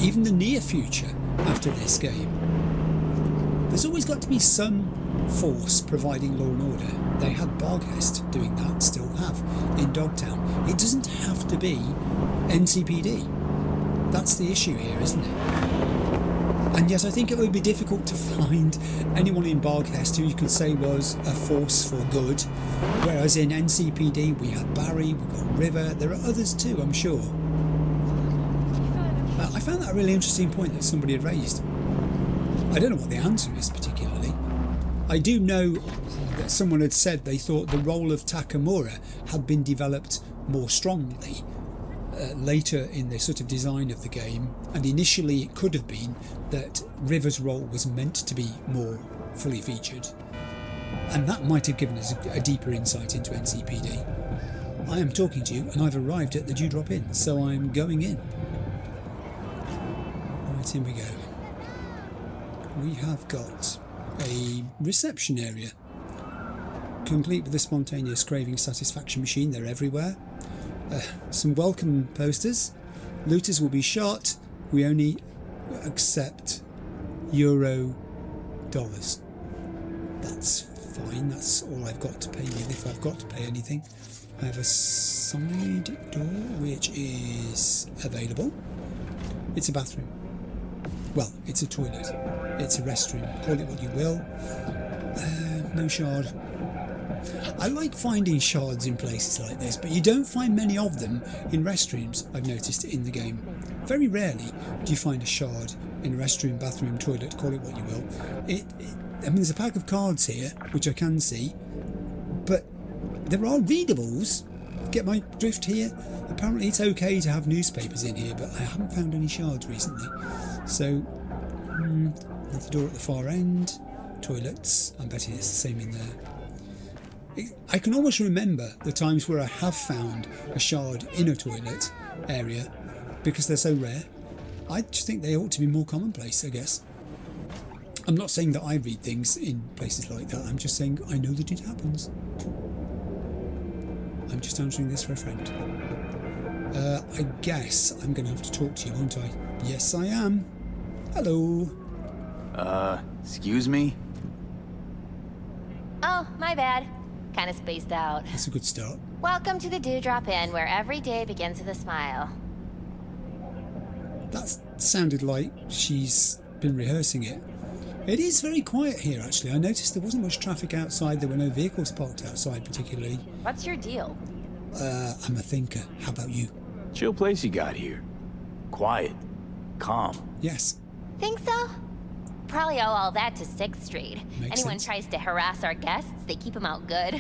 Speaker 1: even the near future after this game? There's always got to be some force providing law and order. They had Barghest doing that, still have, in Dogtown. It doesn't have to be NCPD. That's the issue here, isn't it? And yet I think it would be difficult to find anyone in Barghest who you could say was a force for good, whereas in NCPD we had Barry, we got River, there are others too, I'm sure. I found that a really interesting point that somebody had raised. I don't know what the answer is particularly. I do know that someone had said they thought the role of Takamura had been developed more strongly later in the sort of design of the game, and initially it could have been that River's role was meant to be more fully featured, and that might have given us a deeper insight into NCPD. I am talking to you and I've arrived at the Dewdrop Inn, so I'm going in. Right, in we go. We have got a reception area, complete with a spontaneous craving satisfaction machine. They're everywhere. Some welcome posters. Looters will be shot. We only accept euro dollars. That's fine. That's all I've got to pay with, if I've got to pay anything. I have a side door which is available. It's a bathroom. Well, it's a toilet. It's a restroom. Call it what you will. No shard. I like finding shards in places like this, but you don't find many of them in restrooms, I've noticed, in the game. Very rarely do you find a shard in a restroom, bathroom, toilet, call it what you will. I mean, there's a pack of cards here, which I can see, but there are readables. Get my drift here? Apparently it's okay to have newspapers in here, but I haven't found any shards recently. So, there's the door at the far end. Toilets, I'm betting it's the same in there. I can almost remember the times where I have found a shard in a toilet area because they're so rare. I just think they ought to be more commonplace, I guess. I'm not saying that I read things in places like that, I'm just saying I know that it happens. I'm just answering this for a friend. I guess I'm going to have to talk to you, won't I? Yes, I am. Hello.
Speaker 6: Excuse me?
Speaker 9: Oh, my bad. Kind of spaced out.
Speaker 1: That's a good start.
Speaker 9: Welcome to the Dewdrop Inn, where every day begins with a smile.
Speaker 1: That sounded like she's been rehearsing it. It is very quiet here, actually. I noticed there wasn't much traffic outside. There were no vehicles parked outside, particularly.
Speaker 9: What's your deal?
Speaker 1: I'm a thinker. How about you?
Speaker 6: Chill place you got here. Quiet. Calm.
Speaker 1: Yes.
Speaker 9: Think so? Probably owe all that to 6th Street.
Speaker 1: Makes
Speaker 9: Anyone
Speaker 1: sense.
Speaker 9: tries to harass our guests, they keep them out good.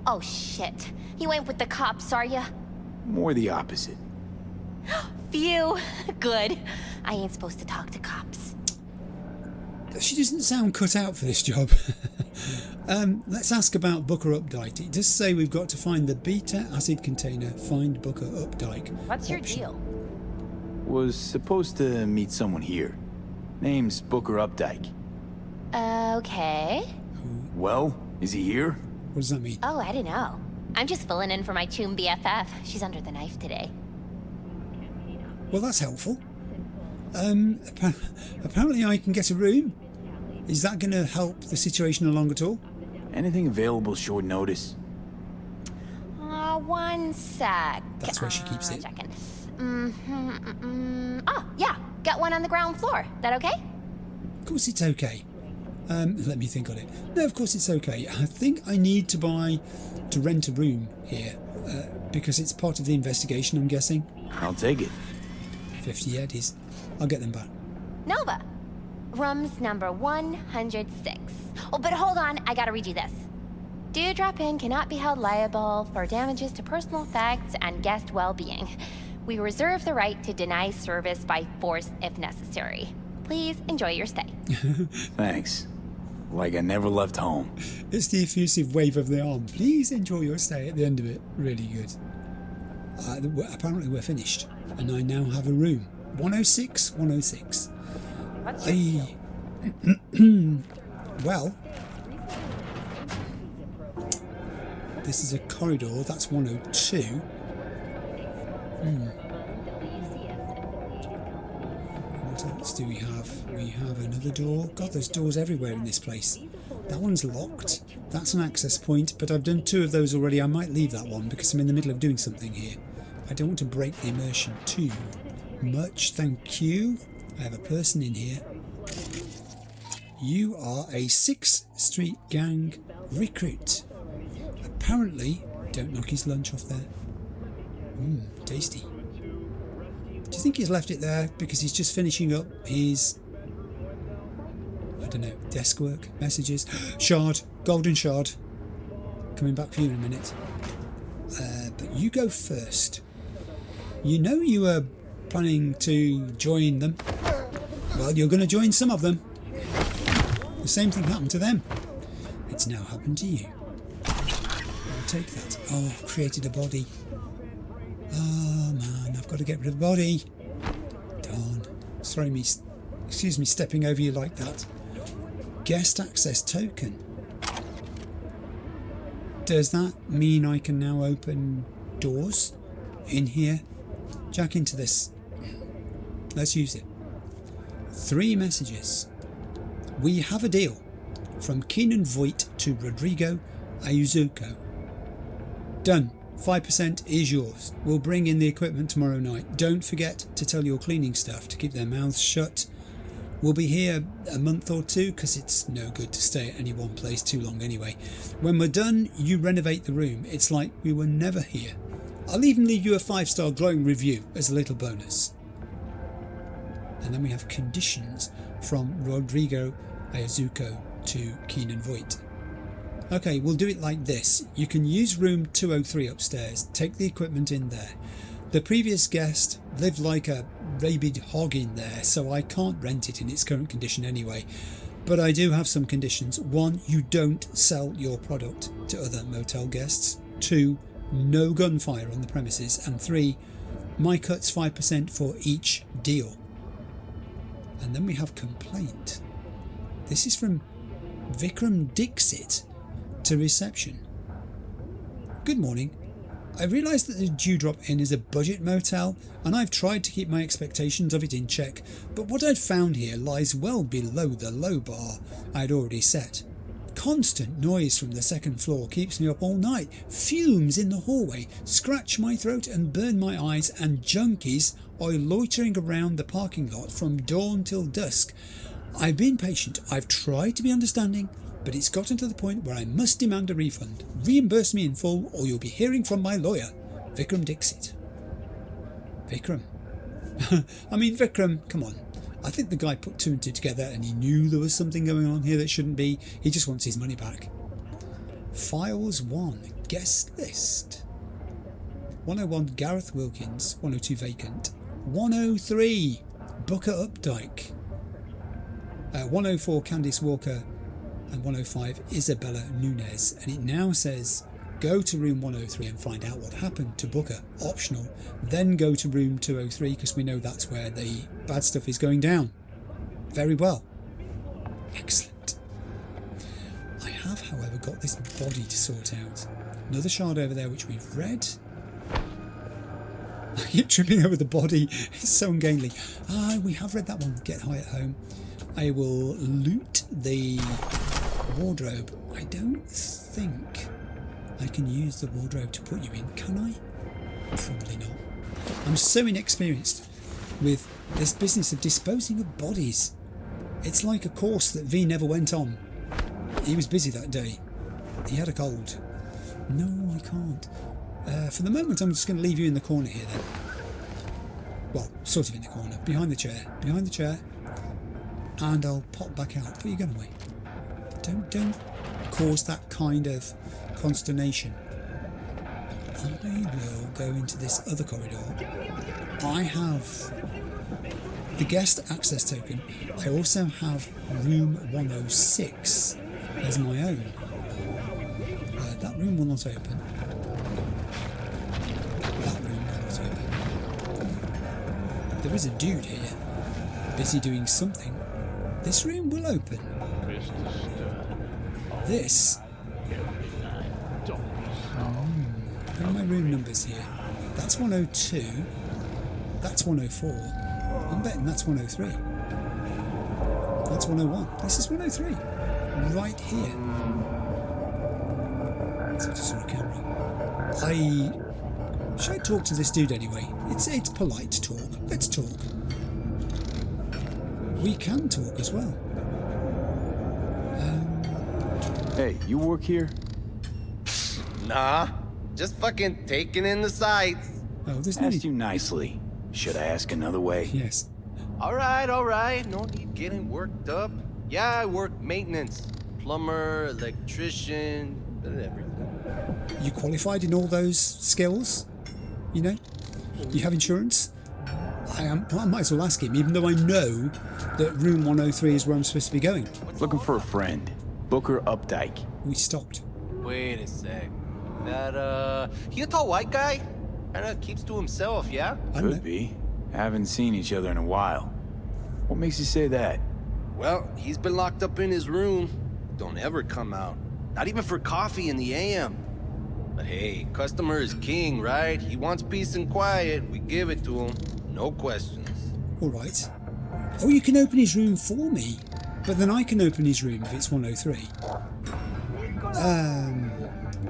Speaker 9: Oh shit. You ain't with the cops, are ya?
Speaker 6: More the opposite.
Speaker 9: Phew. Good. I ain't supposed to talk to cops.
Speaker 1: She doesn't sound cut out for this job. Let's ask about Booker Updike. It does say we've got to find the beta acid container, find Booker Updike.
Speaker 3: What's your
Speaker 1: option.
Speaker 3: deal?
Speaker 6: Was supposed to meet someone here. Name's Booker Updike.
Speaker 9: Okay.
Speaker 6: Well, is he here?
Speaker 1: What does that mean?
Speaker 9: Oh, I don't know. I'm just filling in for my Choom BFF. She's under the knife today.
Speaker 1: Well, that's helpful. Apparently I can get a room. Is that going to help the situation along at all?
Speaker 6: Anything available short notice?
Speaker 9: One sec.
Speaker 1: That's where she keeps it.
Speaker 9: Checking. Oh, yeah. Got one on the ground floor. That okay?
Speaker 1: Of course it's okay. Let me think on it. No, of course it's okay. I think I need to rent a room here because it's part of the investigation, I'm guessing.
Speaker 6: I'll take it.
Speaker 1: 50 eddies. I'll get them back.
Speaker 9: Nova. Room's number 106. Oh, but hold on. I gotta read you this. Dewdrop Inn cannot be held liable for damages to personal effects and guest well-being. We reserve the right to deny service by force if necessary. Please enjoy your stay.
Speaker 6: Thanks. Like I never left home.
Speaker 1: It's the effusive wave of the arm. Please enjoy your stay at the end of it. Really good. Apparently we're finished. And I now have a room. 106, 106.
Speaker 3: What's your deal?
Speaker 1: Well, this is a corridor. That's 102. What else do we have? We have another door. God, there's doors everywhere in this place. That one's locked. That's an access point, but I've done 2 of those already. I might leave that one because I'm in the middle of doing something here. I don't want to break the immersion too much. Thank you. I have a person in here. You are a 6th Street Gang recruit. Apparently, don't knock his lunch off there. Tasty. Do you think he's left it there because he's just finishing up his, I don't know, desk work, messages? Shard, golden shard. Coming back for you in a minute. But you go first. You know you were planning to join them. Well, you're going to join some of them. The same thing happened to them. It's now happened to you. I'll take that. Oh, I've created a body. Oh man, I've got to get rid of the body. Darn. Sorry, excuse me stepping over you like that. Guest access token. Does that mean I can now open doors in here? Jack into this. Let's use it. 3 messages. We have a deal. From Keenan Voight to Rodrigo Ayuzuko. Done. 5% is yours. We'll bring in the equipment tomorrow night. Don't forget to tell your cleaning staff to keep their mouths shut. We'll be here a month or 2 because it's no good to stay at any one place too long anyway. When we're done, you renovate the room. It's like we were never here. I'll even leave you a 5-star glowing review as a little bonus. And then we have conditions from Rodrigo Ayazuko to Keenan Voight. Okay, we'll do it like this. You can use room 203 upstairs. Take the equipment in there. The previous guest lived like a rabid hog in there, so I can't rent it in its current condition anyway. But I do have some conditions. 1, you don't sell your product to other motel guests. 2, no gunfire on the premises. And 3, my cut's 5% for each deal. And then we have complaint. This is from Vikram Dixit to reception. Good morning. I realise that the Dewdrop Inn is a budget motel and I've tried to keep my expectations of it in check, but what I've found here lies well below the low bar I'd already set. Constant noise from the 2nd floor keeps me up all night. Fumes in the hallway scratch my throat and burn my eyes, and junkies are loitering around the parking lot from dawn till dusk. I've been patient, I've tried to be understanding, but it's gotten to the point where I must demand a refund. Reimburse me in full or you'll be hearing from my lawyer. Vikram Dixit. Vikram. I mean, Vikram, come on. I think the guy put 2 and 2 together and he knew there was something going on here that shouldn't be. He just wants his money back. Files 1. Guest list. 101 Gareth Wilkins. 102 vacant. 103 Booker Updike. 104 Candice Walker. and 105 Isabella Nunez, and it now says go to room 103 and find out what happened to Booker, optional, then go to room 203 because we know that's where the bad stuff is going down. Very well. Excellent. I have, however, got this body to sort out. Another shard over there which we've read. I keep tripping over the body, it's so ungainly. Ah, we have read that one, Get High at Home. I will loot the wardrobe. I don't think I can use the wardrobe to put you in, can I? Probably not. I'm so inexperienced with this business of disposing of bodies. It's like a course that V never went on. He was busy that day. He had a cold. No, I can't. For the moment, I'm just going to leave you in the corner here then. Well, sort of in the corner. Behind the chair. Behind the chair. And I'll pop back out. Put your gun away. Don't cause that kind of consternation. I will go into this other corridor. I have the guest access token. I also have room 106 as my own. That room will not open. That room will not open. There is a dude here, busy doing something. This room will open. This. What are my room numbers here? That's 102. That's 104. I'm betting that's 103. That's 101. This is 103. Right here. That's what I saw a camera. Should I talk to this dude anyway? It's polite to talk. Let's talk. We can talk as well.
Speaker 6: Hey, you work here?
Speaker 3: Nah, just fucking taking in the sights.
Speaker 1: Oh, there's no
Speaker 6: Asked
Speaker 1: need.
Speaker 6: you nicely. Should I ask another way?
Speaker 1: Yes.
Speaker 3: All right. No need getting worked up. Yeah, I work maintenance. Plumber, electrician, everything.
Speaker 1: You qualified in all those skills? You know? You have insurance? I might as well ask him, even though I know that room 103 is where I'm supposed to be going.
Speaker 6: Looking for a friend. Booker Updike.
Speaker 1: We stopped.
Speaker 3: Wait a sec. That, he a tall white guy? Kinda keeps to himself, yeah?
Speaker 1: I don't know.
Speaker 6: Could be. Haven't seen each other in a while. What makes you say that?
Speaker 3: Well, he's been locked up in his room. Don't ever come out. Not even for coffee in the AM. But hey, customer is king, right? He wants peace and quiet. We give it to him. No questions.
Speaker 1: All right. Oh, you can open his room for me, but then I can open his room if it's 103.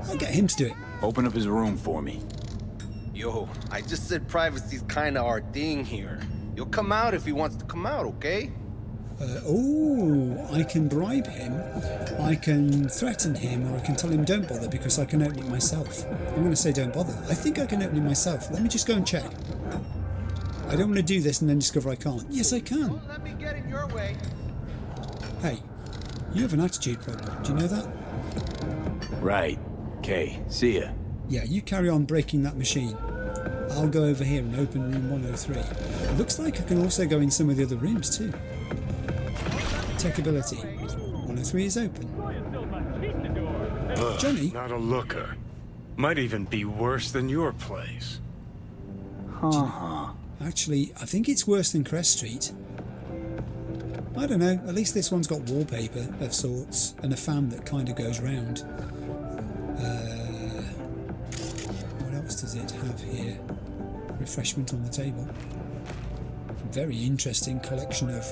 Speaker 1: I'll get him to do it.
Speaker 6: Open up his room for me.
Speaker 3: Yo, I just said privacy's kinda our thing here. You'll come out if he wants to come out, okay?
Speaker 1: I can bribe him, I can threaten him, or I can tell him don't bother because I can open it myself. I'm going to say don't bother. I think I can open it myself. Let me just go and check. I don't want to do this and then discover I can't. Yes, I can.
Speaker 3: Don't let me get in your way.
Speaker 1: Hey, you have an attitude problem. Do you know that?
Speaker 6: Right. Okay, see ya.
Speaker 1: Yeah, you carry on breaking that machine. I'll go over here and open room 103. It looks like I can also go in some of the other rooms too. Tech ability. 103 is open. Johnny?
Speaker 8: Not a looker. Might even be worse than your place.
Speaker 1: Actually, I think it's worse than Crest Street. I don't know, at least this one's got wallpaper of sorts and a fan that kind of goes round. What else does it have here? Refreshment on the table. Very interesting collection of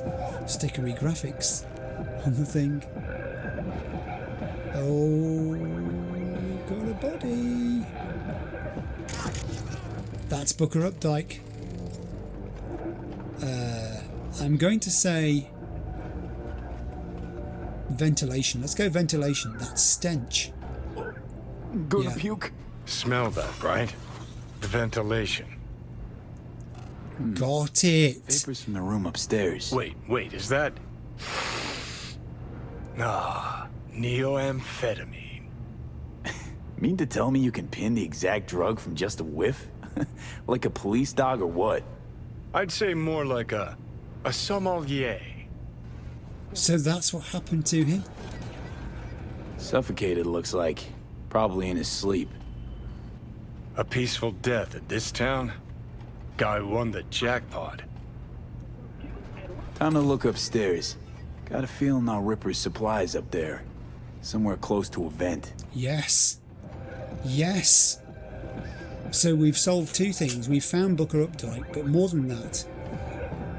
Speaker 1: stickery graphics on the thing. Oh, got a body. That's Booker Updike. I'm going to say ventilation. Let's go ventilation. That's stench.
Speaker 6: Gonna
Speaker 1: Yeah.
Speaker 6: puke?
Speaker 8: Smell that, right? The ventilation.
Speaker 1: Got it.
Speaker 6: Papers from the room upstairs.
Speaker 8: Wait, is that... Ah, neoamphetamine.
Speaker 6: Mean to tell me you can pin the exact drug from just a whiff? Like a police dog or what?
Speaker 8: I'd say more like a sommelier.
Speaker 1: So that's what happened to him?
Speaker 6: Suffocated, looks like. Probably in his sleep.
Speaker 8: A peaceful death in this town? Guy won the jackpot.
Speaker 6: Time to look upstairs. Got a feeling our Ripper's supplies up there. Somewhere close to a vent.
Speaker 1: Yes. Yes. So we've solved two things. We've found Booker Updike, but more than that,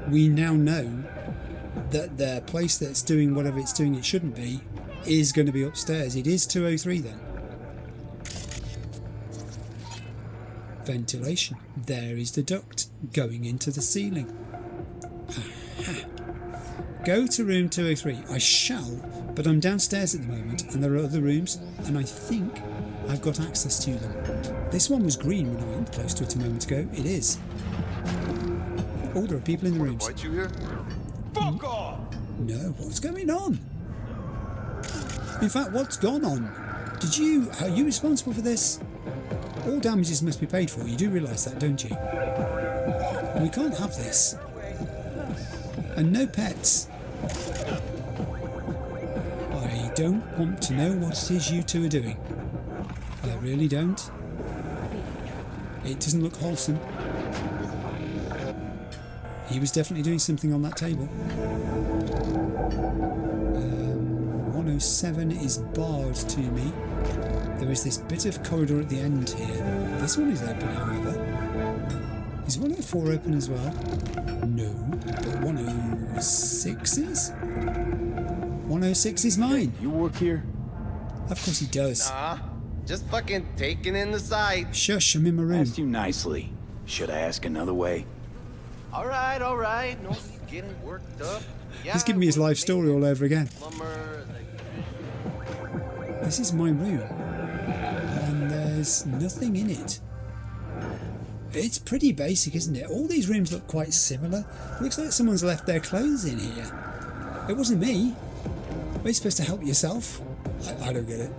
Speaker 1: we now know that the place that's doing whatever it's doing it shouldn't be is going to be upstairs. It is 203 then. Ventilation. There is the duct going into the ceiling. Aha. Go to room 203. I shall, but I'm downstairs at the moment and there are other rooms and I think I've got access to them. This one was green when I went close to it a moment ago. It is. Oh, there are people in the rooms.
Speaker 4: Invite you here?
Speaker 7: Fuck off!
Speaker 1: No, what's going on? In fact, what's gone on? Are you responsible for this? All damages must be paid for. You do realise that, don't you? We can't have this. And no pets. I don't want to know what it is you two are doing. I really don't. It doesn't look wholesome. He was definitely doing something on that table. 107 is barred to me. There is this bit of corridor at the end here. This one is open, however. Is 104 open as well? No, but 106 is? 106 is mine.
Speaker 6: You work here?
Speaker 1: Of course he does.
Speaker 3: Just fucking taking in the sights.
Speaker 1: Shush, I'm in my room.
Speaker 6: Asked you nicely. Should I ask another way?
Speaker 3: All right. No need getting worked up. Yeah,
Speaker 1: He's giving me his life story all over again.
Speaker 3: Plumber,
Speaker 1: This is my room. And there's nothing in it. It's pretty basic, isn't it? All these rooms look quite similar. Looks like someone's left their clothes in here. It wasn't me. Are you supposed to help yourself? I don't get it.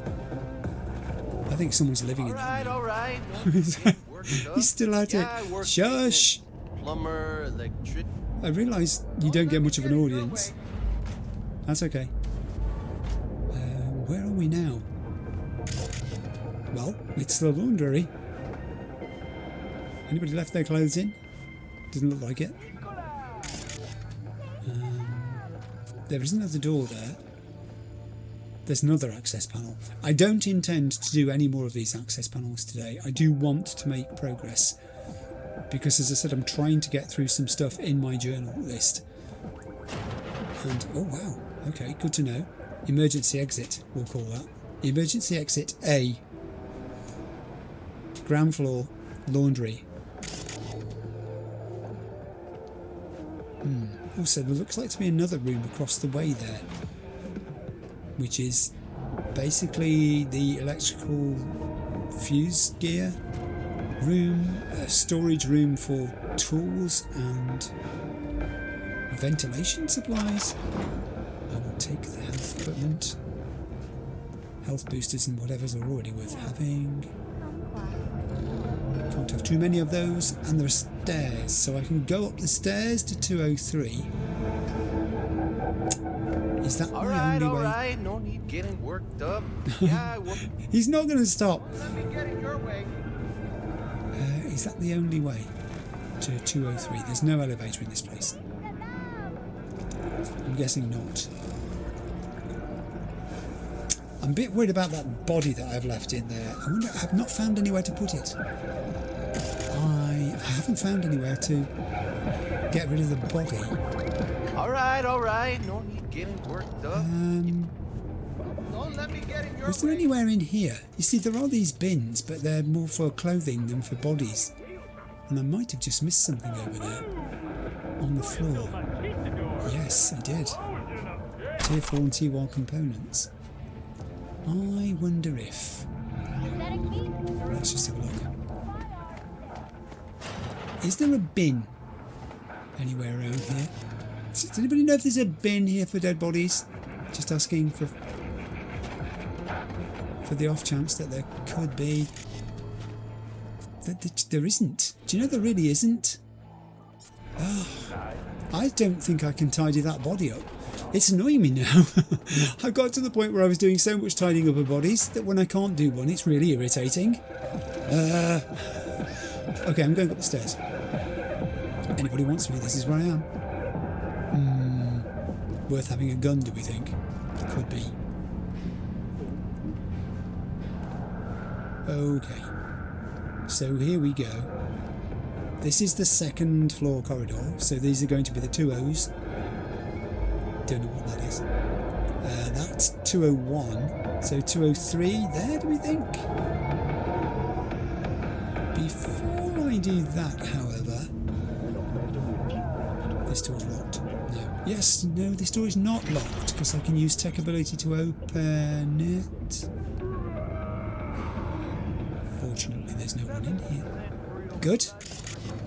Speaker 1: I think someone's living in that room.
Speaker 3: all right.
Speaker 1: He's still at it. Shush!
Speaker 3: Plumber, electric.
Speaker 1: I realise you don't get much of an audience. That's okay. Where are we now? Well, it's the laundry. Anybody left their clothes in? Doesn't look like it. There is another door there. There's another access panel. I don't intend to do any more of these access panels today. I do want to make progress. Because as I said, I'm trying to get through some stuff in my journal list. And, oh wow, okay, good to know. Emergency exit, we'll call that. Emergency exit A. Ground floor, laundry. Also, there looks like to be another room across the way there. Which is basically the electrical fuse gear room, a storage room for tools and ventilation supplies. I will take the health equipment, health boosters and whatever's already worth having. Can't have too many of those, and there are stairs, so I can go up the stairs to 203. Is that my only way?
Speaker 3: No need getting worked up. Yeah,
Speaker 1: He's not going to stop.
Speaker 3: let me get in your way.
Speaker 1: Is that the only way to 203? There's no elevator in this place. I'm guessing not. I'm a bit worried about that body that I've left in there. I wonder, I've not found anywhere to put it. I haven't found anywhere to get rid of the body.
Speaker 3: All right. No need getting worked up. Don't let me get in your
Speaker 1: Was there
Speaker 3: way.
Speaker 1: anywhere in here? You see, there are these bins, but they're more for clothing than for bodies. And I might have just missed something over there. On the floor. Yes, I did. Tier 4 and Tier 1 components. I wonder if... Let's just have a look. Is there a bin anywhere around here? Does anybody know if there's a bin here for dead bodies? Just asking for the off chance that there could be. There isn't. Do you know there really isn't? Oh, I don't think I can tidy that body up. It's annoying me now. I got to the point where I was doing so much tidying up of bodies that when I can't do one, it's really irritating. Okay, I'm going up the stairs. Anybody wants me, this is where I am. Worth having a gun, do we think? Could be. Okay. So here we go. This is the second floor corridor, so these are going to be the 2Os. Don't know what that is. That's 201. So 203 there, do we think? Before I do that, however... This door's locked. No. Yes, no, this door is not locked, because I can use tech ability to open it. Fortunately, there's no one in here. Good.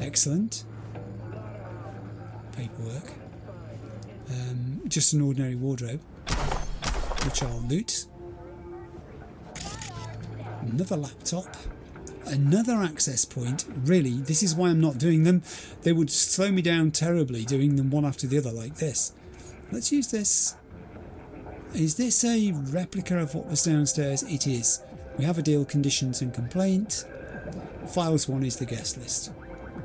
Speaker 1: Excellent. Paperwork. Just an ordinary wardrobe, which I'll loot. Another laptop. Another access point. Really, this is why I'm not doing them. They would slow me down terribly doing them one after the other like this. Let's use this. Is this a replica of what was downstairs? It is. We have a deal, conditions and complaint. Files 1 is the guest list.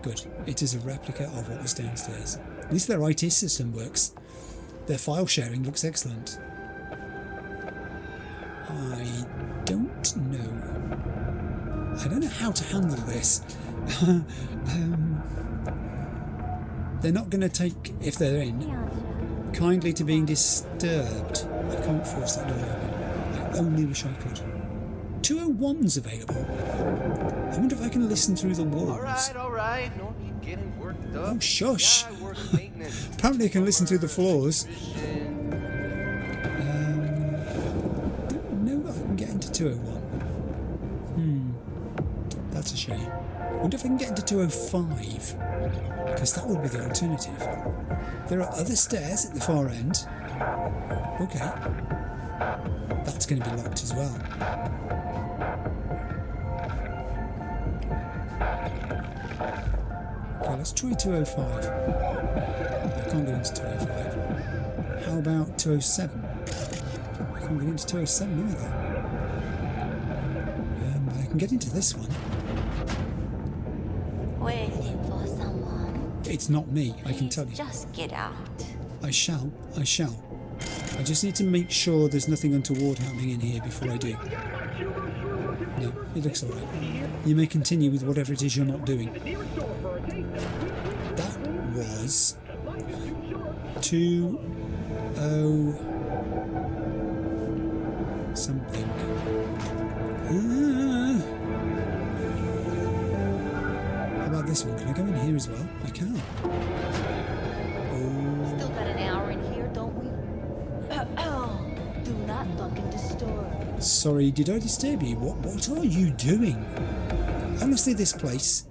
Speaker 1: Good. It is a replica of what was downstairs. At least their IT system works. Their file sharing looks excellent. I don't know. I don't know how to handle this. They're not going to take, if they're in, kindly to being disturbed. I can't force that door open. I only wish I could. 201's available. I wonder if I can listen through the walls.
Speaker 3: All right. No need getting worked up.
Speaker 1: Oh, shush.
Speaker 3: Yeah, I work maintenance.
Speaker 1: Apparently I can listen through the floors. Don't know that I can get into 201. That's a shame. I wonder if I can get into 205. Because that would be the alternative. There are other stairs at the far end. Okay. That's going to be locked as well. Okay, let's try 205. I can't get into 205. How about 207? I can't get into 207 either. But I can get into this one.
Speaker 9: Waiting for someone.
Speaker 1: It's not me, I can tell you.
Speaker 9: Just get out.
Speaker 1: I shall. I just need to make sure there's nothing untoward happening in here before I do. No, it looks alright. You may continue with whatever it is you're not doing. That was 20 something. How about this one? Can I go in here as well? I can.
Speaker 9: Still got an hour in here, don't we? Do not fucking disturb.
Speaker 1: Sorry, did I disturb you? What are you doing? Honestly, this place,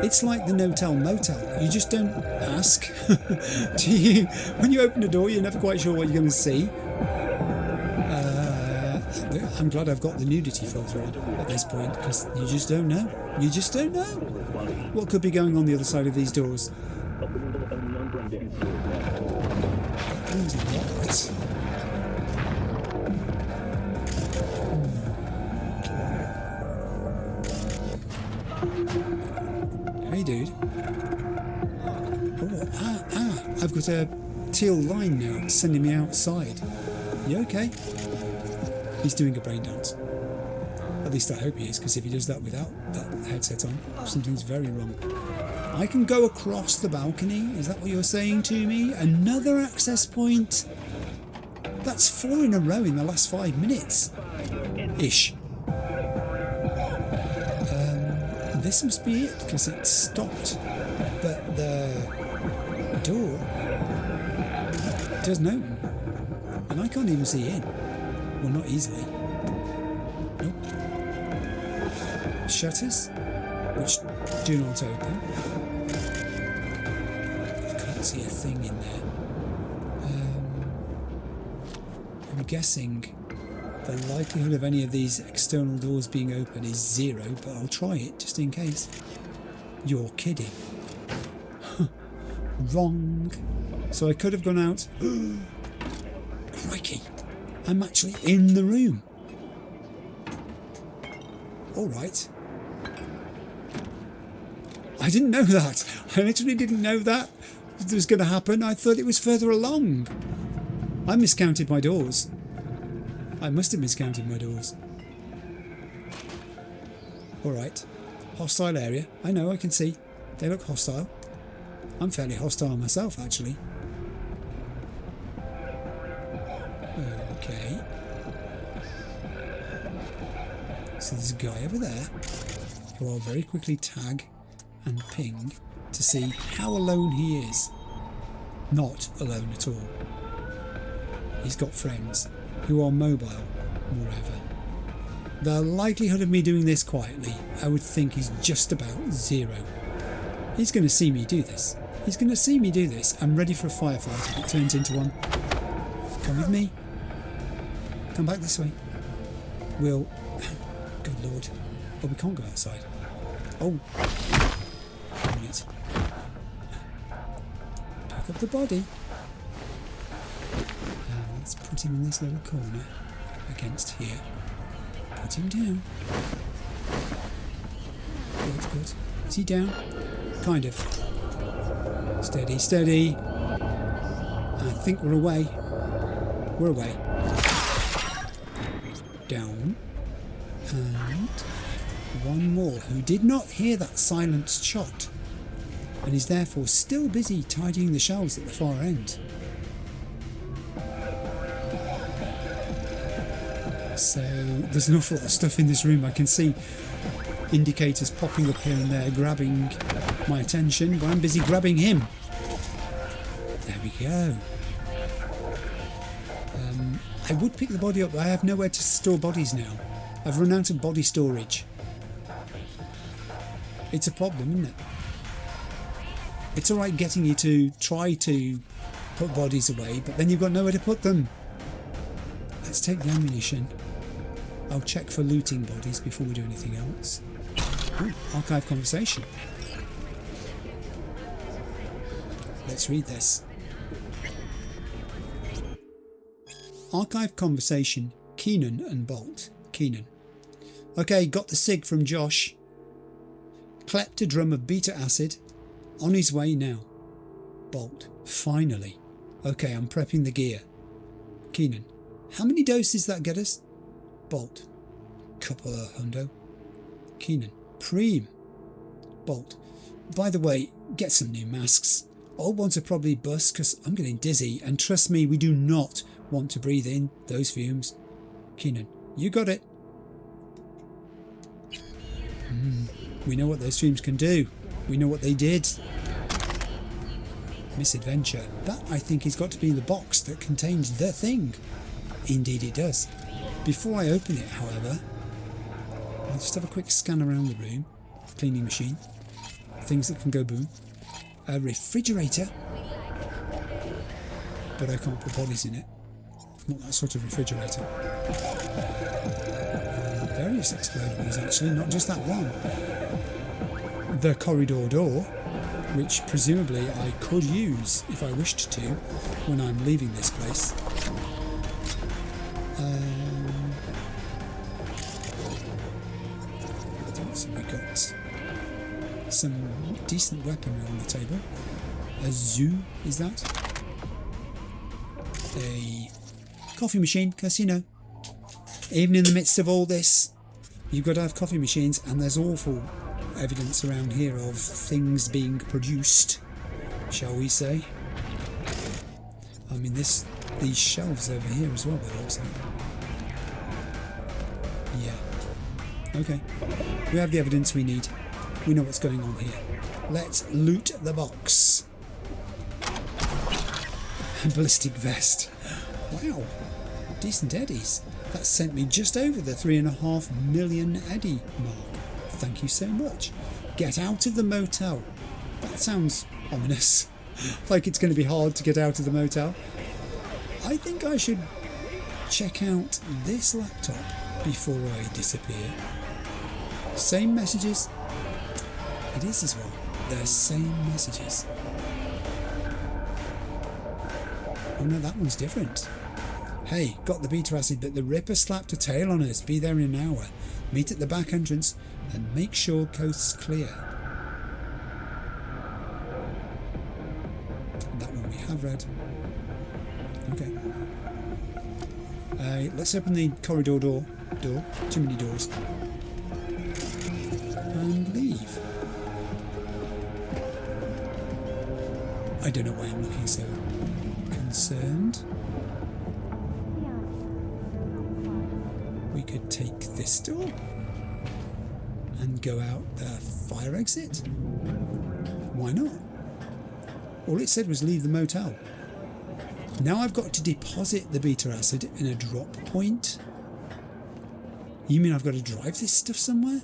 Speaker 1: it's like the no-tell motel. You just don't ask. When you open the door, you're never quite sure what you're going to see. I'm glad I've got the nudity filter on at this point, because you just don't know. You just don't know what could be going on the other side of these doors. That door's locked. Hey, dude. Oh, I've got a teal line now sending me outside. You okay? He's doing a brain dance. At least I hope he is, because if he does that without that headset on, something's very wrong. I can go across the balcony? Is that what you're saying to me? Another access point? That's 4 in a row in the last 5 minutes. Ish. This must be it, because it stopped. But the door doesn't open. And I can't even see in. Well, not easily. Nope. Shutters, which do not open. I can't see a thing in there. I'm guessing the likelihood of any of these external doors being open is 0, but I'll try it just in case. You're kidding. Wrong. So I could have gone out. I'm actually in the room. Alright. I didn't know that. I literally didn't know that was going to happen. I thought it was further along. I miscounted my doors. I must have miscounted my doors. Alright. Hostile area. I know, I can see. They look hostile. I'm fairly hostile myself, actually. Okay. So there's a guy over there who I'll very quickly tag and ping to see how alone he is. Not alone at all. He's got friends who are mobile, moreover. The likelihood of me doing this quietly, I would think, is just about zero. He's going to see me do this. He's going to see me do this. I'm ready for a firefight if it turns into one. Come with me. Come back this way. We'll... Good Lord. Oh, we can't go outside. Oh. Right. Pick up the body. Let's put him in this little corner against here. Put him down. Good, good. Is he down? Kind of. Steady, steady. I think we're away. We're away. Down. And one more who did not hear that silenced shot and is therefore still busy tidying the shelves at the far end. So there's an awful lot of stuff in this room. I can see indicators popping up here and there, grabbing my attention, but I'm busy grabbing him. There we go. I would pick the body up, but I have nowhere to store bodies now. I've run out of body storage. It's a problem, isn't it? It's alright getting you to try to put bodies away, but then you've got nowhere to put them. Let's take the ammunition. I'll check for looting bodies before we do anything else. Ooh, archive conversation. Let's read this. Archive conversation, Keenan and Bolt. Keenan. Okay, got the SIG from Josh. Clept a drum of beta acid. On his way now. Bolt. Finally. Okay, I'm prepping the gear. Keenan. How many doses that get us? Bolt. Couple of hundo. Keenan. Preem. Bolt. By the way, get some new masks. Old ones are probably bust because I'm getting dizzy, and trust me, we do not want to breathe in those fumes. Keenan. You got it. We know what those fumes can do. We know what they did. Misadventure. That, I think, has got to be the box that contains the thing. Indeed it does. Before I open it, however, I'll just have a quick scan around the room. Cleaning machine. Things that can go boom. A refrigerator. But I can't put bodies in it. Not that sort of refrigerator. Various explodables, actually, not just that one. The corridor door, which presumably I could use if I wished to when I'm leaving this place. So we got some decent weaponry on the table. A zoo, is that? A coffee machine, because, you know, even in the midst of all this, you've got to have coffee machines, and there's awful evidence around here of things being produced, shall we say. I mean, these shelves over here as well, by the looks of it. Yeah. Okay. We have the evidence we need. We know what's going on here. Let's loot the box. Ballistic vest. Wow. Decent eddies. That sent me just over the 3.5 million eddy mark. Thank you so much. Get out of the motel. That sounds ominous. Like it's going to be hard to get out of the motel. I think I should check out this laptop before I disappear. Same messages. It is as well. They're same messages. Oh no, that one's different. Hey, got the beta acid, but the Ripper slapped a tail on us. Be there in an hour. Meet at the back entrance and make sure coast's clear. That one we have read. Okay. Let's open the corridor door. Too many doors. And leave. I don't know why I'm looking so concerned. We could take this door and go out the fire exit. Why not? All it said was leave the motel. Now I've got to deposit the beta acid in a drop point. You mean I've got to drive this stuff somewhere?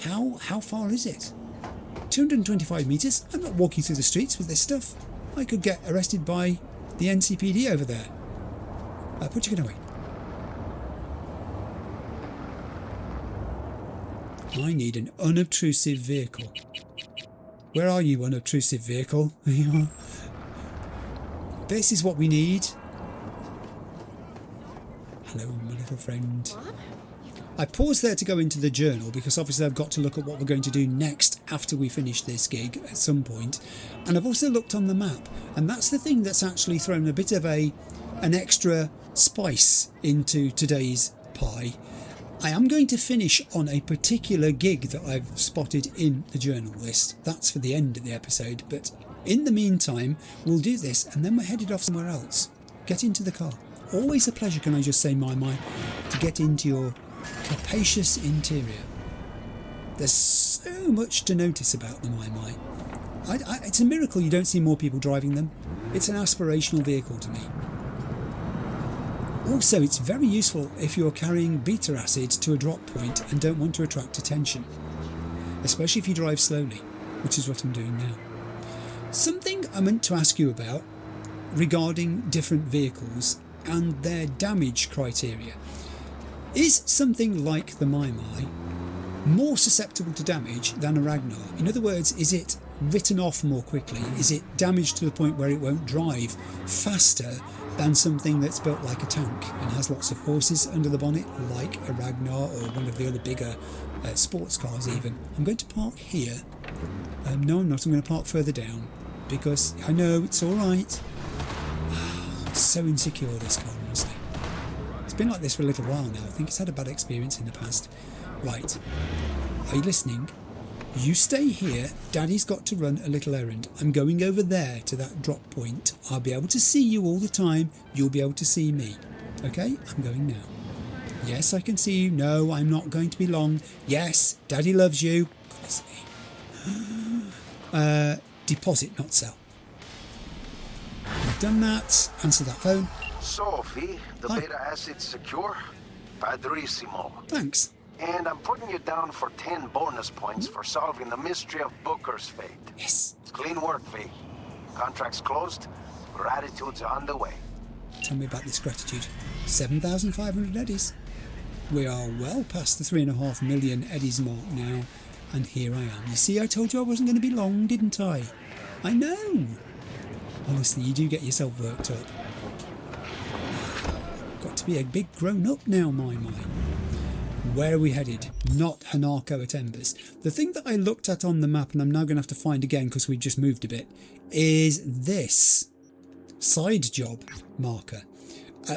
Speaker 1: How far is it? 225 metres? I'm not walking through the streets with this stuff. I could get arrested by the NCPD over there. Put your gun away. I need an unobtrusive vehicle. Where are you, unobtrusive vehicle? There you are. This is what we need. Hello, my little friend. I paused there to go into the journal because obviously I've got to look at what we're going to do next after we finish this gig at some point. And I've also looked on the map, and that's the thing that's actually thrown a bit of an extra spice into today's pie. I am going to finish on a particular gig that I've spotted in the journal list. That's for the end of the episode, but in the meantime, we'll do this and then we're headed off somewhere else. Get into the car. Always a pleasure, can I just say, my, to get into your capacious interior. There's so much to notice about the my. It's a miracle you don't see more people driving them. It's an aspirational vehicle to me. Also, it's very useful if you're carrying beta acid to a drop point and don't want to attract attention, especially if you drive slowly, which is what I'm doing now. Something I meant to ask you about regarding different vehicles and their damage criteria. Is something like the My more susceptible to damage than a Ragnar? In other words, is it written off more quickly? Is it damaged to the point where it won't drive faster than something that's built like a tank and has lots of horses under the bonnet, like a Ragnar or one of the other bigger sports cars even? I'm going to park here. No, I'm not. I'm going to park further down because I know it's all right. It's so insecure, this car, honestly. It's been like this for a little while now. I think it's had a bad experience in the past. Right. Are you listening? You stay here. Daddy's got to run a little errand. I'm going over there to that drop point. I'll be able to see you all the time. You'll be able to see me. Okay? I'm going now. Yes, I can see you. No, I'm not going to be long. Yes, Daddy loves you. Goodness me. Deposit, not sell. We've done that. Answer that phone.
Speaker 5: Sophie, the
Speaker 1: Hi.
Speaker 5: beta acid's secure. Padrissimo.
Speaker 1: Thanks.
Speaker 5: And I'm putting you down for 10 bonus points for solving the mystery of Booker's fate.
Speaker 1: Yes.
Speaker 5: Clean work, V. Contract's closed. Gratitude's on the way.
Speaker 1: Tell me about this gratitude. 7,500 eddies. We are well past the 3.5 million eddies mark now, and here I am. You see, I told you I wasn't going to be long, didn't I? I know. Honestly, you do get yourself worked up. Got to be a big grown-up now, my. Where are we headed? Not Hanako at Embers. The thing that I looked at on the map, and I'm now going to have to find again because we've just moved a bit, is this side job marker.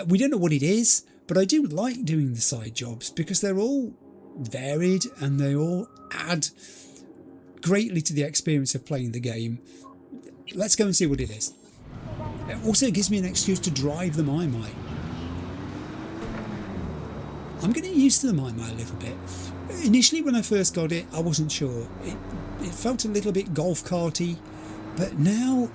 Speaker 1: We don't know what it is, but I do like doing the side jobs because they're all varied and they all add greatly to the experience of playing the game. Let's go and see what it is. It also gives me an excuse to drive the My. I'm getting used to the My a little bit. Initially when I first got it, I wasn't sure. It felt a little bit golf karty, but now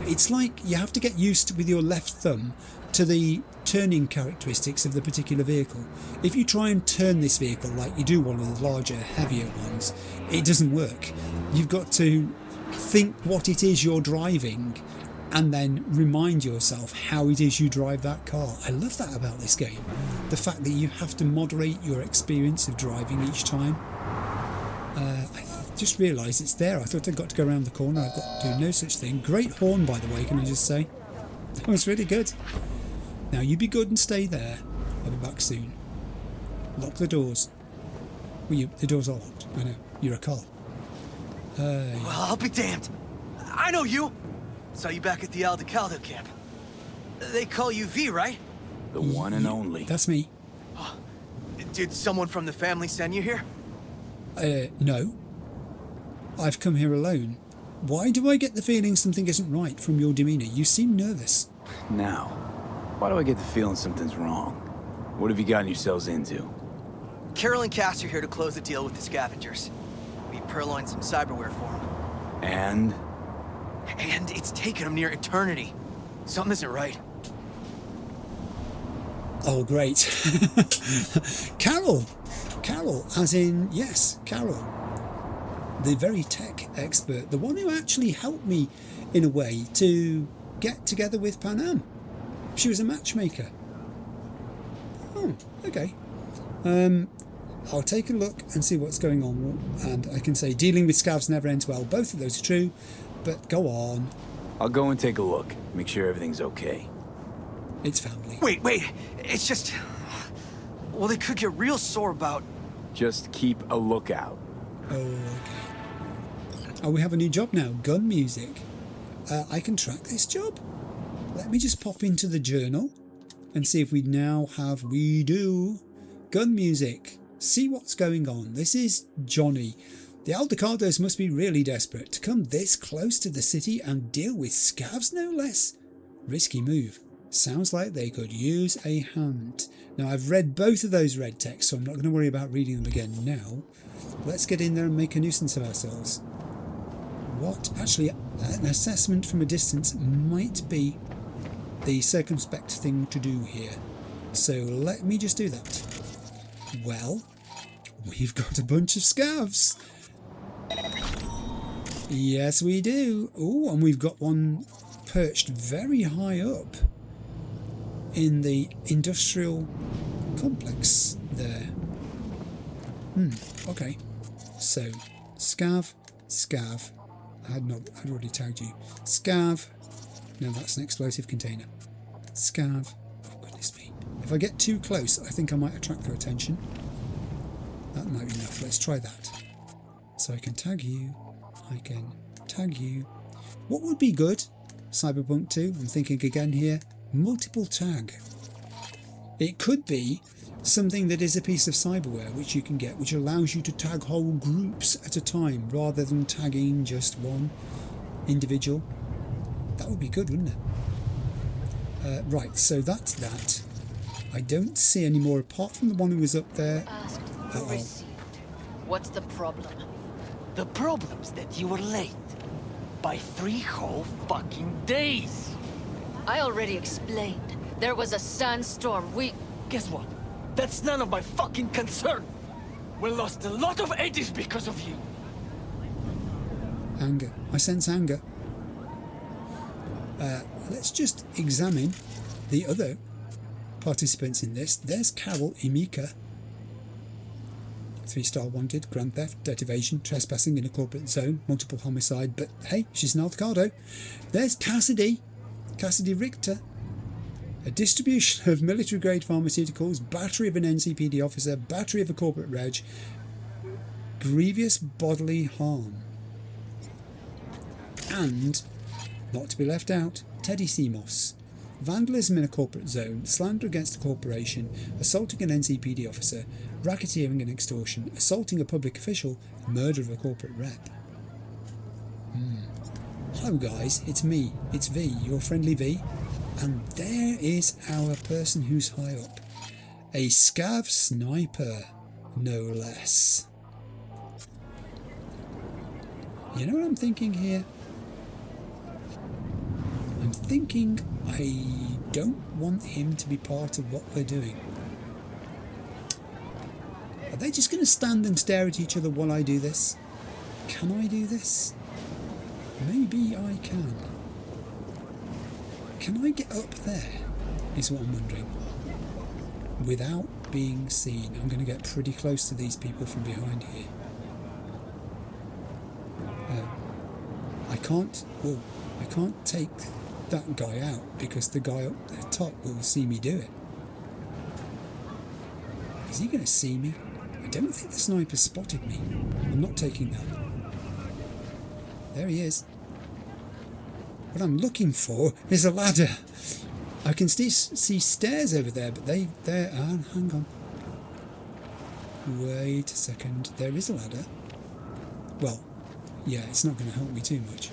Speaker 1: it's like you have to get used with your left thumb to the turning characteristics of the particular vehicle. If you try and turn this vehicle like you do one of the larger, heavier ones, it doesn't work. You've got to think what it is you're driving and then remind yourself how it is you drive that car. I love that about this game. The fact that you have to moderate your experience of driving each time. I just realised it's there. I thought I'd got to go around the corner. I've got to do no such thing. Great horn, by the way, can I just say? That was really good. Now you be good and stay there. I'll be back soon. Lock the doors. Well, the doors are locked. I know. You're a car.
Speaker 10: Well, I'll be damned. I know you. Saw you back at the Aldecaldo camp. They call you V, right?
Speaker 6: The one and only.
Speaker 1: That's me.
Speaker 10: Did someone from the family send you here?
Speaker 1: No. I've come here alone. Why do I get the feeling something isn't right from your demeanour? You seem nervous.
Speaker 6: Now, why do I get the feeling something's wrong? What have you gotten yourselves into?
Speaker 10: Carol and Cass are here to close the deal with the scavengers. We purloined some cyberware for them.
Speaker 6: And?
Speaker 10: And it's taken them near eternity. Something isn't right.
Speaker 1: Oh, great. Carol, as in, yes, Carol. The very tech expert, the one who actually helped me, in a way, to get together with Panam. She was a matchmaker. Oh, okay. I'll take a look and see what's going on. And I can say dealing with scavs never ends well. Both of those are true, but go on.
Speaker 6: I'll go and take a look. Make sure everything's okay.
Speaker 1: It's family.
Speaker 10: Wait. It's just... Well, they could get real sore about...
Speaker 6: Just keep a lookout.
Speaker 1: Oh, okay. Oh, we have a new job now. Gun music. I can track this job. Let me just pop into the journal and see if we now have... We do. Gun music. See what's going on. This is Johnny. The Aldecardos must be really desperate to come this close to the city and deal with scavs, no less. Risky move. Sounds like they could use a hand. Now, I've read both of those red texts, so I'm not going to worry about reading them again now. Let's get in there and make a nuisance of ourselves. What? Actually, an assessment from a distance might be the circumspect thing to do here. So let me just do that. Well, we've got a bunch of scavs. Yes, we do. Oh, and we've got one perched very high up in the industrial complex there. Okay. So, scav. I'd already tagged you. Scav. No, that's an explosive container. Scav. Oh, goodness me. If I get too close, I think I might attract their attention. That might be enough. Let's try that. So I can tag you. I can tag you. What would be good? Cyberpunk 2. I'm thinking again here. Multiple tag. It could be something that is a piece of cyberware which you can get, which allows you to tag whole groups at a time rather than tagging just one individual. That would be good, wouldn't it? Right, so that's that. I don't see any more apart from the one who was up there.
Speaker 11: Asked or received. What's the problem?
Speaker 7: The problem's that you were late. By 3 whole fucking days.
Speaker 11: I already explained. There was a sandstorm.
Speaker 7: Guess what? That's none of my fucking concern. We lost a lot of eddies because of you.
Speaker 1: Anger. I sense anger. Let's just examine the other participants in this. There's Carol Imika. 3-star wanted, grand theft, debt evasion, trespassing in a corporate zone, multiple homicide, but hey, she's an Aldecardo. There's Cassidy Richter. A distribution of military-grade pharmaceuticals, battery of an NCPD officer, battery of a corporate reg, grievous bodily harm. And, not to be left out, Teddy Seamoss. Vandalism in a corporate zone, slander against a corporation, assaulting an NCPD officer, racketeering and extortion, assaulting a public official, murder of a corporate rep. Hello guys, it's me, it's V, your friendly V, and there is our person who's high up. A scav sniper, no less. You know what I'm thinking here? I'm thinking I don't want him to be part of what we're doing. Are they just going to stand and stare at each other while I do this? Can I do this? Maybe I can. Can I get up there? Is what I'm wondering. Without being seen. I'm going to get pretty close to these people from behind here. I can't take that guy out because the guy up the top will see me do it. Is he going to see me? I don't think the sniper spotted me. I'm not taking that. There he is. What I'm looking for is a ladder. I can see stairs over there, but they're... hang on. Wait a second. There is a ladder. Well, yeah, it's not going to help me too much.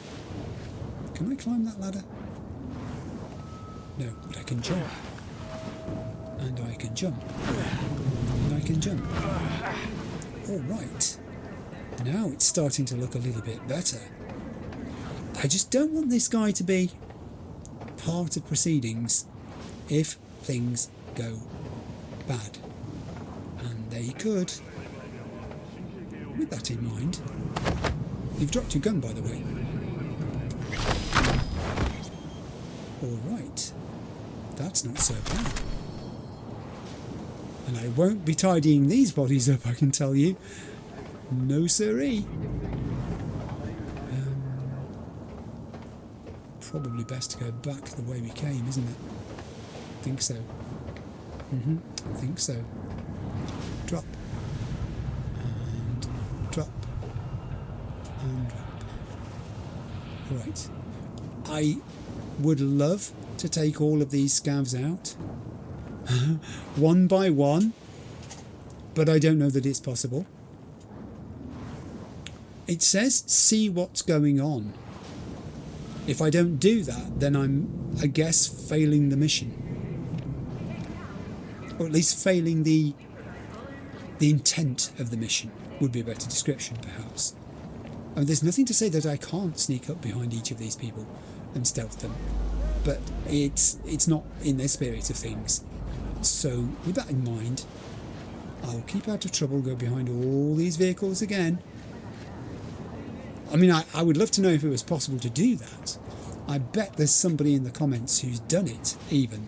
Speaker 1: Can I climb that ladder? No, but I can jump. And I can jump. And I can jump. All right. Now it's starting to look a little bit better. I just don't want this guy to be part of proceedings if things go bad. And they could. With that in mind, you've dropped your gun, by the way. All right. That's not so bad. And I won't be tidying these bodies up, I can tell you. No siree. Probably best to go back the way we came, isn't it? I think so. I think so. Drop. And drop. And drop. Right. I would love to take all of these scavs out. One by one. But I don't know that it's possible. It says, see what's going on. If I don't do that, then I'm, I guess, failing the mission. Or at least failing the intent of the mission would be a better description, perhaps. And there's nothing to say that I can't sneak up behind each of these people and stealth them. But it's not in the spirit of things. So, with that in mind, I'll keep out of trouble, go behind all these vehicles again. I mean, I would love to know if it was possible to do that. I bet there's somebody in the comments who's done it, even.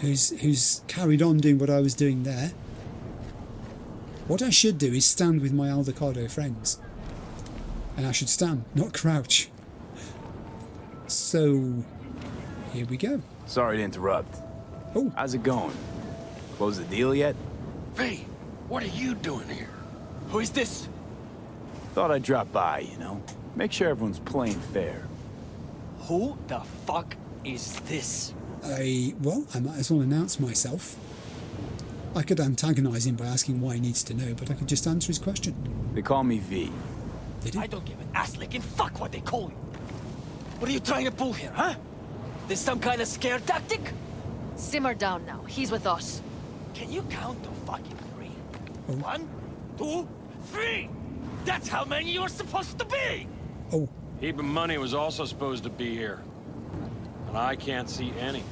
Speaker 1: Who's carried on doing what I was doing there. What I should do is stand with my Aldecado friends. And I should stand, not crouch. So, here we go.
Speaker 6: Sorry to interrupt.
Speaker 1: Oh.
Speaker 6: How's it going? Close the deal yet?
Speaker 7: V, what are you doing here? Who is this?
Speaker 6: Thought I'd drop by, you know? Make sure everyone's playing fair.
Speaker 7: Who the fuck is this?
Speaker 1: Well, I might as well announce myself. I could antagonise him by asking why he needs to know, but I could just answer his question.
Speaker 6: They call me V.
Speaker 1: They do?
Speaker 7: I don't give an ass licking fuck what they call you. What are you trying to pull here, huh? This some kind of scare tactic?
Speaker 11: Simmer down now. He's with us.
Speaker 7: Can you count to fucking 3?
Speaker 1: Oh.
Speaker 7: 1, 2, 3! That's how many you're supposed to be!
Speaker 1: Oh.
Speaker 12: Heap of money was also supposed to be here. And I can't see any.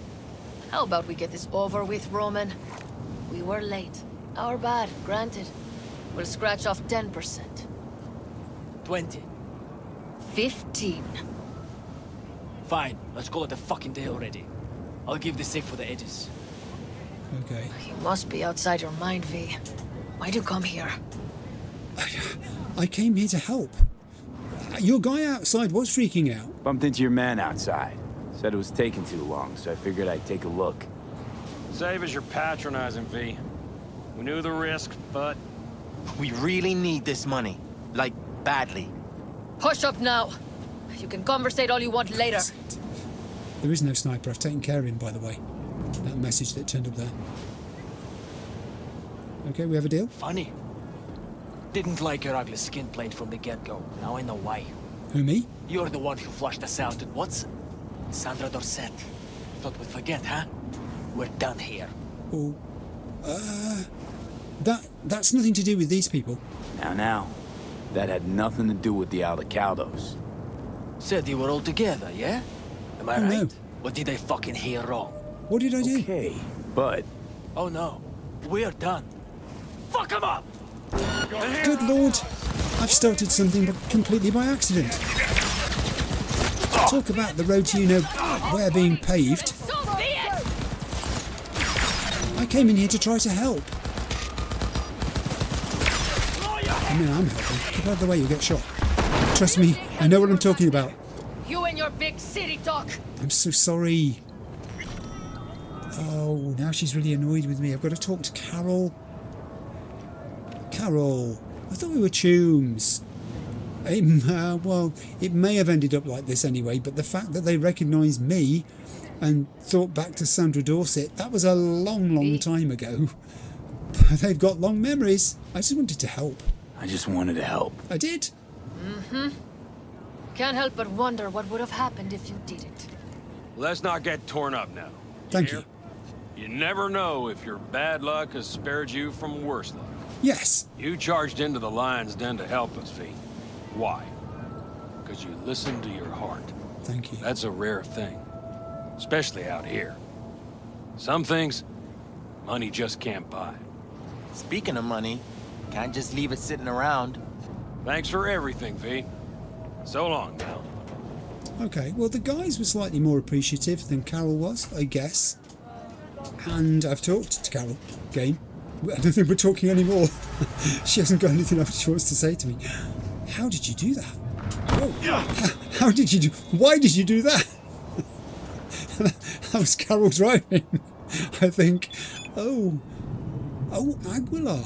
Speaker 11: How about we get this over with, Roman? We were late. Our bad, granted. We'll scratch off 10%.
Speaker 7: 20.
Speaker 11: 15.
Speaker 7: Fine, let's call it a fucking day already. I'll give the sick for the edges.
Speaker 1: Okay.
Speaker 11: You must be outside your mind, V. Why'd you come here?
Speaker 1: I came here to help. Your guy outside was freaking out.
Speaker 6: Bumped into your man outside. Said it was taking too long, so I figured I'd take a look.
Speaker 12: Save as you're patronizing, V. We knew the risk, but...
Speaker 10: We really need this money. Like, badly.
Speaker 11: Hush up now. You can conversate all you want later.
Speaker 1: There is no sniper. I've taken care of him, by the way. That message that turned up there. Okay, we have a deal?
Speaker 7: Funny. Didn't like your ugly skin plate from the get-go. Now I know why.
Speaker 1: Who, me?
Speaker 7: You're the one who flushed us out in Watson. Sandra Dorset. Thought we'd forget, huh? We're done here.
Speaker 1: Oh. That's nothing to do with these people.
Speaker 6: Now. That had nothing to do with the Aldecaldos.
Speaker 7: Said you were all together, yeah? Am I
Speaker 1: Oh,
Speaker 7: right?
Speaker 1: no.
Speaker 7: Or did I fucking hear wrong?
Speaker 1: What did I do?
Speaker 6: Okay, but...
Speaker 7: Oh no. We're done. Fuck 'em up!
Speaker 1: Good lord. I've started something but completely by accident. Talk about the road to you-know-where being paved. I came in here to try to help. I mean, I'm helping. Keep out of the way, you'll get shot. Trust me, I know what I'm talking about.
Speaker 11: You and your big city talk.
Speaker 1: I'm so sorry. Oh, now she's really annoyed with me. I've got to talk to Carol. Carol, I thought we were chums. Well, it may have ended up like this anyway, but the fact that they recognised me and thought back to Sandra Dorset, that was a long time ago. They've got long memories. I just wanted to help.
Speaker 6: I just wanted to help.
Speaker 1: I did.
Speaker 11: Can't help but wonder what would have happened if you didn't.
Speaker 12: Let's not get torn up now.
Speaker 1: Thank you.
Speaker 12: You never know if your bad luck has spared you from worse luck.
Speaker 1: Yes.
Speaker 12: You charged into the lion's den to help us, V. Why? Because you listened to your heart.
Speaker 1: Thank you.
Speaker 12: That's a rare thing. Especially out here. Some things, money just can't buy.
Speaker 13: Speaking of money, can't just leave it sitting around.
Speaker 12: Thanks for everything, V. So long now.
Speaker 1: Okay, well the guys were slightly more appreciative than Carol was, I guess. And I've talked to Carol. Game. I don't think we're talking anymore. She hasn't got anything else she wants to say to me. How did you do that? Oh, how did you do? Why did you do that? That was Carol driving. I think. Oh, Aguilar.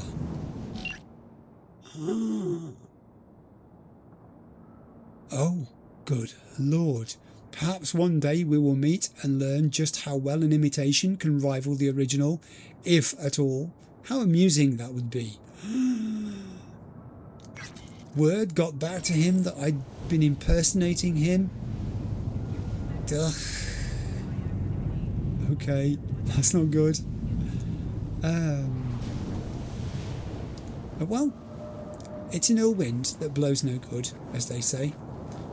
Speaker 1: Oh, good Lord. Perhaps one day we will meet and learn just how well an imitation can rival the original, if at all. How amusing that would be. Word got back to him that I'd been impersonating him. Ugh. Okay, that's not good. Well, it's an ill wind that blows no good, as they say.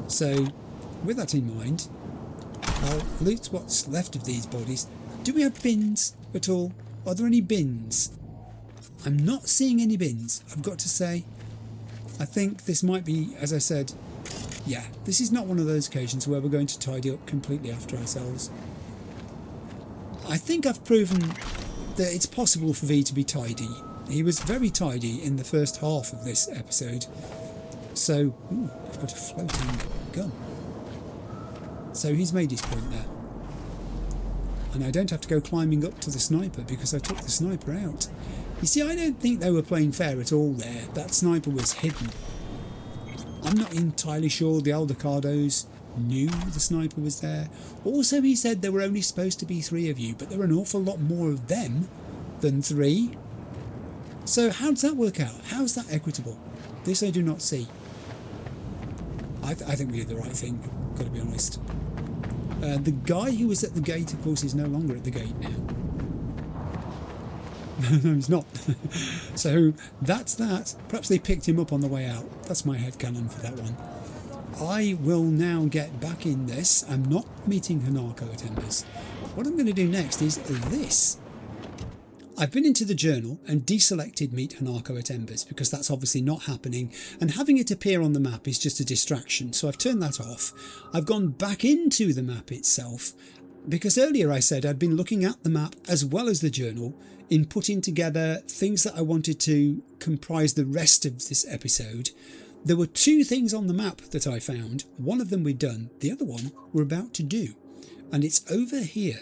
Speaker 1: So, with that in mind, I'll loot what's left of these bodies. Do we have bins at all? Are there any bins? I'm not seeing any bins, I've got to say. I think this might be, as I said, yeah, this is not one of those occasions where we're going to tidy up completely after ourselves. I think I've proven that it's possible for V to be tidy. He was very tidy in the first half of this episode. So, ooh, I've got a floating gun. So he's made his point there. And I don't have to go climbing up to the sniper because I took the sniper out. You see, I don't think they were playing fair at all there. That sniper was hidden. I'm not entirely sure the Aldecados knew the sniper was there. Also, he said there were only supposed to be 3 of you, but there were an awful lot more of them than 3. So how does that work out? How is that equitable? This I do not see. I think we did the right thing, got to be honest. The guy who was at the gate, of course, is no longer at the gate now. No, he's not. So that's that. Perhaps they picked him up on the way out. That's my headcanon for that one. I will now get back in this. I'm not meeting Hanako at Embers. What I'm going to do next is this. I've been into the journal and deselected Meet Hanako at Embers because that's obviously not happening, and having it appear on the map is just a distraction, so I've turned that off. I've gone back into the map itself because earlier I said I'd been looking at the map as well as the journal in putting together things that I wanted to comprise the rest of this episode. There were 2 things on the map that I found. One of them we'd done, the other one we're about to do, and it's over here.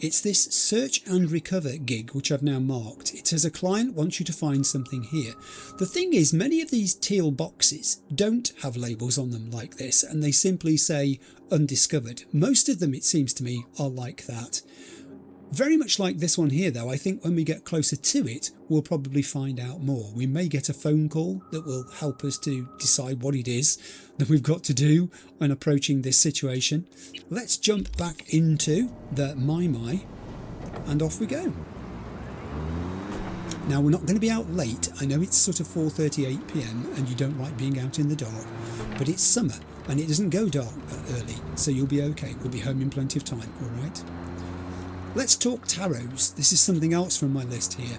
Speaker 1: It's this search and recover gig which I've now marked. It says a client wants you to find something here. The thing is, many of these teal boxes don't have labels on them like this, and they simply say undiscovered. Most of them, it seems to me, are like that. Very much like this one here though, I think when we get closer to it, we'll probably find out more. We may get a phone call that will help us to decide what it is that we've got to do when approaching this situation. Let's jump back into the My, and off we go. Now, we're not going to be out late. I know it's sort of 4:38 PM and you don't like being out in the dark, but it's summer and it doesn't go dark that early, so you'll be okay. We'll be home in plenty of time, all right? Let's talk tarots. This is something else from my list here.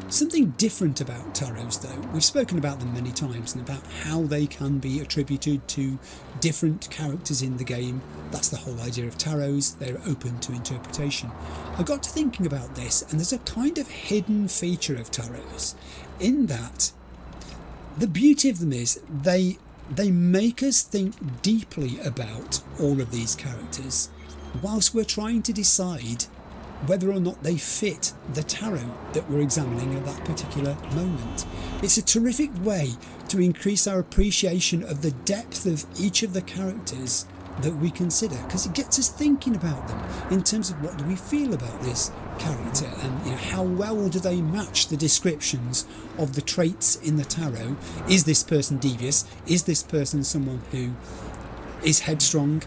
Speaker 1: Something different about tarots though. We've spoken about them many times and about how they can be attributed to different characters in the game. That's the whole idea of tarots. They're open to interpretation. I got to thinking about this, and there's a kind of hidden feature of tarots in that the beauty of them is they they make us think deeply about all of these characters whilst we're trying to decide whether or not they fit the tarot that we're examining at that particular moment. It's a terrific way to increase our appreciation of the depth of each of the characters that we consider, because it gets us thinking about them in terms of what do we feel about this character, and how well do they match the descriptions of the traits in the tarot. Is this person devious? Is this person someone who is headstrong?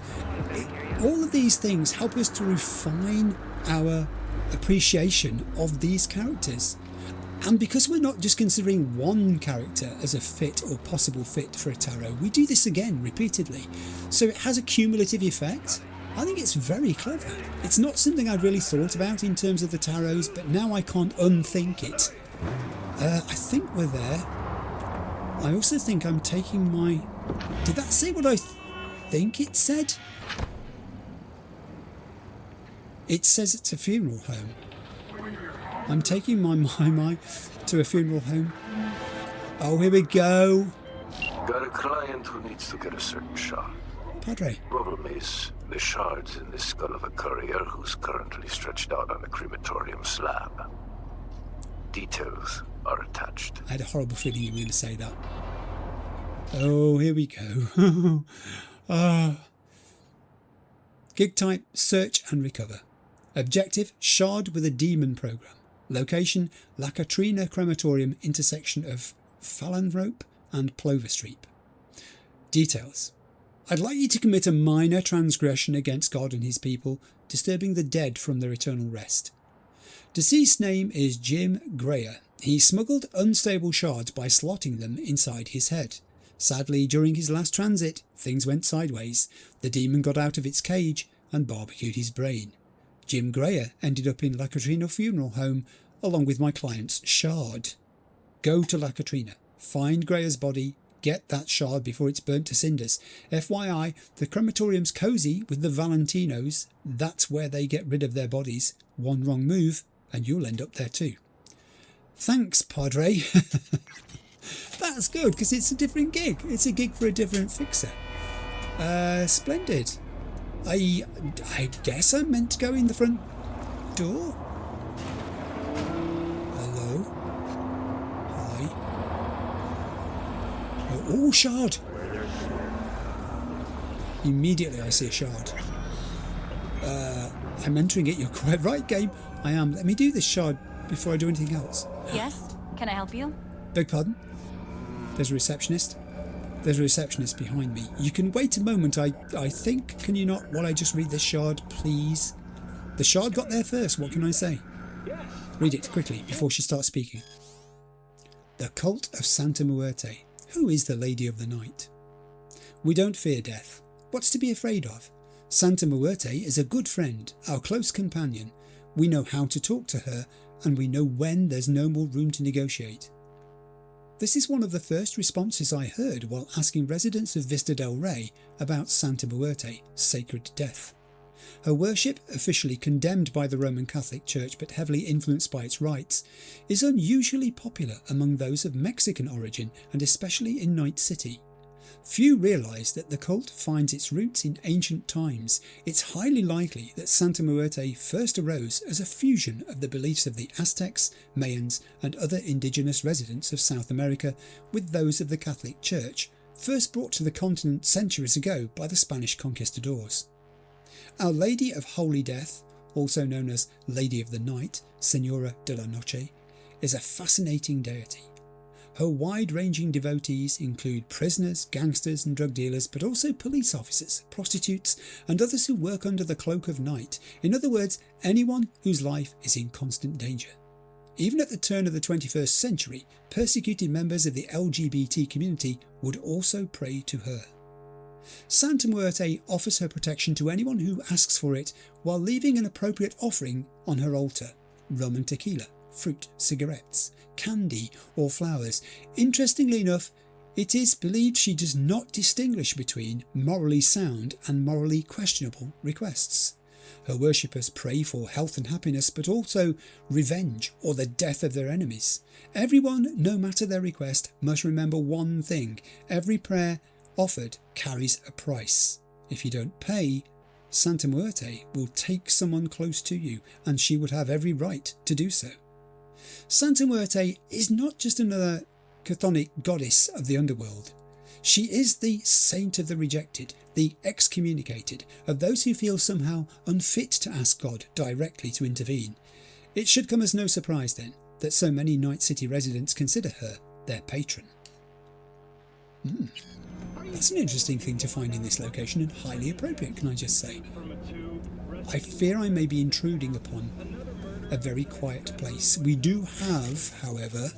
Speaker 1: All of these things help us to refine our appreciation of these characters. And because we're not just considering one character as a fit or possible fit for a tarot, we do this again repeatedly. So it has a cumulative effect. I think it's very clever. It's not something I'd really thought about in terms of the tarots, but now I can't unthink it. I think we're there. I also think I'm taking my... Did that say what I think it said? It says it's a funeral home. I'm taking my to a funeral home. Oh, here we go.
Speaker 14: Got a client who needs to get a certain shard.
Speaker 1: Padre.
Speaker 14: Problem is, the shard's in the skull of a courier who's currently stretched out on a crematorium slab. Details are attached.
Speaker 1: I had a horrible feeling you were going to say that. Oh, here we go. Gig type, search and recover. Objective, shard with a demon program. Location, La Katrina Crematorium, intersection of Fallanthrope and Plover Street. Details. I'd like you to commit a minor transgression against God and his people, disturbing the dead from their eternal rest. Deceased name is Jim Greer. He smuggled unstable shards by slotting them inside his head. Sadly, during his last transit, things went sideways. The demon got out of its cage and barbecued his brain. Jim Greer ended up in La Katrina Funeral Home along with my client's shard. Go to La Katrina, find Greer's body, get that shard before it's burnt to cinders. FYI, the crematorium's cosy with the Valentinos. That's where they get rid of their bodies. One wrong move and you'll end up there too. Thanks, Padre. That's good, because it's a different gig. It's a gig for a different fixer. Splendid. I guess I'm meant to go in the front door. Hello. Hi. Oh, shard. Immediately I see a shard. I'm entering it. You're quite right, game. I am. Let me do this shard before I do anything else.
Speaker 15: Yes? Can I help you?
Speaker 1: Beg pardon? There's a receptionist. There's a receptionist behind me. You can wait a moment, I think. Can you not, while I just read this shard, please? The shard got there first, what can I say? Read it quickly before she starts speaking. The Cult of Santa Muerte. Who is the Lady of the Night? We don't fear death. What's to be afraid of? Santa Muerte is a good friend, our close companion. We know how to talk to her, and we know when there's no more room to negotiate. This is one of the first responses I heard while asking residents of Vista del Rey about Santa Muerte, sacred death. Her worship, officially condemned by the Roman Catholic Church but heavily influenced by its rites, is unusually popular among those of Mexican origin and especially in Night City. Few realise that the cult finds its roots in ancient times. It's highly likely that Santa Muerte first arose as a fusion of the beliefs of the Aztecs, Mayans and other indigenous residents of South America with those of the Catholic Church, first brought to the continent centuries ago by the Spanish conquistadors. Our Lady of Holy Death, also known as Lady of the Night, Señora de la Noche, is a fascinating deity. Her wide-ranging devotees include prisoners, gangsters and drug dealers, but also police officers, prostitutes and others who work under the cloak of night. In other words, anyone whose life is in constant danger. Even at the turn of the 21st century, persecuted members of the LGBT community would also pray to her. Santa Muerte offers her protection to anyone who asks for it while leaving an appropriate offering on her altar: rum and tequila, fruit, cigarettes, candy or flowers. Interestingly enough, it is believed she does not distinguish between morally sound and morally questionable requests. Her worshippers pray for health and happiness, but also revenge or the death of their enemies. Everyone, no matter their request, must remember one thing: every prayer offered carries a price. If you don't pay, Santa Muerte will take someone close to you, and she would have every right to do so. Santa Muerte is not just another chthonic goddess of the underworld. She is the saint of the rejected, the excommunicated, of those who feel somehow unfit to ask God directly to intervene. It should come as no surprise then that so many Night City residents consider her their patron. That's an interesting thing to find in this location, and highly appropriate, can I just say. I fear I may be intruding upon a very quiet place. We do have, however,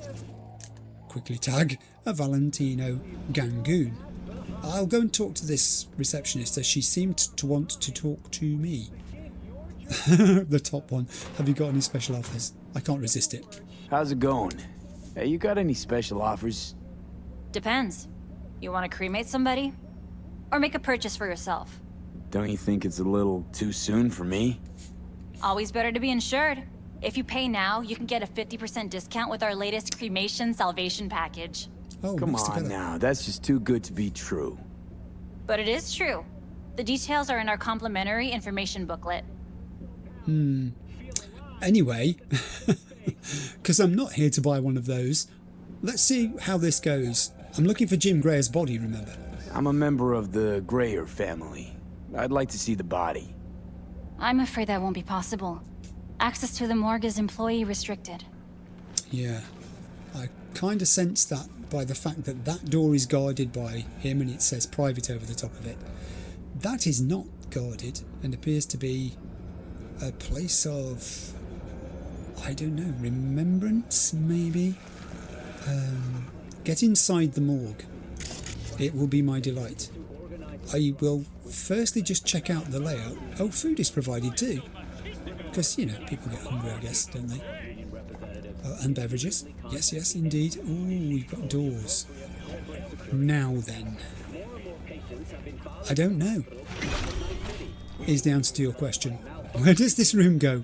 Speaker 1: quickly tag, a Valentino Gangoon. I'll go and talk to this receptionist, as she seemed to want to talk to me. The top one. Have you got any special offers? I can't resist it.
Speaker 6: How's it going? Hey, you got any special offers?
Speaker 15: Depends. You want to cremate somebody? Or make a purchase for yourself?
Speaker 6: Don't you think it's a little too soon for me?
Speaker 15: Always better to be insured. If you pay now, you can get a 50% discount with our latest cremation salvation package.
Speaker 1: Oh,
Speaker 6: come on now, that's just too good to be true.
Speaker 15: But it is true. The details are in our complimentary information booklet.
Speaker 1: Anyway, because I'm not here to buy one of those, let's see how this goes. I'm looking for Jim Grayer's body, remember?
Speaker 6: I'm a member of the Grayer family. I'd like to see the body.
Speaker 15: I'm afraid that won't be possible. Access to the morgue is employee restricted.
Speaker 1: Yeah, I kind of sense that by the fact that that door is guarded by him and it says private over the top of it. That is not guarded and appears to be a place of, I don't know, remembrance maybe? Get inside the morgue. It will be my delight. I will firstly just check out the layout. Oh, food is provided too. Because, you know, people get hungry, I guess, don't they? And beverages. Yes, yes, indeed. Ooh, we've got doors. Now then. I don't know, is the answer to your question. Where does this room go?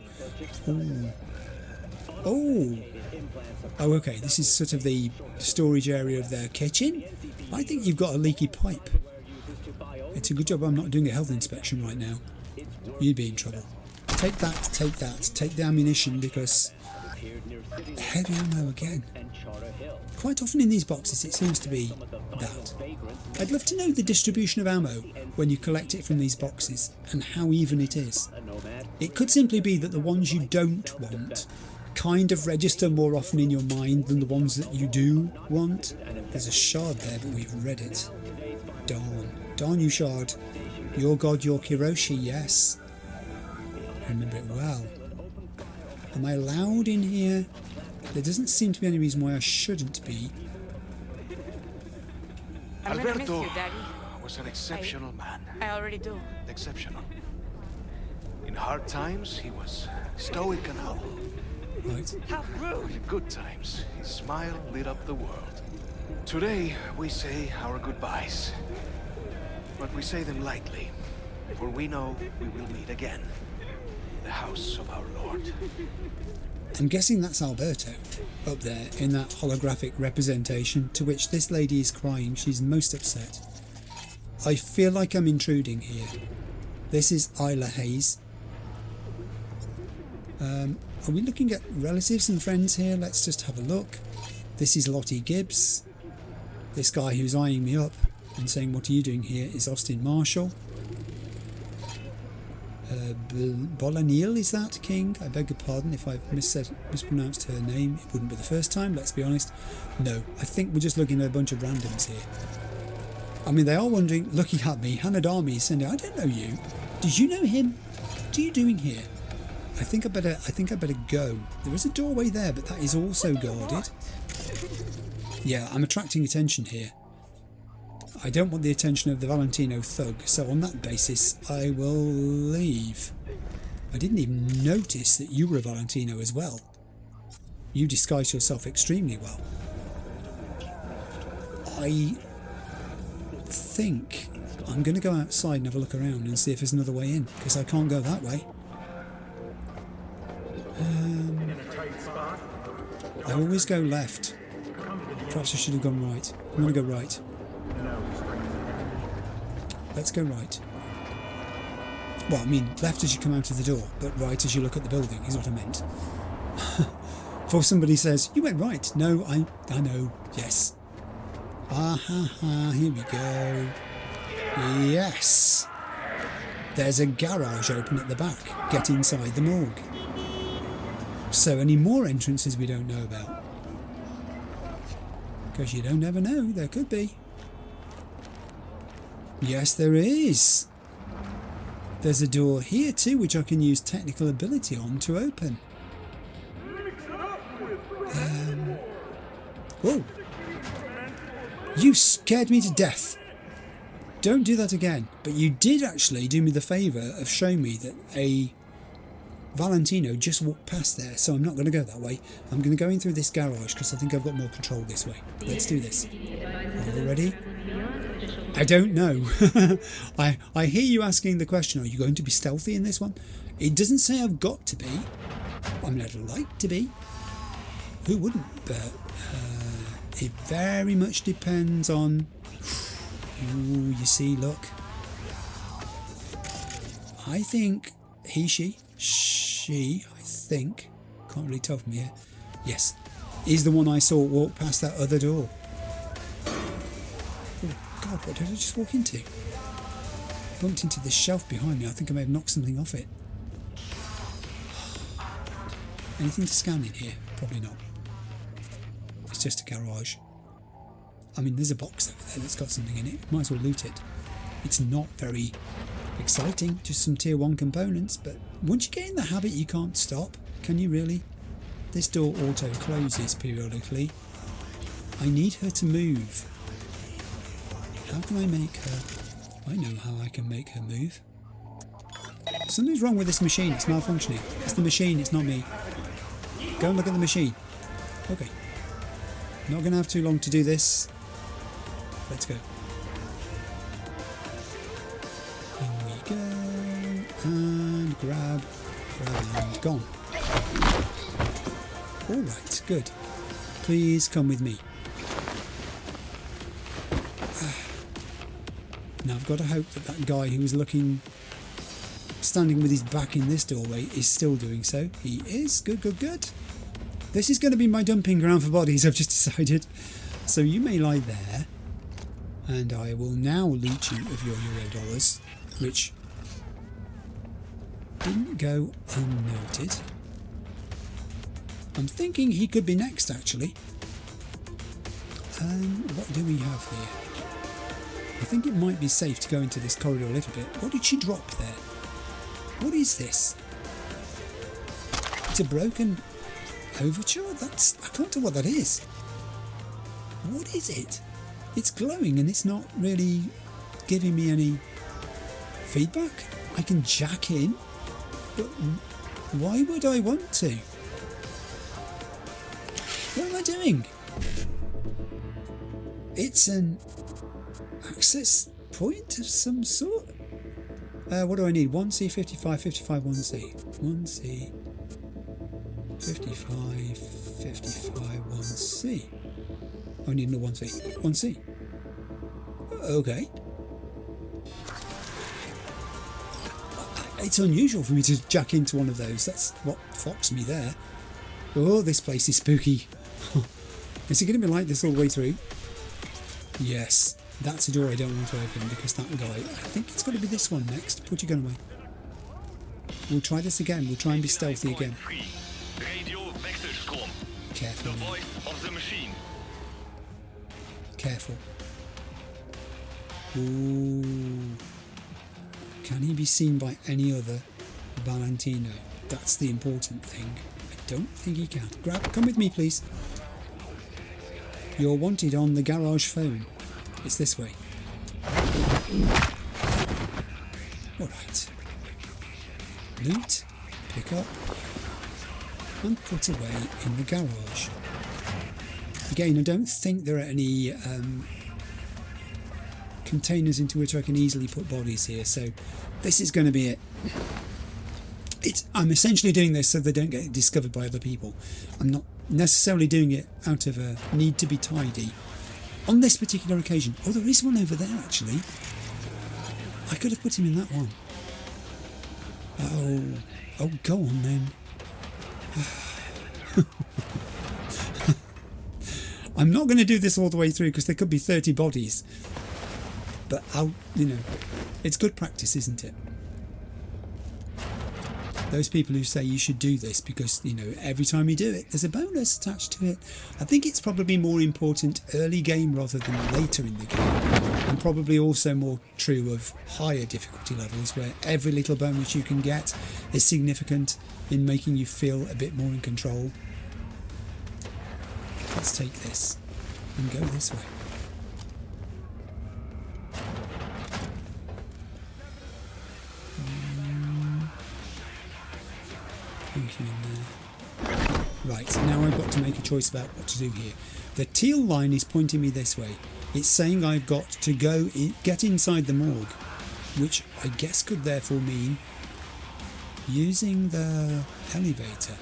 Speaker 1: Ooh. Oh. Oh, okay, this is sort of the storage area of their kitchen. I think you've got a leaky pipe. It's a good job I'm not doing a health inspection right now. You'd be in trouble. Take that, take that, take the ammunition, because heavy ammo again. Quite often in these boxes it seems to be that. I'd love to know the distribution of ammo when you collect it from these boxes and how even it is. It could simply be that the ones you don't want kind of register more often in your mind than the ones that you do want. There's a shard there, but we've read it. Darn. Darn you, shard. Your god, your Kiroshi, yes. I remember it well. Am I allowed in here? There doesn't seem to be any reason why I shouldn't be.
Speaker 16: Alberto was an exceptional man.
Speaker 2: I already do.
Speaker 16: Exceptional. In hard times, he was stoic and humble.
Speaker 1: Right.
Speaker 16: How rude! In good times, his smile lit up the world. Today, we say our goodbyes. But we say them lightly, for we know we will meet again. In the house of our Lord.
Speaker 1: I'm guessing that's Alberto, up there in that holographic representation to which this lady is crying. She's most upset. I feel like I'm intruding here. This is Isla Hayes. Are we looking at relatives and friends here? Let's just have a look. This is Lottie Gibbs. This guy who's eyeing me up and saying, "What are you doing here?" is Austin Marshall. Bolanil, is that, King? I beg your pardon if I've mispronounced her name. It wouldn't be the first time, let's be honest. No, I think we're just looking at a bunch of randoms here. I mean, they are wondering, looking at me, Hannah Darmy is sending, I don't know you. Did you know him? What are you doing here? I think I better go. There is a doorway there, but that is also guarded. Yeah, I'm attracting attention here. I don't want the attention of the Valentino thug, so on that basis, I will leave. I didn't even notice that you were a Valentino as well. You disguised yourself extremely well. I think I'm going to go outside and have a look around and see if there's another way in, because I can't go that way. I always go left. Perhaps I should have gone right. I'm going to go right. Let's go right. Well, I mean, left as you come out of the door, but right as you look at the building is what I meant. Before somebody says, you went right. No, I know. Yes. Ah ha ha, here we go. Yes. There's a garage open at the back. Get inside the morgue. So any more entrances we don't know about? Because you don't ever know. There could be. Yes, there is. There's a door here too, which I can use technical ability on to open. Whoa. You scared me to death. Don't do that again. But you did actually do me the favour of showing me that a Valentino just walked past there, so I'm not going to go that way. I'm going to go in through this garage because I think I've got more control this way. Let's do this. Are you ready? I don't know. I hear you asking the question, are you going to be stealthy in this one? It doesn't say I've got to be. I mean, I'd like to be. Who wouldn't? But it very much depends on... Ooh, you see, look. I think she, I think, can't really tell from here. Yes, is the one I saw walk past that other door. Oh God, what did I just walk into? Bumped into this shelf behind me. I think I may have knocked something off it. Anything to scan in here? Probably not. It's just a garage. I mean, there's a box over there that's got something in it. Might as well loot it. It's not very exciting, just some tier 1 components, but once you get in the habit, you can't stop. Can you really? This door auto closes periodically. I need her to move. How can I make her? I know how I can make her move. Something's wrong with this machine. It's malfunctioning. It's the machine, it's not me. Go and look at the machine. Okay. Not going to have too long to do this. Let's go. In we go. And grab and gone. Alright, good. Please come with me. Now I've got to hope that that guy who was standing with his back in this doorway is still doing so. He is. Good, good, good. This is going to be my dumping ground for bodies, I've just decided. So you may lie there, and I will now loot you of your Euro-dollars, which didn't go unnoted. I'm thinking he could be next, actually. What do we have here? I think it might be safe to go into this corridor a little bit. What did she drop there? What is this? It's a broken overture? I can't tell what that is. What is it? It's glowing and it's not really giving me any feedback. I can jack in, but why would I want to? What am I doing? It's an access point of some sort. What do I need? 1C, 55, 55, 1C. 1C, 55, 55, 1C. I need another 1C. 1C. Okay. It's unusual for me to jack into one of those. That's what foxed me there. Oh, this place is spooky. Is it going to be like this all the way through? Yes. That's a door I don't want to open because that guy... I think it's got to be this one next. Put your gun away. We'll try this again. We'll try and be stealthy again. Careful. Careful. Ooh. Can he be seen by any other Valentino? That's the important thing. I don't think he can. Come with me, please. You're wanted on the garage phone. It's this way. Alright. Loot, pick up, and put away in the garage. Again, I don't think there are any containers into which I can easily put bodies here, so this is going to be it. I'm essentially doing this so they don't get discovered by other people. I'm not necessarily doing it out of a need to be tidy. On this particular occasion, oh, there is one over there actually. I could have put him in that one. Oh, go on then. I'm not going to do this all the way through because there could be 30 bodies. But it's good practice, isn't it? Those people who say you should do this because, every time you do it, there's a bonus attached to it. I think it's probably more important early game rather than later in the game. And probably also more true of higher difficulty levels where every little bonus you can get is significant in making you feel a bit more in control. Let's take this and go this way. Thank you in there. Right, now I've got to make a choice about what to do here. The teal line is pointing me this way. It's saying I've got to get inside the morgue, which I guess could therefore mean using the elevator.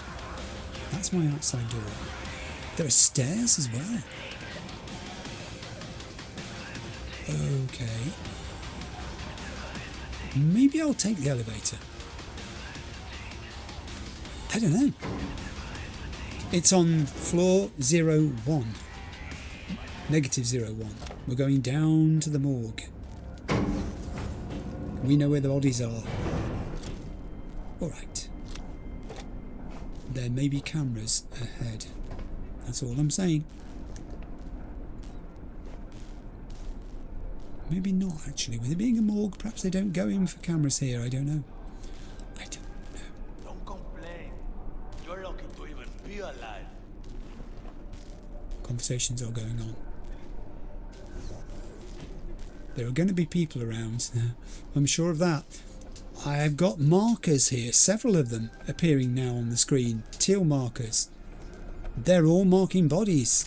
Speaker 1: That's my outside door. There are stairs as well. Okay. Maybe I'll take the elevator. I don't know. It's on floor 01. Negative 01. We're going down to the morgue. We know where the bodies are. Alright. There may be cameras ahead. That's all I'm saying. Maybe not, actually. With it being a morgue, perhaps they don't go in for cameras here. I don't know.
Speaker 7: Don't complain. You're lucky to even be alive.
Speaker 1: Conversations are going on. There are going to be people around. I'm sure of that. I've got markers here, several of them appearing now on the screen. Teal markers. They're all marking bodies.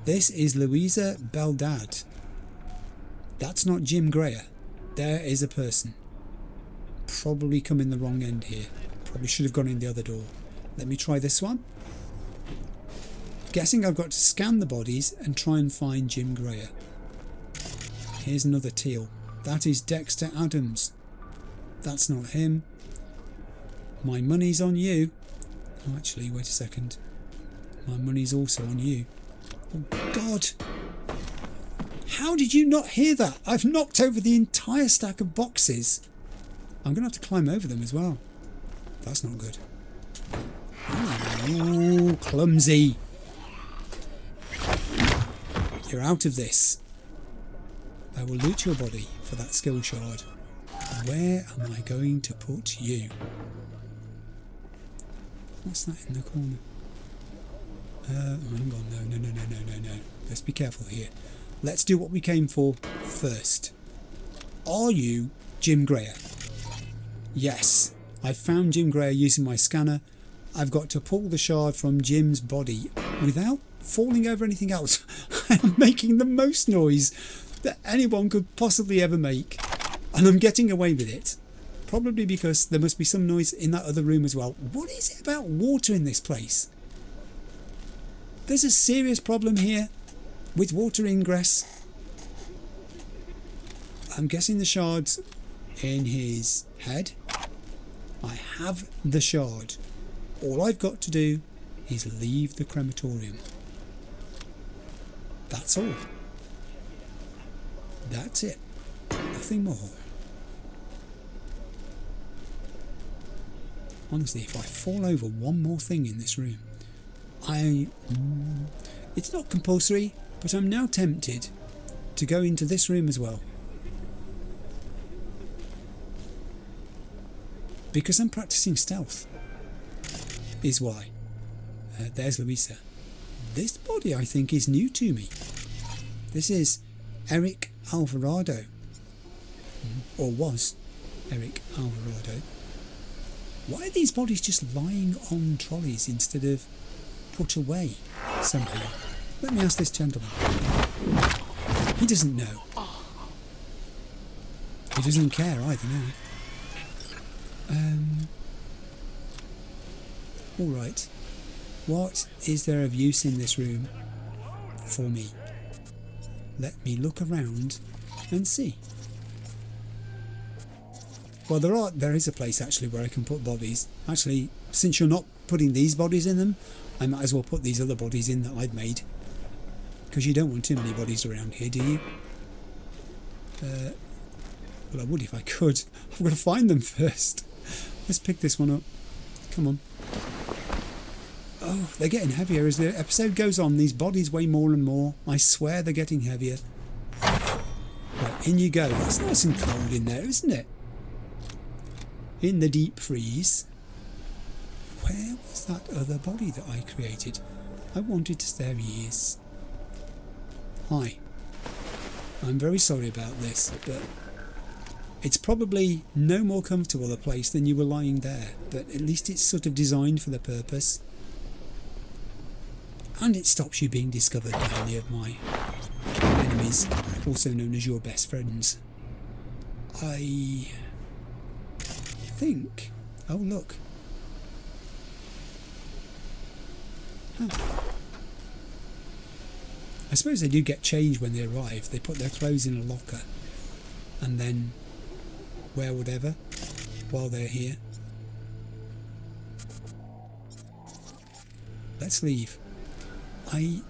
Speaker 1: This is Louisa Beldad. That's not Jim Greer. There is a person. Probably come in the wrong end here. Probably should have gone in the other door. Let me try this one. Guessing I've got to scan the bodies and try and find Jim Greer. Here's another teal. That is Dexter Adams. That's not him. My money's on you. Oh, actually, wait a second. My money's also on you. Oh, God. How did you not hear that? I've knocked over the entire stack of boxes. I'm going to have to climb over them as well. That's not good. Oh, clumsy. You're out of this. I will loot your body for that skill shard. Where am I going to put you? What's that in the corner? Hang on, no. Let's be careful here. Let's do what we came for first. Are you Jim Greer? Yes, I've found Jim Greer using my scanner. I've got to pull the shard from Jim's body without falling over anything else. I'm making the most noise that anyone could possibly ever make, and I'm getting away with it. Probably because there must be some noise in that other room as well. What is it about water in this place? There's a serious problem here with water ingress. I'm guessing the shard's in his head. I have the shard. All I've got to do is leave the crematorium. That's all. That's it. Nothing more. Honestly, if I fall over one more thing in this room, it's not compulsory, but I'm now tempted to go into this room as well. Because I'm practicing stealth, is why. There's Louisa. This body, I think, is new to me. This is Eric Alvarado. Or was Eric Alvarado. Why are these bodies just lying on trolleys instead of put away somehow? Let me ask this gentleman. He doesn't know. He doesn't care either now. Alright. What is there of use in this room for me? Let me look around and see. Well, there is a place actually where I can put bodies. Actually, since you're not putting these bodies in them, I might as well put these other bodies in that I'd made. Because you don't want too many bodies around here, do you? Well, I would if I could. I've got to find them first. Let's pick this one up. Come on. Oh, they're getting heavier as the episode goes on. These bodies weigh more and more. I swear they're getting heavier. Right, in you go. It's nice and cold in there, isn't it? In the deep freeze. Where was that other body that I created? I wanted to. There he is. Hi. I'm very sorry about this, but it's probably no more comfortable a place than you were lying there, but at least it's sort of designed for the purpose. And it stops you being discovered by any of my enemies, also known as your best friends. I think... Oh, look. Huh. I suppose they do get changed when they arrive. They put their clothes in a locker and then wear whatever while they're here. Let's leave. I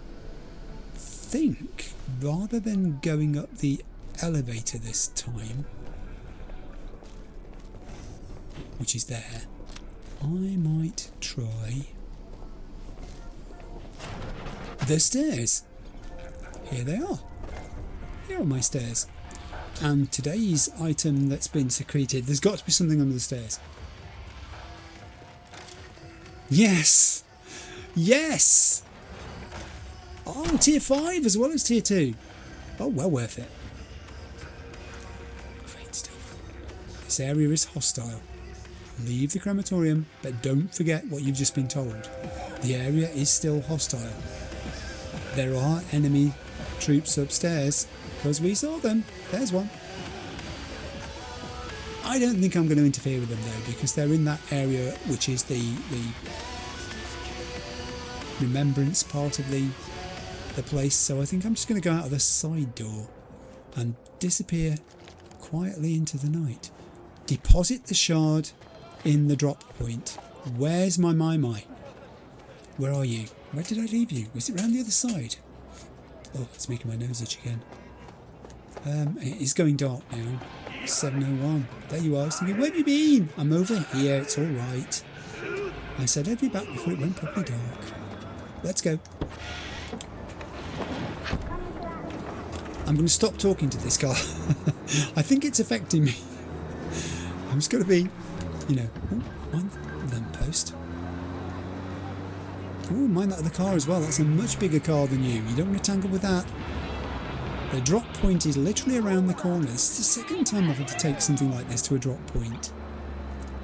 Speaker 1: think rather than going up the elevator this time, which is there, I might try the stairs. Here they are. Here are my stairs. And today's item that's been secreted, there's got to be something under the stairs. Yes! Yes! Oh, tier 5 as well as tier 2. Oh, well worth it. Great stuff. This area is hostile. Leave the crematorium, but don't forget what you've just been told. The area is still hostile. There are enemy troops upstairs, because we saw them. There's one. I don't think I'm going to interfere with them though, because they're in that area which is the remembrance part of the place, so I think I'm just going to go out of the side door and disappear quietly into the night. Deposit the shard in the drop point. Where's my Mai? Where are you? Where did I leave you? Was it round the other side? Oh, it's making my nose itch again. It is going dark now. 7:01. There you are. I was thinking, where have you been? I'm over here. It's all right. I said I'd be back before it went properly dark. Let's go. I'm going to stop talking to this car. I think it's affecting me. I'm just going to be, you know... Oh, mind the lamppost. Oh, mind that other car as well. That's a much bigger car than you. You don't want to tangle with that. The drop point is literally around the corner. This is the second time I've had to take something like this to a drop point.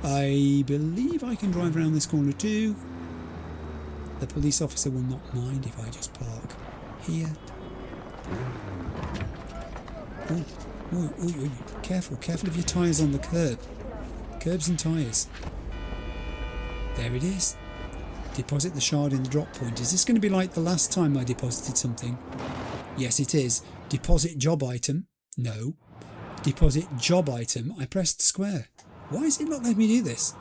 Speaker 1: I believe I can drive around this corner too. The police officer will not mind if I just park here. Oh, oh, oh, oh. Careful of your tyres on the curb. Curbs and tyres. There it is. Deposit the shard in the drop point. Is this going to be like the last time I deposited something? Yes, it is. Deposit job item. No. Deposit job item. I pressed square. Why is it not letting me do this?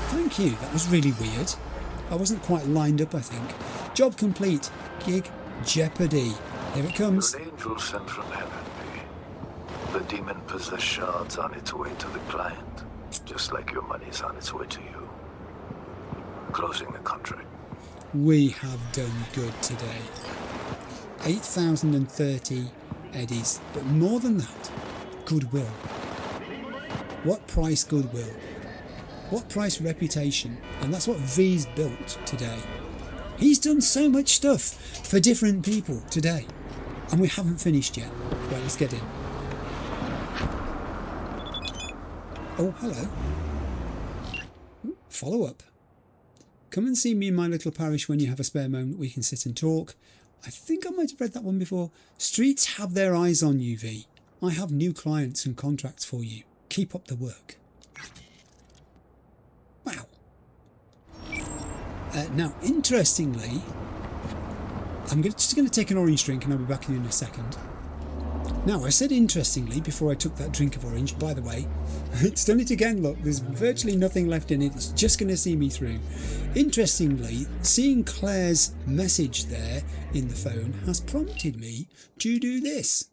Speaker 1: Thank you. That was really weird. I wasn't quite lined up, I think. Job complete. Gig Jeopardy. Here it comes.
Speaker 14: An angel sent from heaven, me. The demon-possessed shard's on its way to the client, just like your money's on its way to you. Closing the contract.
Speaker 1: We have done good today. 8,030 eddies, but more than that, goodwill. What price goodwill? What price reputation? And that's what V's built today. He's done so much stuff for different people today. And we haven't finished yet. Right, let's get in. Oh, hello. Ooh, follow up. Come and see me in my little parish when you have a spare moment. We can sit and talk. I think I might have read that one before. Streets have their eyes on you, V. I have new clients and contracts for you. Keep up the work. Wow. Now, interestingly, I'm just going to take an orange drink and I'll be back in a second. Now, I said interestingly before I took that drink of orange, by the way, it's done it again, look, there's virtually nothing left in it, it's just going to see me through. Interestingly, seeing Claire's message there in the phone has prompted me to do this.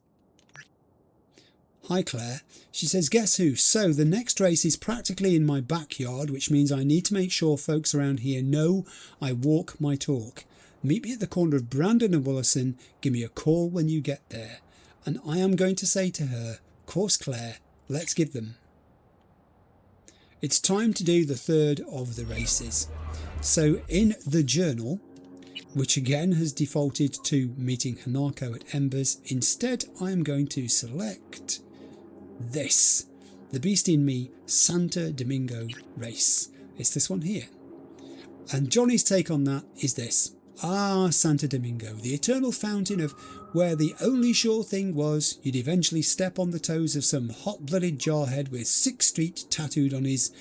Speaker 1: Hi Claire, she says, guess who? So the next race is practically in my backyard, which means I need to make sure folks around here know I walk my talk. Meet me at the corner of Brandon and Willison, give me a call when you get there. And I am going to say to her, course Claire, let's give them. It's time to do the third of the races. So in the journal, which again has defaulted to meeting Hanako at Embers, instead I am going to select this, the Beast in Me Santo Domingo race. It's this one here. And Johnny's take on that is this. Ah, Santo Domingo, the eternal fountain of where the only sure thing was you'd eventually step on the toes of some hot-blooded jarhead with 6th Street tattooed on his.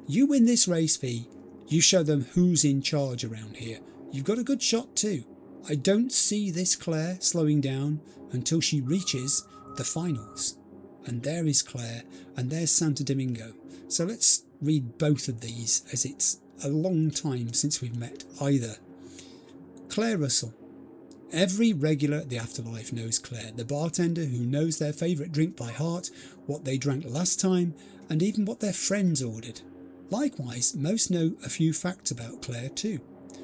Speaker 1: You win this race, V. You show them who's in charge around here. You've got a good shot too. I don't see this Claire slowing down until she reaches the finals. And there is Claire, and there's Santo Domingo. So let's read both of these, as it's a long time since we've met either. Claire Russell. Every regular at the Afterlife knows Claire, the bartender who knows their favourite drink by heart, what they drank last time, and even what their friends ordered. Likewise, most know a few facts about Claire too.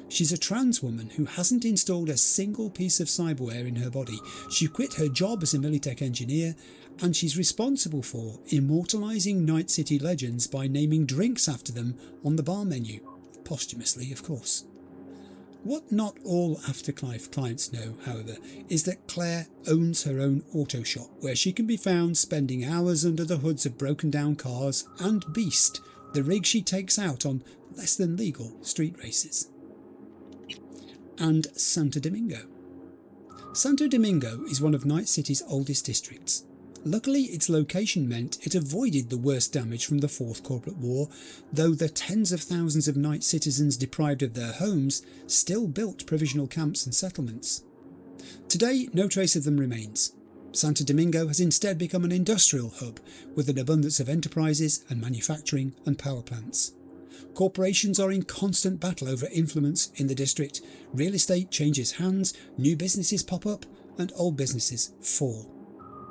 Speaker 1: She's a trans woman who hasn't installed a single piece of cyberware in her body. She quit her job as a Militech engineer, and she's responsible for immortalising Night City legends by naming drinks after them on the bar menu. Posthumously, of course. What not all Afterlife clients know, however, is that Claire owns her own auto shop, where she can be found spending hours under the hoods of broken down cars and Beast, the rig she takes out on less than legal street races. And Santo Domingo. Santo Domingo is one of Night City's oldest districts. Luckily, its location meant it avoided the worst damage from the Fourth Corporate War, though the tens of thousands of Night citizens deprived of their homes still built provisional camps and settlements. Today, no trace of them remains. Santo Domingo has instead become an industrial hub, with an abundance of enterprises and manufacturing and power plants. Corporations are in constant battle over influence in the district. Real estate changes hands, new businesses pop up, and old businesses fall.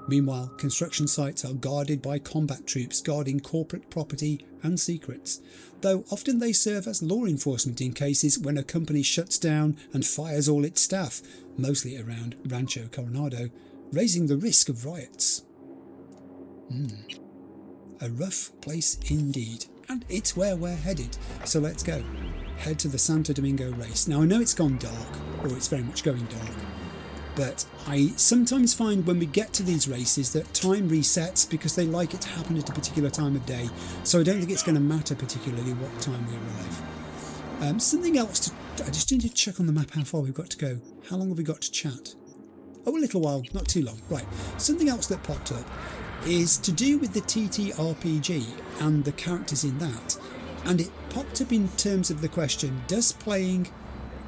Speaker 1: Meanwhile, construction sites are guarded by combat troops guarding corporate property and secrets, though often they serve as law enforcement in cases when a company shuts down and fires all its staff, mostly around Rancho Coronado, raising the risk of riots. A rough place indeed, and it's where we're headed, so let's go. Head to the Santo Domingo race. Now I know it's gone dark, or it's very much going dark, but I sometimes find when we get to these races that time resets because they like it to happen at a particular time of day, so I don't think it's going to matter particularly what time we arrive. Something else, I just need to check on the map how far we've got to go. How long have we got to chat? Oh, a little while, not too long. Right, something else that popped up is to do with the TTRPG and the characters in that, and it popped up in terms of the question, does playing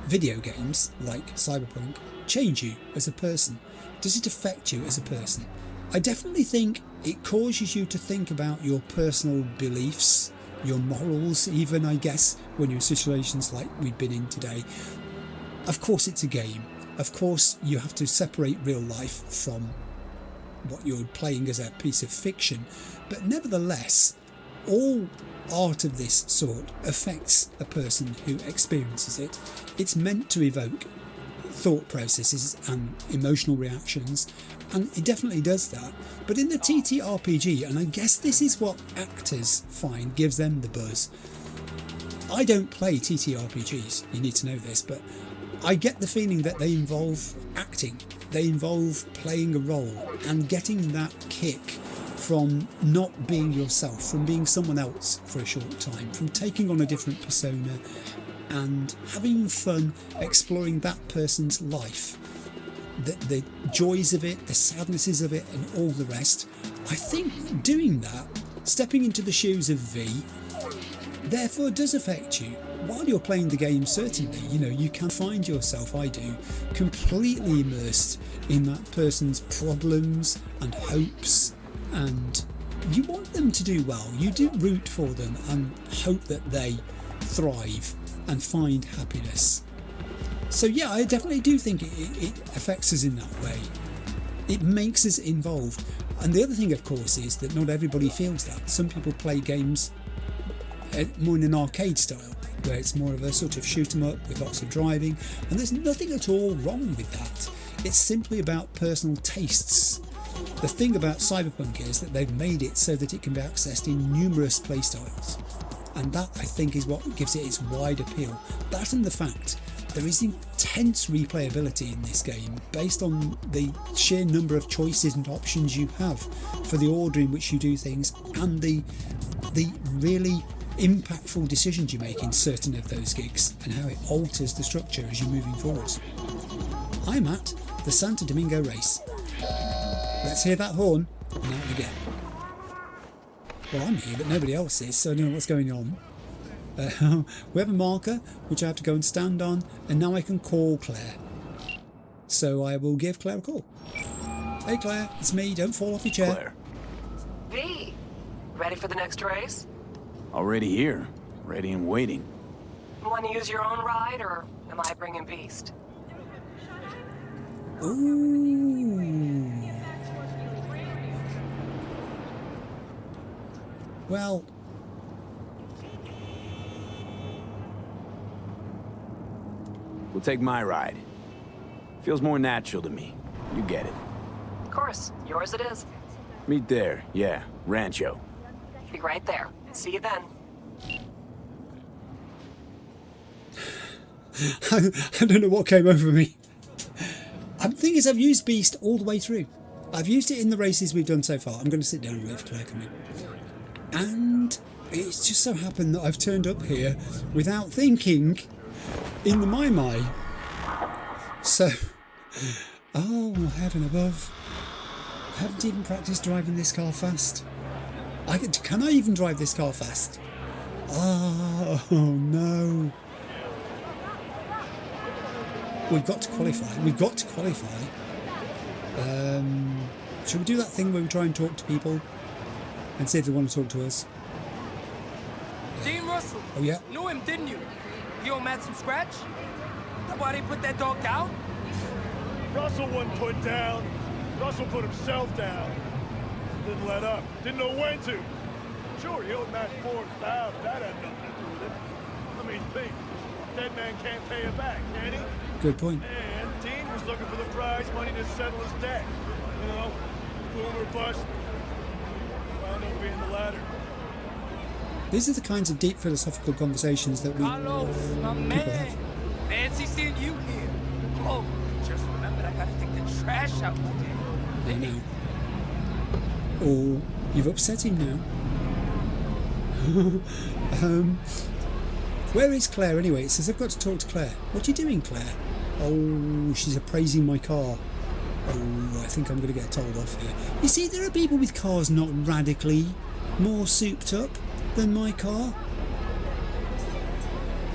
Speaker 1: video games like Cyberpunk change you as a person? Does it affect you as a person? I definitely think it causes you to think about your personal beliefs, your morals even, I guess, when you're in situations like we've been in today. Of course it's a game. Of course you have to separate real life from what you're playing as a piece of fiction, but nevertheless, all art of this sort affects a person who experiences it. It's meant to evoke thought processes and emotional reactions, and it definitely does that. But in the TTRPG, and I guess this is what actors find gives them the buzz, I don't play TTRPGs, you need to know this, but I get the feeling that they involve acting, they involve playing a role and getting that kick from not being yourself, from being someone else for a short time, from taking on a different persona and having fun exploring that person's life, the joys of it, the sadnesses of it and all the rest. I think doing that, stepping into the shoes of V, therefore does affect you. while you're playing the game, certainly, you know, you can find yourself, I do, completely immersed in that person's problems and hopes, and you want them to do well. You do root for them and hope that they thrive and find happiness. So yeah, I definitely do think it affects us in that way. It makes us involved. And the other thing, of course, is that not everybody feels that. Some people play games more in an arcade style, where it's more of a sort of shoot 'em up with lots of driving, and there's nothing at all wrong with that. It's simply about personal tastes. The thing about Cyberpunk is that they've made it so that it can be accessed in numerous playstyles, and that, I think, is what gives it its wide appeal. That and the fact there is intense replayability in this game based on the sheer number of choices and options you have for the order in which you do things, and the really impactful decisions you make in certain of those gigs and how it alters the structure as you're moving forwards. I'm at the Santo Domingo race. Let's hear that horn, and out we get. Well, I'm here, but nobody else is, so I don't know what's going on. We have a marker which I have to go and stand on, and now I can call Claire. So I will give Claire a call. Hey Claire, it's me, don't fall off your chair.
Speaker 6: Claire.
Speaker 17: V, ready for the next race?
Speaker 6: Already here. Ready and waiting.
Speaker 17: Want to use your own ride, or am I bringing Beast?
Speaker 1: Ooh. Well,
Speaker 6: we'll take my ride. Feels more natural to me. You get it.
Speaker 17: Of course, yours it is.
Speaker 6: Meet there, yeah, Rancho.
Speaker 17: Be right there. See you then.
Speaker 1: I don't know what came over me. The thing is, I've used Beast all the way through. I've used it in the races we've done so far. I'm going to sit down and wait for Claire to come in. And it's just so happened that I've turned up here without thinking in the My. So, oh, heaven above. I haven't even practiced driving this car fast. Can I even drive this car fast? Oh, no. We've got to qualify. We've got to qualify. Should we do that thing where we try and talk to people and see if they want to talk to us?
Speaker 18: Dean Russell.
Speaker 1: Oh, yeah?
Speaker 18: Knew him, didn't you? You don't match some scratch? That's why they put that dog down?
Speaker 19: Russell wasn't put down. Russell put himself down. Didn't let up. Didn't know when to. Sure, he owed Matt $4,000. That had nothing to do with it. I mean, think. Dead man can't pay it back, can he?
Speaker 1: Good point.
Speaker 19: And Dean was looking for the prize money to settle his debt. You know, boom or bust. Wound up being the latter.
Speaker 1: These are the kinds of deep philosophical conversations that we
Speaker 18: Carlos, my man. Fancy seeing you here. Oh, just remember, I gotta take the trash out today.
Speaker 1: I know. Oh, you've upset him now. Where is Claire anyway? It says I've got to talk to Claire. What are you doing, Claire? Oh, she's appraising my car. Oh, I think I'm going to get told off here. You see, there are people with cars not radically more souped up than my car.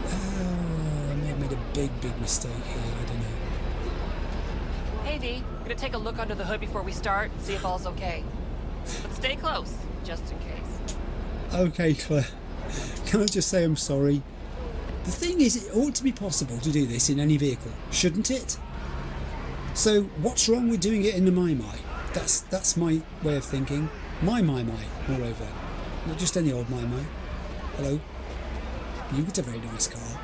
Speaker 1: Oh, I may have made a big mistake here. I don't know.
Speaker 17: Hey, V, gonna take a look under the hood before we start, see if all's okay. But stay close, just in case.
Speaker 1: Okay, Claire. Can I just say I'm sorry? The thing is, it ought to be possible to do this in any vehicle, shouldn't it? So, what's wrong with doing it in the My? That's my way of thinking. My, moreover. Not just any old My. Hello? You've got a very nice car.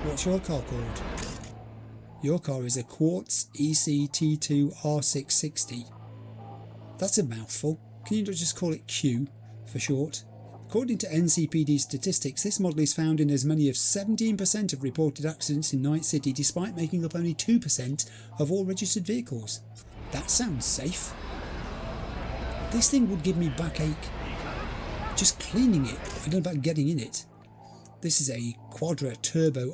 Speaker 1: What's your car called? Your car is a Quartz EC-T2 R660. That's a mouthful. Can you not just call it Q for short? According to NCPD statistics, this model is found in as many as 17% of reported accidents in Night City, despite making up only 2% of all registered vehicles. That sounds safe. This thing would give me backache. Just cleaning it. I don't know about getting in it. This is a Quadra Turbo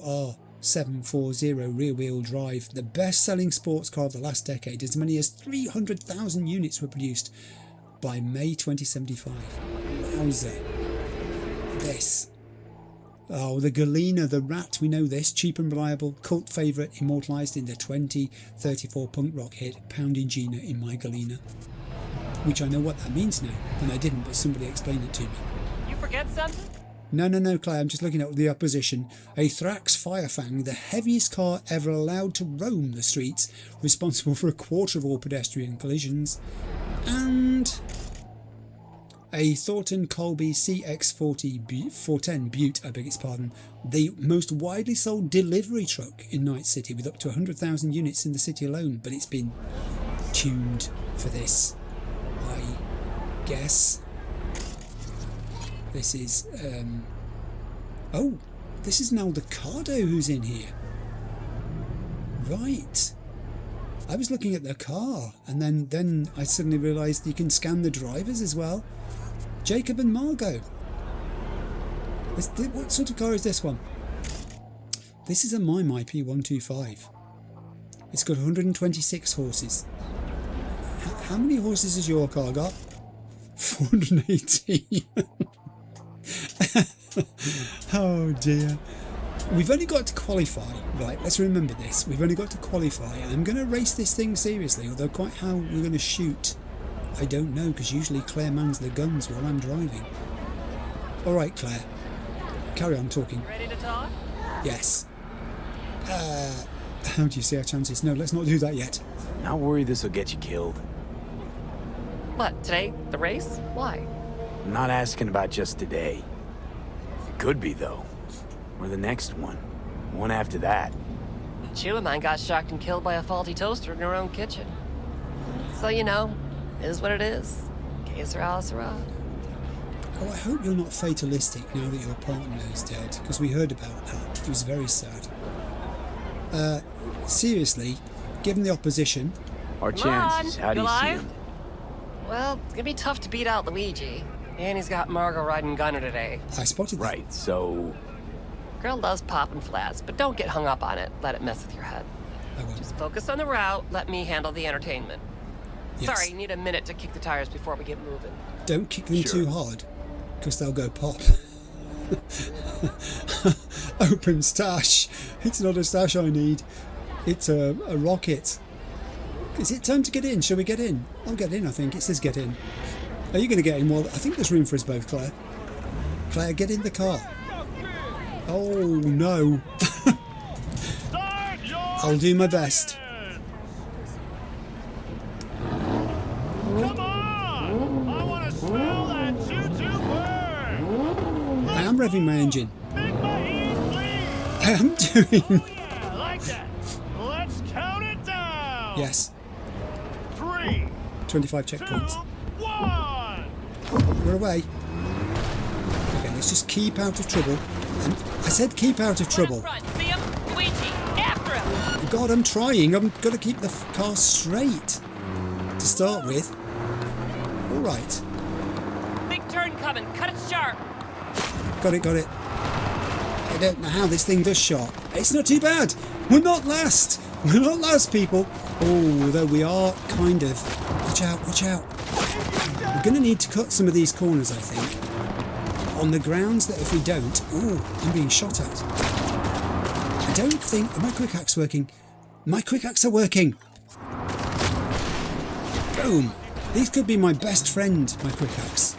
Speaker 1: R740 rear-wheel drive, the best-selling sports car of the last decade. As many as 300,000 units were produced by May 2075. Wowza. This. Oh, the Galena, the rat, we know this. Cheap and reliable, cult favourite, immortalised in the 2034 punk rock hit Pounding Gina in My Galena. Which I know what that means now, and I didn't, but somebody explained it to me.
Speaker 17: You forget something?
Speaker 1: No, Claire, I'm just looking at the opposition. A Thrax Firefang, the heaviest car ever allowed to roam the streets, responsible for a quarter of all pedestrian collisions. And a Thornton Colby CX-410 Butte, I beg its pardon, the most widely sold delivery truck in Night City, with up to 100,000 units in the city alone, but it's been tuned for this, I guess. This is, oh, this is an Aldecado who's in here. Right. I was looking at the car, and then I suddenly realised you can scan the drivers as well. Jacob and Margot. What sort of car is this one? This is a Mime IP125. It's got 126 horses. How many horses has your car got? 418. Oh dear. We've only got to qualify. Right, let's remember this. We've only got to qualify. I'm going to race this thing seriously, although quite how we're going to shoot, I don't know, because usually Claire mans the guns while I'm driving. Alright, Claire. Carry on talking.
Speaker 17: Ready to talk?
Speaker 1: Yes. How do you see our chances? No, let's not do that yet.
Speaker 6: Not worried this will get you killed.
Speaker 17: What, today? The race? Why?
Speaker 6: I'm not asking about just today. It could be, though. Or the next one. One after that.
Speaker 17: A Chew of mine got shocked and killed by a faulty toaster in her own kitchen. So, you know, it is what it is. Que sera, sera.
Speaker 1: Oh, I hope you're not fatalistic now that your partner is dead, because we heard about that. It was very sad. Seriously, given the opposition...
Speaker 6: Our chances, how do you see them?
Speaker 17: Well, it's gonna be tough to beat out Luigi. And he's got Margot riding Gunner today.
Speaker 1: I spotted that.
Speaker 6: Right, so...
Speaker 17: Girl loves popping flats, but don't get hung up on it. Let it mess with your head.
Speaker 1: I won't.
Speaker 17: Just focus on the route. Let me handle the entertainment.
Speaker 1: Yes.
Speaker 17: Sorry, you need a minute to kick the tires before we get moving.
Speaker 1: Don't kick them too hard, because they'll go pop. Open stash. It's not a stash I need. It's a rocket. Is it time to get in? Shall we get in? I'll get in, I think. It says get in. Are you going to get in? Well, I think there's room for us both, Claire. Claire, get in the car. Oh, no. I'll do my best.
Speaker 19: Come on! I want to smell that choo-choo burn!
Speaker 1: I am revving my engine.
Speaker 19: Make my ears bleed!
Speaker 1: I am doing...
Speaker 19: Oh yeah, like that. Let's count it down!
Speaker 1: Yes.
Speaker 19: 3,
Speaker 1: 25 checkpoints.
Speaker 19: 2, 1!
Speaker 1: We're away. Okay, let's just keep out of trouble. I said keep out of trouble.
Speaker 17: See him? Luigi, after him!
Speaker 1: God, I'm trying. I'm going to keep the car straight to start with. All right.
Speaker 17: Big turn coming. Cut it sharp.
Speaker 1: Got it. I don't know how this thing does sharp. It's not too bad. We're not last. We're not last, people. Oh, though we are kind of. Watch out. We're going to need to cut some of these corners, I think. On the grounds that if we don't... Ooh, I'm being shot at. I don't think... Are my quick axe working? My quick axe are working! Boom! These could be my best friend, my quick axe.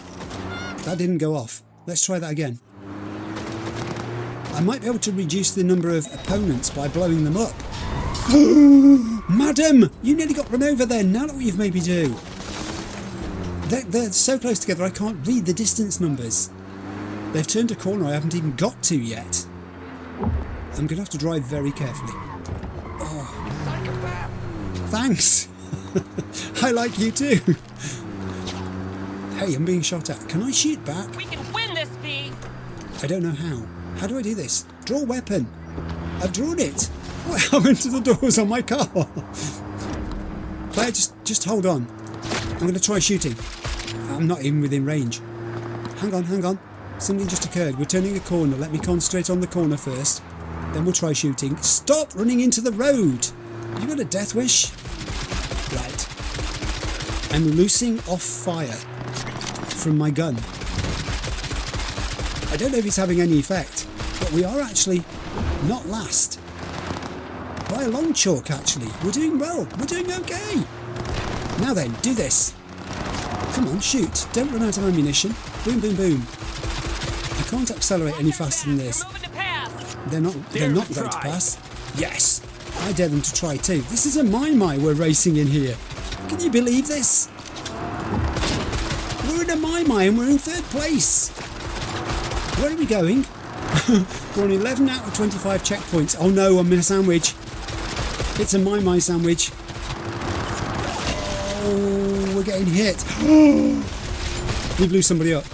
Speaker 1: That didn't go off. Let's try that again. I might be able to reduce the number of opponents by blowing them up. Madam! You nearly got run over then. Now look what you've made me do. They're so close together I can't read the distance numbers. They've turned a corner I haven't even got to yet. I'm going to have to drive very carefully. Oh. Thanks. I like you too. Hey, I'm being shot at. Can I shoot back?
Speaker 17: We can win this, V!
Speaker 1: I don't know how. How do I do this? Draw weapon. I've drawn it. What happened to the doors on my car? Claire, just hold on. I'm going to try shooting. I'm not even within range. Hang on. Something just occurred. We're turning a corner. Let me concentrate on the corner first. Then we'll try shooting. Stop running into the road. Have you got a death wish? Right. I'm loosing off fire from my gun. I don't know if it's having any effect, but we are actually not last. By a long chalk, actually. We're doing well. We're doing okay. Now then, do this. Come on, shoot. Don't run out of ammunition. Boom, boom, boom. I can't accelerate any faster than this. They're not going to pass. Yes. I dare them to try too. This is a my we're racing in here. Can you believe this? We're in a my and we're in 3rd place. Where are we going? We're on 11 out of 25 checkpoints. Oh no, I'm in a sandwich. It's a my sandwich. Oh, we're getting hit. We blew somebody up.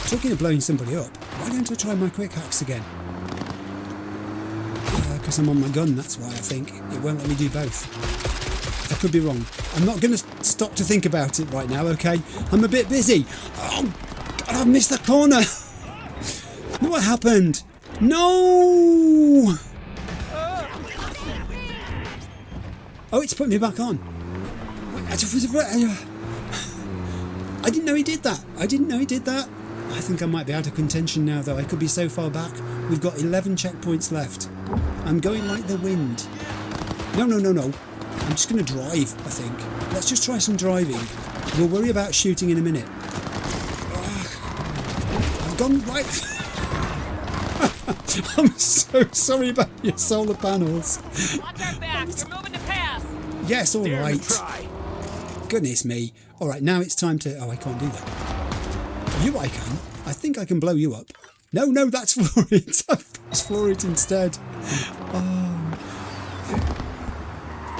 Speaker 1: Talking of blowing somebody up, why don't I try my quick hacks again? Because I'm on my gun, that's why I think. It won't let me do both. I could be wrong. I'm not going to stop to think about it right now, okay? I'm a bit busy. Oh, God, I've missed the corner. What happened? No! Oh, it's put me back on. I didn't know he did that. I didn't know he did that. I think I might be out of contention now, though. I could be so far back. We've got 11 checkpoints left. I'm going like the wind. No. I'm just going to drive, I think. Let's just try some driving. We'll worry about shooting in a minute. I've gone right... I'm so sorry about your solar panels.
Speaker 2: Watch our backs. We're moving to pass.
Speaker 1: Yes, all right. Goodness me. All right, now it's time to... Oh, I can't do that. You, I can. I think I can blow you up. No, that's Florid. It's Florid instead. Oh.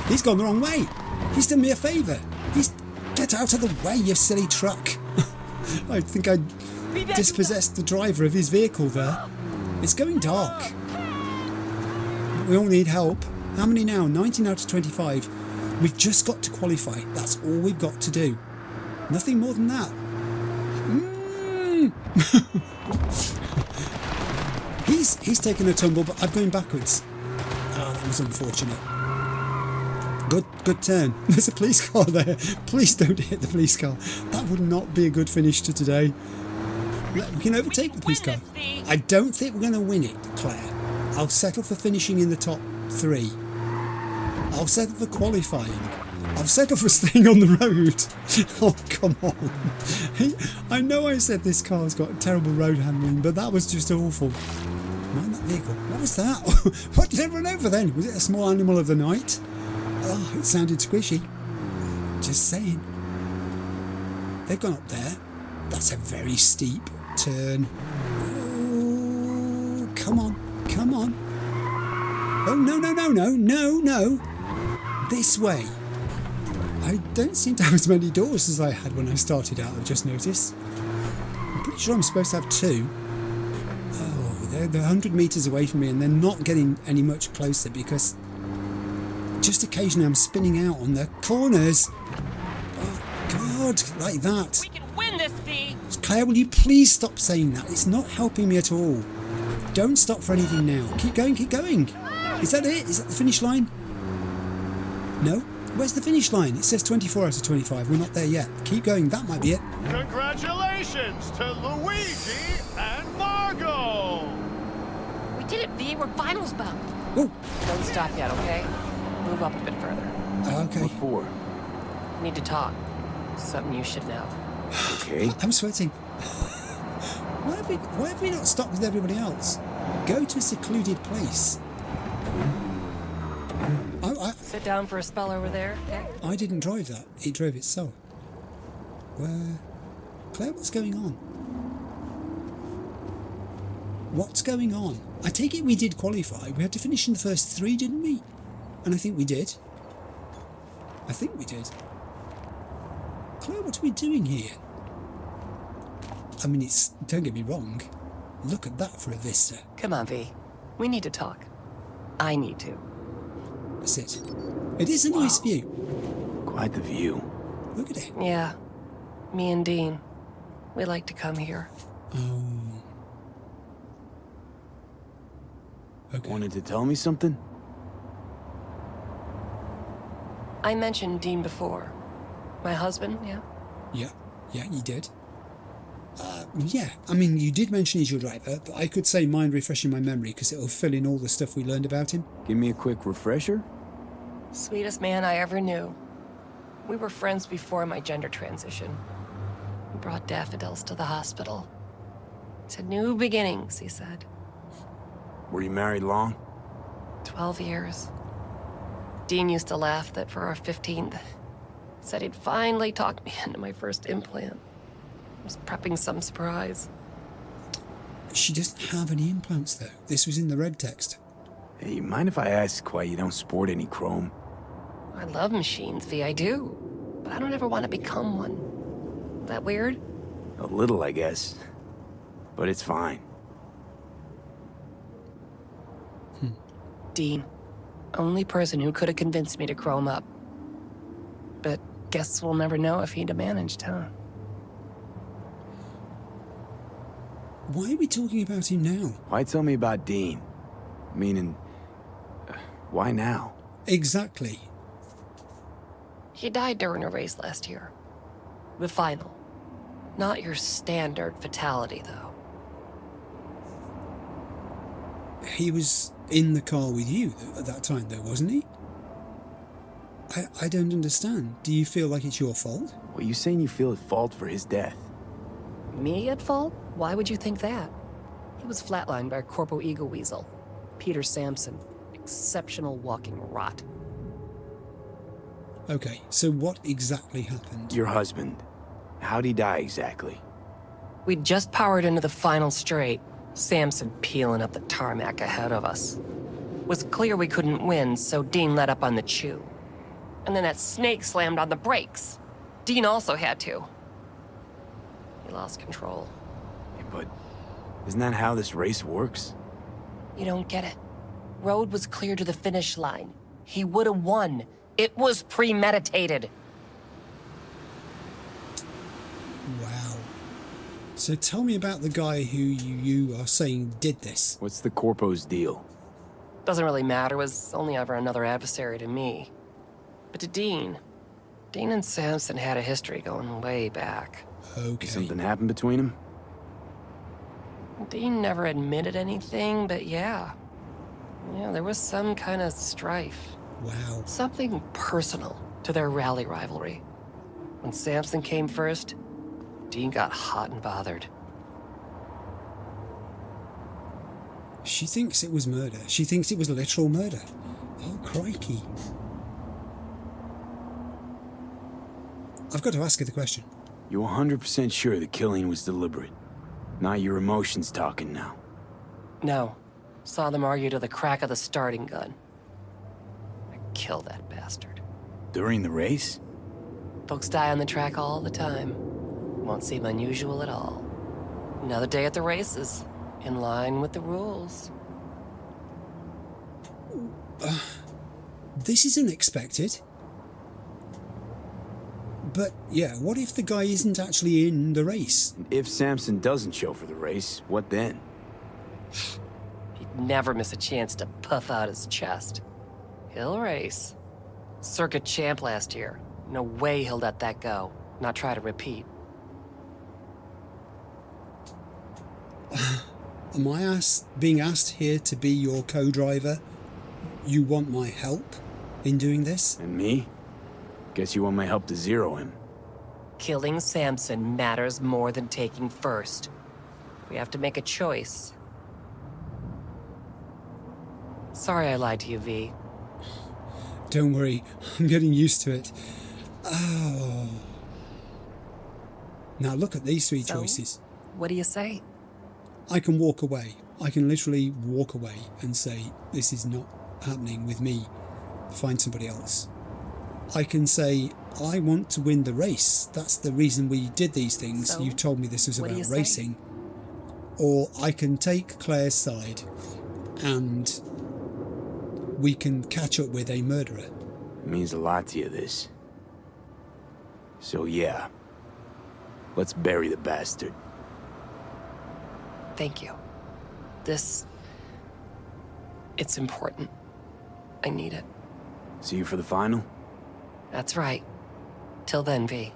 Speaker 1: He's gone the wrong way. He's done me a favour. Get out of the way, you silly truck. I think I dispossessed the driver of his vehicle there. It's going dark. We all need help. How many now? 19 out of 25. We've just got to qualify. That's all we've got to do. Nothing more than that. He's taken a tumble, but I'm going backwards. Oh, that was unfortunate. Good turn. There's a police car there. Please don't hit the police car. That would not be a good finish to today. We can overtake the police car. I don't think we're going to win it, Claire. I'll settle for finishing in the top 3. I'll settle for qualifying. I'll settle for staying on the road. Oh, come on. I know I said this car's got terrible road handling, but that was just awful. Mind that vehicle. What was that? What did it run over then? Was it a small animal of the night? Oh, it sounded squishy. Just saying. They've gone up there. That's a very steep turn. Oh, come on. Oh, no. This way. I don't seem to have as many doors as I had when I started out, I've just noticed. I'm pretty sure I'm supposed to have 2. Oh, they're 100 metres away from me and they're not getting any much closer because just occasionally I'm spinning out on the corners. Oh, God, like that.
Speaker 2: We can win this, V.
Speaker 1: Claire, will you please stop saying that? It's not helping me at all. Don't stop for anything now. Keep going. Is that it? Is that the finish line? No? Where's the finish line? It says 24 out of 25. We're not there yet. Keep going. That might be it.
Speaker 19: Congratulations to Luigi and Margot!
Speaker 11: We did it, V. We're finals bound.
Speaker 1: Oh.
Speaker 17: Don't stop yet, okay? Move up a bit further.
Speaker 1: Okay.
Speaker 6: What for?
Speaker 17: Need to talk. Something you should know.
Speaker 6: Okay.
Speaker 1: I'm sweating. Why have we not stopped with everybody else? Go to a secluded place.
Speaker 17: Sit down for a spell over there, okay?
Speaker 1: I didn't drive that. It drove itself. Claire, what's going on? What's going on? I take it we did qualify. We had to finish in the first 3, didn't we? And I think we did. Claire, what are we doing here? I mean, don't get me wrong. Look at that for a vista.
Speaker 17: Come on, V. We need to talk. I need to.
Speaker 1: That's it. It is a nice view.
Speaker 6: Quite the view.
Speaker 1: Look at it.
Speaker 17: Yeah. Me and Dean. We like to come here.
Speaker 1: Oh. Okay.
Speaker 6: Wanted to tell me something?
Speaker 17: I mentioned Dean before. My husband, yeah?
Speaker 1: Yeah, you did. Yeah, I mean, you did mention he's your driver, but I could say mind refreshing my memory because it'll fill in all the stuff we learned about him.
Speaker 6: Give me a quick refresher.
Speaker 17: Sweetest man I ever knew. We were friends before my gender transition. He brought daffodils to the hospital. To new beginnings, he said.
Speaker 6: Were you married long?
Speaker 17: 12 years. Dean used to laugh that for our 15th, said he'd finally talked me into my first implant. I was prepping some surprise.
Speaker 1: She doesn't have any implants, though. This was in the red text.
Speaker 6: Hey, mind if I ask why you don't sport any chrome?
Speaker 17: I love machines, V, I do. But I don't ever want to become one. That weird?
Speaker 6: A little, I guess. But it's fine.
Speaker 17: Dean. Only person who could have convinced me to chrome up. But guess we'll never know if he'd have managed, huh?
Speaker 1: Why are we talking about him now?
Speaker 6: Why tell me about Dean? Meaning, why now?
Speaker 1: Exactly.
Speaker 17: He died during a race last year. The final. Not your standard fatality, though.
Speaker 1: He was in the car with you at that time, though, wasn't he? I don't understand. Do you feel like it's your fault?
Speaker 6: Well, you saying you feel at fault for his death?
Speaker 17: Me at fault? Why would you think that? He was flatlined by a corpo ego weasel. Peter Sampson. Exceptional walking rot.
Speaker 1: Okay, so what exactly happened?
Speaker 6: Your husband. How'd he die exactly?
Speaker 17: We'd just powered into the final straight. Sampson peeling up the tarmac ahead of us. It was clear we couldn't win, so Dean let up on the chew. And then that snake slammed on the brakes. Dean also had to. He lost control.
Speaker 6: Hey, but isn't that how this race works?
Speaker 17: You don't get it. Road was clear to the finish line. He would have won. It was premeditated.
Speaker 1: Wow. So tell me about the guy who you are saying did this.
Speaker 6: What's the corpo's deal?
Speaker 17: Doesn't really matter, was only ever another adversary to me. But to Dean and Sampson had a history going way back.
Speaker 1: Okay.
Speaker 6: Something happened between them?
Speaker 17: Dean never admitted anything, but yeah. Yeah, there was some kind of strife.
Speaker 1: Wow.
Speaker 17: Something personal to their rally rivalry. When Sampson came first, Dean got hot and bothered.
Speaker 1: She thinks it was murder. She thinks it was literal murder. Oh, crikey. I've got to ask her the question.
Speaker 6: You 100% sure the killing was deliberate? Not your emotions talking now?
Speaker 17: No. Saw them argue to the crack of the starting gun. I'd kill that bastard.
Speaker 6: During the race?
Speaker 17: Folks die on the track all the time. Won't seem unusual at all. Another day at the races. In line with the rules.
Speaker 1: This is unexpected. But, yeah, what if the guy isn't actually in the race?
Speaker 6: If Sampson doesn't show for the race, what then?
Speaker 17: He'd never miss a chance to puff out his chest. He'll race. Circuit champ last year. No way he'll let that go. Not try to repeat.
Speaker 1: Am I being asked here to be your co-driver? You want my help in doing this?
Speaker 6: And me? Guess you want my help to zero him.
Speaker 17: Killing Sampson matters more than taking first. We have to make a choice. Sorry I lied to you, V.
Speaker 1: Don't worry, I'm getting used to it. Oh. Now look at these three choices.
Speaker 17: What do you say?
Speaker 1: I can walk away. I can literally walk away and say, this is not happening with me. Find somebody else. I can say, I want to win the race. That's the reason we did these things. You told me this was about racing. Or I can take Claire's side and we can catch up with a murderer.
Speaker 6: It means a lot to you, this. So yeah, let's bury the bastard.
Speaker 17: Thank you. It's important. I need it.
Speaker 6: See you for the final?
Speaker 17: That's right. Till then, V.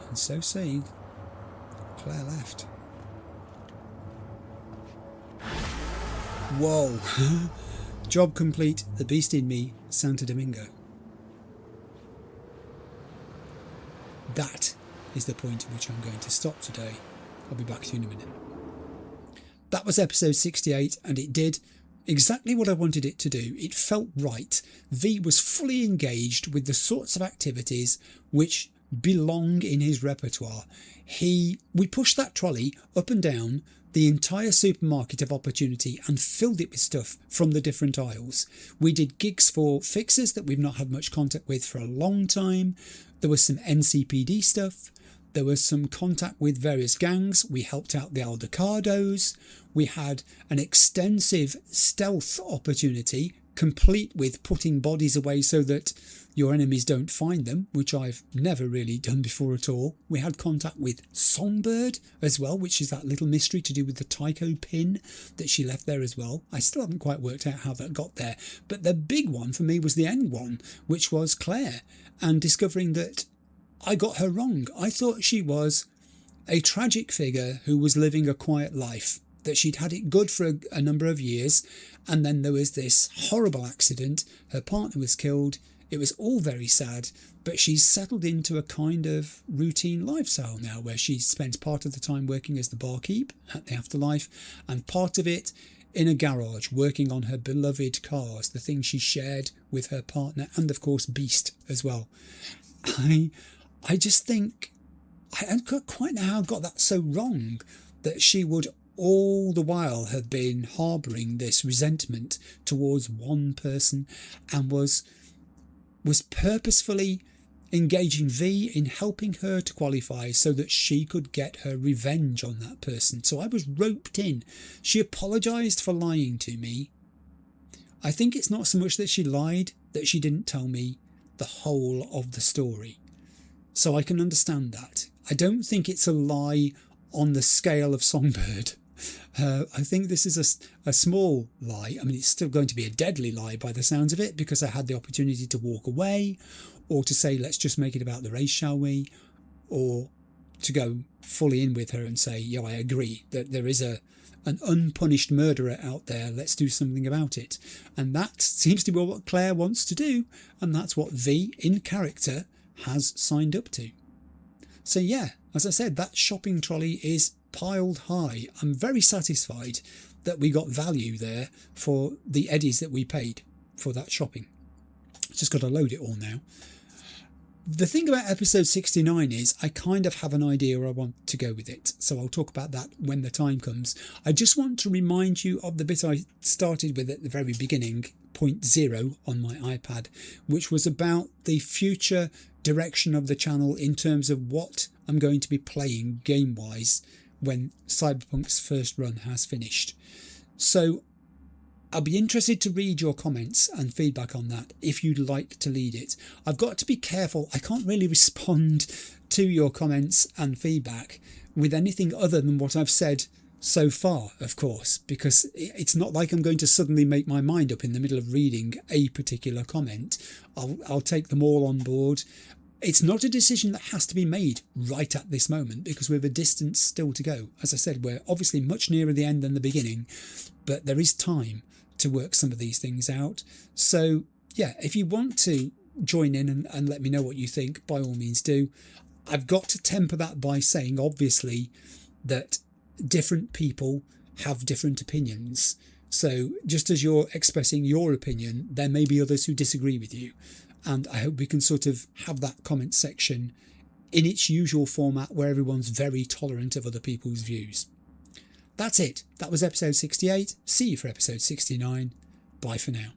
Speaker 1: And so saying, Claire left. Whoa. Job complete. The beast in me, Santo Domingo. That is the point at which I'm going to stop today. I'll be back to you in a minute. That was episode 68, and it did exactly what I wanted it to do. It felt right. V was fully engaged with the sorts of activities which belong in his repertoire. We pushed that trolley up and down the entire supermarket of opportunity and filled it with stuff from the different aisles. We did gigs for fixers that we've not had much contact with for a long time. There was some NCPD stuff. There was some contact with various gangs. We helped out the Aldecados. We had an extensive stealth opportunity, complete with putting bodies away so that your enemies don't find them, which I've never really done before at all. We had contact with Songbird as well, which is that little mystery to do with the Tycho pin that she left there as well. I still haven't quite worked out how that got there. But the big one for me was the end one, which was Claire, and discovering that I got her wrong. I thought she was a tragic figure who was living a quiet life, that she'd had it good for a number of years, and then there was this horrible accident. Her partner was killed. It was all very sad, but she's settled into a kind of routine lifestyle now where she spends part of the time working as the barkeep at the Afterlife and part of it in a garage working on her beloved cars, the thing she shared with her partner and of course Beast as well. I just think I don't quite know how I got that so wrong, that she would all the while have been harbouring this resentment towards one person and was purposefully engaging V in helping her to qualify so that she could get her revenge on that person. So I was roped in. She apologised for lying to me. I think it's not so much that she lied, that she didn't tell me the whole of the story. So I can understand that. I don't think it's a lie on the scale of Songbird. I think this is a small lie. I mean, it's still going to be a deadly lie by the sounds of it, because I had the opportunity to walk away, or to say, let's just make it about the race, shall we? Or to go fully in with her and say, yeah, I agree that there is an unpunished murderer out there. Let's do something about it. And that seems to be what Claire wants to do. And that's what V, in character, has signed up to. So yeah, as I said, that shopping trolley is piled high. I'm very satisfied that we got value there for the eddies that we paid for that shopping. Just got to load it all now. The thing about episode 69 is I kind of have an idea where I want to go with it, so I'll talk about that when the time comes. I just want to remind you of the bit I started with at the very beginning, point 0 on my iPad, which was about the future direction of the channel in terms of what I'm going to be playing game-wise when Cyberpunk's first run has finished. So I'll be interested to read your comments and feedback on that if you'd like to lead it. I've got to be careful. I can't really respond to your comments and feedback with anything other than what I've said so far, of course, because it's not like I'm going to suddenly make my mind up in the middle of reading a particular comment. I'll take them all on board. It's not a decision that has to be made right at this moment because we have a distance still to go. As I said, we're obviously much nearer the end than the beginning, but there is time to work some of these things out. So yeah, if you want to join in and let me know what you think, by all means do. I've got to temper that by saying, obviously, that different people have different opinions. So just as you're expressing your opinion, there may be others who disagree with you. And I hope we can sort of have that comment section in its usual format where everyone's very tolerant of other people's views. That's it. That was episode 68. See you for episode 69. Bye for now.